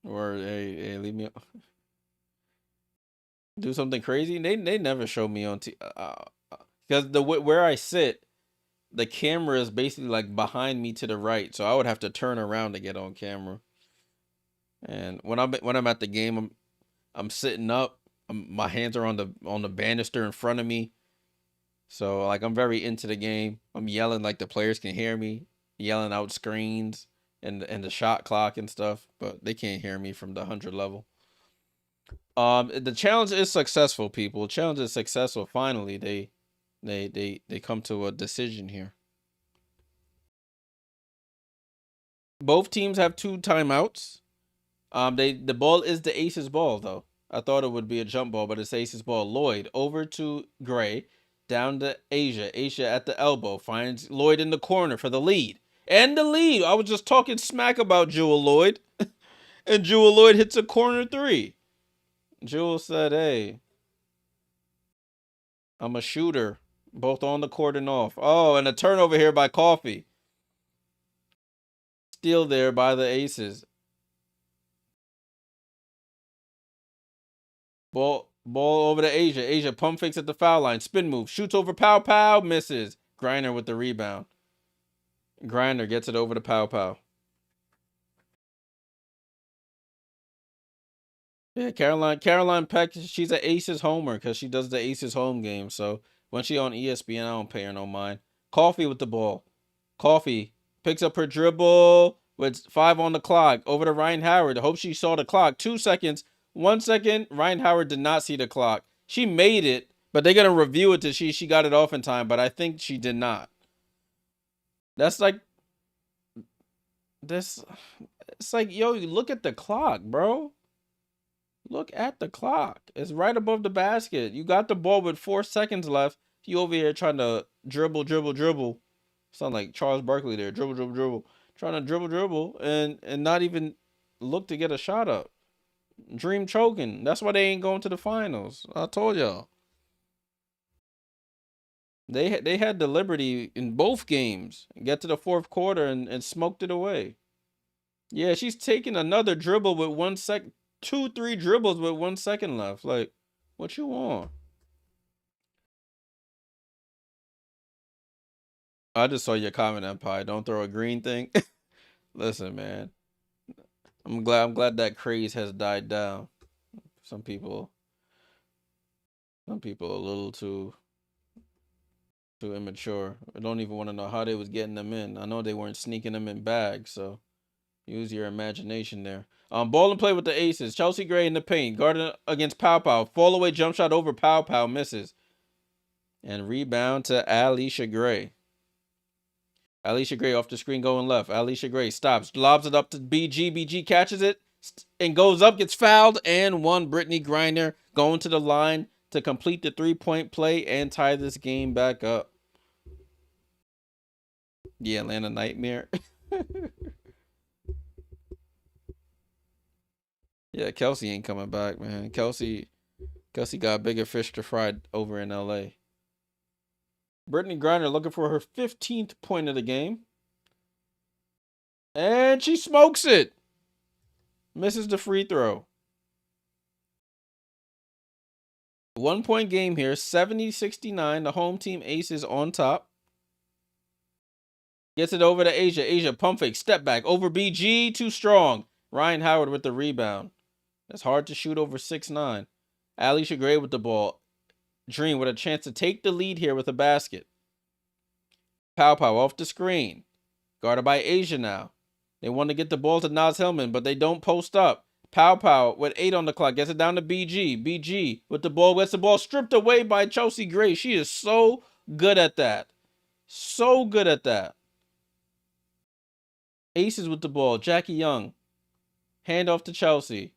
Or hey, leave me do something crazy. They never show me on because where I sit, the camera is basically like behind me to the right, so I would have to turn around to get on camera. And when I'm at the game, I'm sitting up. My hands are on the banister in front of me. So like I'm very into the game. I'm yelling like the players can hear me, yelling out screens and the shot clock and stuff, but they can't hear me from the 100 level. The challenge is successful, people. The challenge is successful. Finally, they come to a decision here. Both teams have 2 timeouts. The ball is the Aces ball though. I thought it would be a jump ball, but it's Aces ball. Lloyd over to Gray, down to Asia. Asia at the elbow finds Lloyd in the corner for the lead. And the lead. I was just talking smack about Jewel Lloyd, and Jewel Lloyd hits a corner 3. Jewel said, "Hey, I'm a shooter. Both on the court and off. Oh, and a turnover here by Coffee. Steal there by the Aces. Ball over to Asia. Asia pump fakes at the foul line. Spin move. Shoots over Pow Pow. Misses. Griner with the rebound. Griner gets it over to Pow Pow. Yeah, Caroline Peck, she's an Aces homer because she does the Aces home game. So when she on ESPN, I don't pay her no mind. Coffee with the ball. Coffee picks up her dribble with 5 on the clock. Over to Ryan Howard. I hope she saw the clock. 2 seconds. 1 second. Ryan Howard did not see the clock. She made it, but they're gonna review it to see she got it off in time. But I think she did not. That's like this. It's like, yo, you look at the clock, bro. Look at the clock. It's right above the basket. You got the ball with 4 seconds left. You over here trying to dribble, dribble, dribble. Sound like Charles Barkley there. Dribble, dribble, dribble. Trying to dribble, dribble, and not even look to get a shot up. Dream choking. That's why they ain't going to the finals. I told y'all. They had the liberty in both games. Get to the fourth quarter and smoked it away. Yeah, she's taking another dribble with 1 sec, 2, 3 dribbles with 1 second left. Like, what you want? I just saw your comment, Empire. Don't throw a green thing. Listen, man. I'm glad that craze has died down. Some people a little too immature. I don't even want to know how they was getting them in. I know they weren't sneaking them in bags, so use your imagination there. Ball and play with the Aces. Chelsea Gray in the paint. Guarded against Pow Pow. Fall away jump shot over Pow Pow. Misses. And rebound to Alicia Gray. Alicia Gray off the screen going left. Alicia Gray stops. Lobs it up to BG. BG catches it and goes up. Gets fouled and one. Brittany Griner going to the line to complete the 3-point play and tie this game back up. Yeah, Atlanta Nightmare. Yeah, Kelsey ain't coming back, man. Kelsey got bigger fish to fry over in LA. Brittany Griner looking for her 15th point of the game. And she smokes it. Misses the free throw. 1 point game here. 70-69. The home team Aces on top. Gets it over to Asia. Asia pump fake. Step back. Over BG. Too strong. Ryan Howard with the rebound. It's hard to shoot over 6'9". Alicia Gray with the ball. Dream with a chance to take the lead here with a basket. Pow Pow off the screen. Guarded by Asia now. They want to get the ball to Naz Hillman, but they don't post up. Pow Pow with 8 on the clock. Gets it down to BG. BG with the ball. Gets the ball stripped away by Chelsea Gray. She is so good at that. So good at that. Aces with the ball. Jackie Young. Hand off to Chelsea.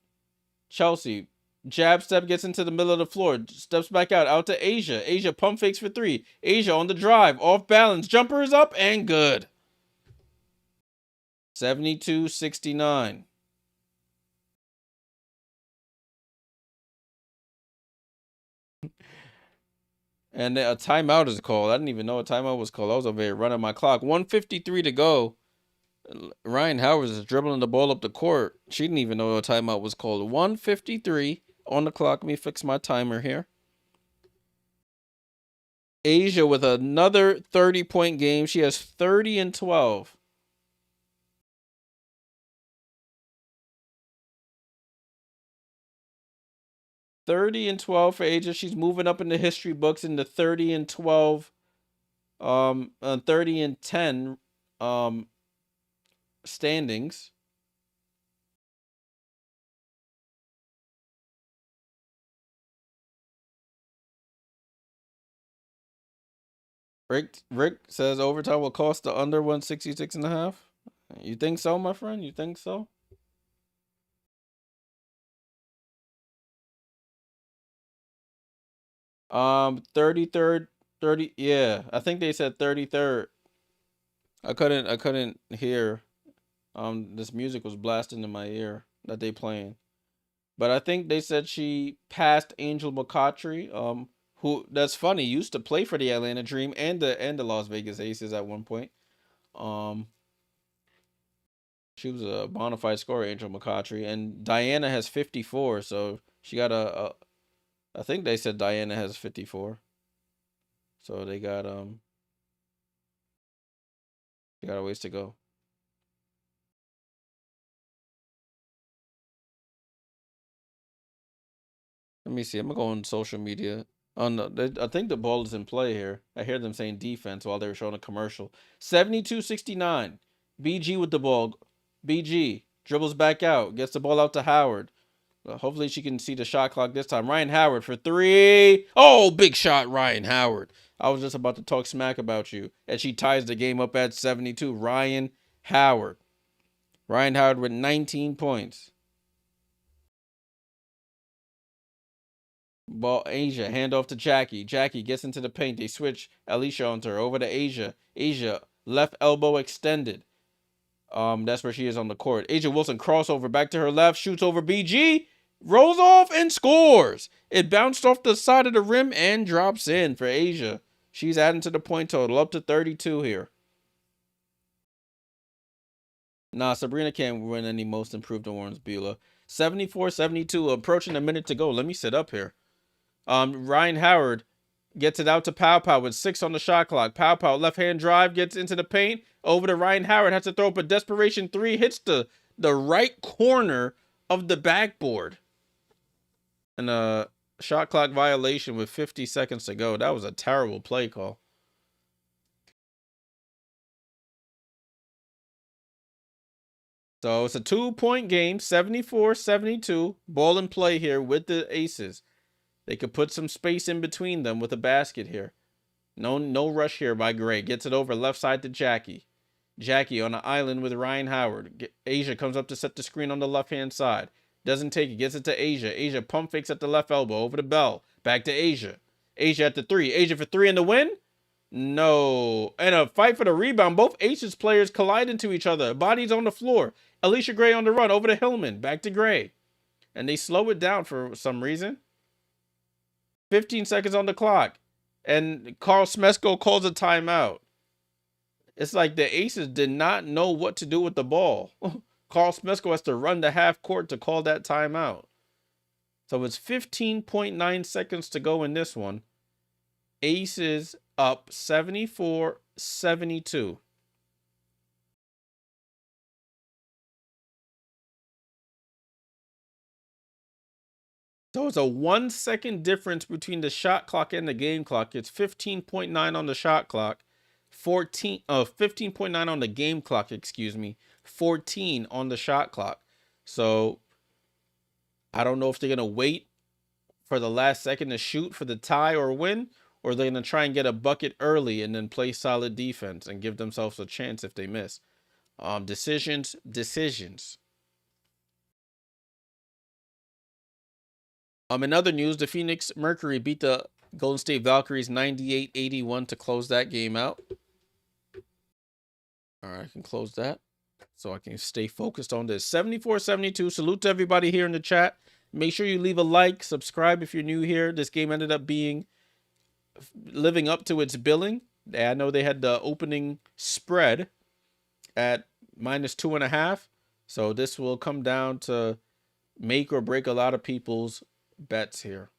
Chelsea. Jab step gets into the middle of the floor. Steps back out to Asia. Asia pump fakes for 3. Asia on the drive. Off balance. Jumper is up and good. 72-69. And a timeout is called. I didn't even know a timeout was called. I was over here running my clock. 1:53 to go. Ryan Howard is dribbling the ball up the court. She didn't even know a timeout was called. 1:53 on the clock. Let me fix my timer here. Asia with another 30-point game. She has 30 and 12. For Asia. She's moving up in the history books in the 30 and 12, 30 and 10 standings. Rick says overtime will cost the under 166.5. You think so, my friend? You think so? 33rd, 30. Yeah, I think they said 33rd. I couldn't hear. This music was blasting in my ear that they playing. But I think they said she passed Angel McCautry, who that's funny, used to play for the Atlanta Dream and the Las Vegas Aces at one point. Um, she was a bona fide scorer, Angel McCoughtry, and Diana has 54, so she got a I think they said Diana has 54, so they got a ways to go. Let me see. I'm gonna go on social media. I think the ball is in play here. I hear them saying defense while they were showing a commercial. 72-69. BG with the ball. BG dribbles back out, gets the ball out to Howard. Hopefully she can see the shot clock this time. Ryan Howard for three. Oh, big shot, Ryan Howard. I was just about to talk smack about you. And she ties the game up at 72. Ryan Howard. Ryan Howard with 19 points. Ball Asia, hand off to Jackie. Jackie gets into the paint. They switch Alicia onto her. Over to Asia. Asia, left elbow extended. That's where she is on the court. Asia Wilson crossover back to her left, shoots over BG, rolls off and scores. It bounced off the side of the rim and drops in for Asia. She's adding to the point total, up to 32 here. Nah, Sabrina can't win any most improved awards, Beulah. 74-72, approaching a minute to go. Let me sit up here. Ryan Howard gets it out to Pow Pow with 6 on the shot clock. Pow Pow, left hand drive, gets into the paint. Over to Ryan Howard, has to throw up a desperation 3, hits the right corner of the backboard. And a shot clock violation with 50 seconds to go. That was a terrible play call. So it's a 2-point game, 74-72. Ball in play here with the Aces. They could put some space in between them with a basket here. No rush here by Gray. Gets it over left side to Jackie. Jackie on the island with Ryan Howard. Asia comes up to set the screen on the left-hand side. Doesn't take it. Gets it to Asia. Asia pump fakes at the left elbow. Over to Bell. Back to Asia. Asia at the 3. Asia for 3 in the win? No. And a fight for the rebound. Both Aces players collide into each other. Bodies on the floor. Alicia Gray on the run. Over to Hillman. Back to Gray. And they slow it down for some reason. 15 seconds on the clock. And Carl Smesko calls a timeout. It's like the Aces did not know what to do with the ball. Carl Smesko has to run the half court to call that timeout. So it's 15.9 seconds to go in this one. Aces up 74-72. So it's a 1 second difference between the shot clock and the game clock. It's 15.9 on the shot clock, 15.9 on the game clock, excuse me, 14 on the shot clock. So I don't know if they're going to wait for the last second to shoot for the tie or win, or they're going to try and get a bucket early and then play solid defense and give themselves a chance if they miss. Decisions. In other news, the Phoenix Mercury beat the Golden State Valkyries 98-81 to close that game out. All right, I can close that so I can stay focused on this. 74-72. Salute to everybody here in the chat. Make sure you leave a like, subscribe if you're new here. This game ended up living up to its billing. I know they had the opening spread at -2.5. So this will come down to make or break a lot of people's bets here.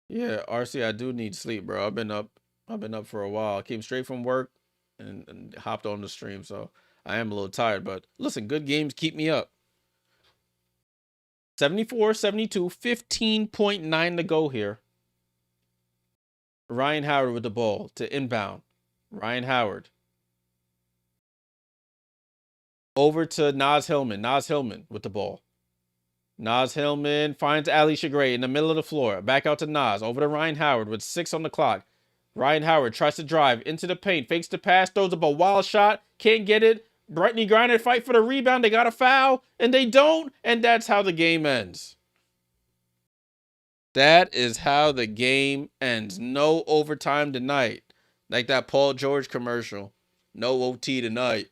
Yeah, RC, I do need sleep, bro. I've been up for a while. I came straight from work and hopped on the stream, so I am a little tired. But listen, good games keep me up. 74-72, 15.9 to go here. Ryan Howard with the ball to inbound. Ryan Howard. Over to Naz Hillman. Naz Hillman with the ball. Naz Hillman finds Alicia Gray in the middle of the floor. Back out to Naz. Over to Ryan Howard with 6 on the clock. Ryan Howard tries to drive into the paint. Fakes the pass. Throws up a wild shot. Can't get it. Brittany Griner fight for the rebound. They got a foul. And they don't. And that's how the game ends. That is how the game ends. No overtime tonight. Like that Paul George commercial. No OT tonight.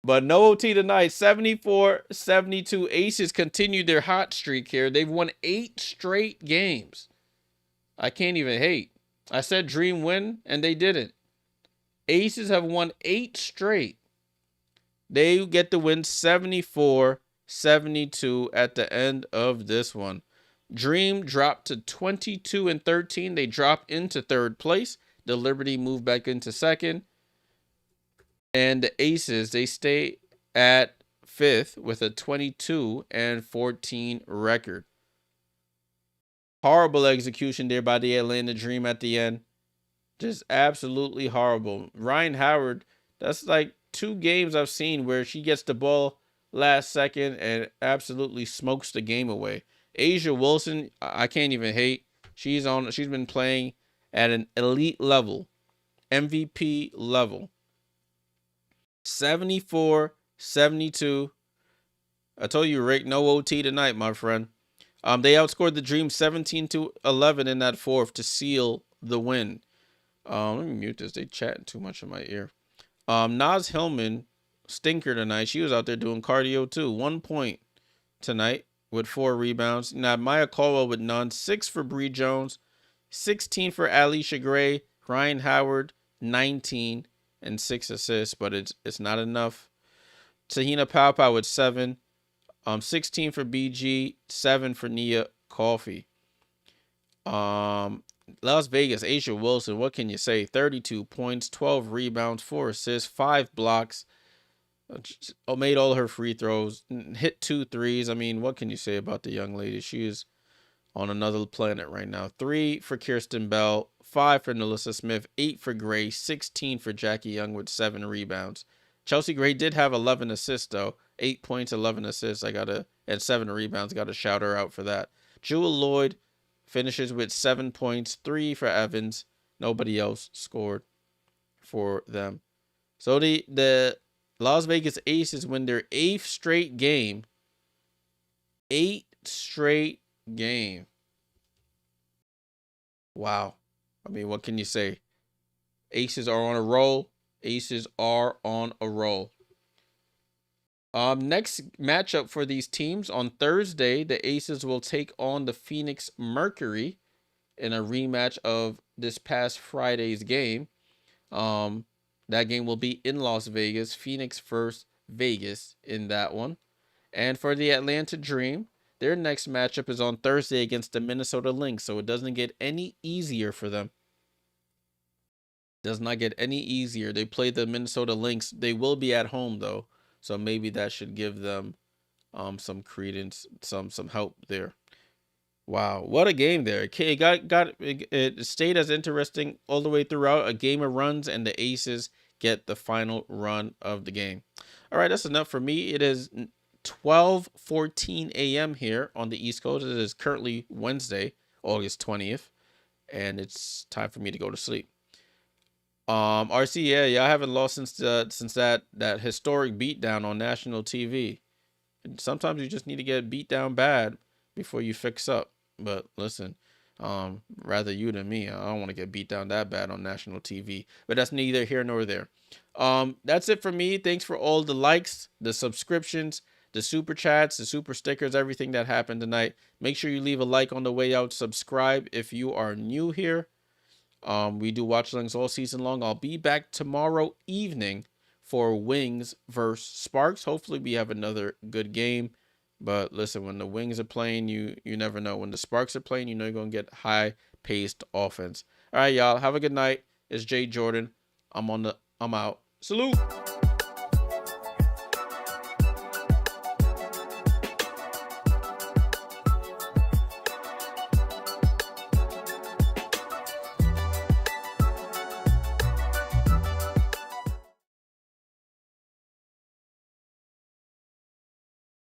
But no OT tonight. 74-72. Aces continued their hot streak here. They've won 8 straight games. I can't even hate. I said dream win, and they didn't. Aces have won 8 straight. They get the win 74-72 at the end of this one. Dream dropped to 22-13. They drop into third place. The Liberty moved back into second. And the Aces, they stay at fifth with a 22-14 record. Horrible execution there by the Atlanta Dream at the end. Just absolutely horrible. Ryan Howard, that's like 2 games I've seen where she gets the ball last second and absolutely smokes the game away. Asia Wilson, I can't even hate. She's been playing at an elite level, MVP level. 74-72. I told you, Rick, no OT tonight, my friend. They outscored the Dream 17-11 in that fourth to seal the win. Let me mute this. They chatting too much in my ear. Naz Hillman, stinker tonight. She was out there doing cardio too. 1 point tonight with 4 rebounds. Now Maya Caldwell with none. 6 for Bree Jones. 16 for Alicia Gray. Ryan Howard, 19 and 6 assists, but it's not enough. Tahina Paopao with 7. 16 for BG. 7 for Nia Coffey. Las Vegas, Asia Wilson, what can you say? 32 points, 12 rebounds, 4 assists, 5 blocks. Made all her free throws, hit 2 threes. I mean, what can you say about the young lady? She is on another planet right now. 3 for Kirsten Bell, 5 for Nelissa Smith, 8 for Gray, 16 for Jackie Young with 7 rebounds. Chelsea Gray did have 11 assists though. 8 points, 11 assists. And 7 rebounds. Got to shout her out for that. Jewel Lloyd finishes with 7 points, 3 for Evans. Nobody else scored for them. So the Las Vegas Aces win their 8th straight game. 8th straight game. Wow. I mean, what can you say? Aces are on a roll. Aces are on a roll. Next matchup for these teams on Thursday, the Aces will take on the Phoenix Mercury in a rematch of this past Friday's game. That game will be in Las Vegas. Phoenix versus Vegas in that one. And for the Atlanta Dream, their next matchup is on Thursday against the Minnesota Lynx, so it doesn't get any easier for them. Does not get any easier. They play the Minnesota Lynx. They will be at home though, so maybe that should give them some credence, some help there. Wow, what a game there. It stayed as interesting all the way throughout. A game of runs, and the Aces get the final run of the game. All right, that's enough for me. It is 12:14 a.m. here on the East Coast. It is currently Wednesday, August 20th, and it's time for me to go to sleep. RC, yeah, I haven't lost since that historic beatdown on national TV. And sometimes you just need to get beat down bad before you fix up. But listen, rather you than me. I don't want to get beat down that bad on national TV. But that's neither here nor there. That's it for me. Thanks for all the likes, the subscriptions, the super chats, the super stickers, everything that happened tonight. Make sure you leave a like on the way out. Subscribe if you are new here. We do watchalongs all season long. I'll be back tomorrow evening for Wings versus Sparks. Hopefully we have another good game. But listen, when the Wings are playing, you never know. When the Sparks are playing, you know you're going to get high-paced offense. All right, y'all. Have a good night. It's Jay Jordan. I'm out. Salute.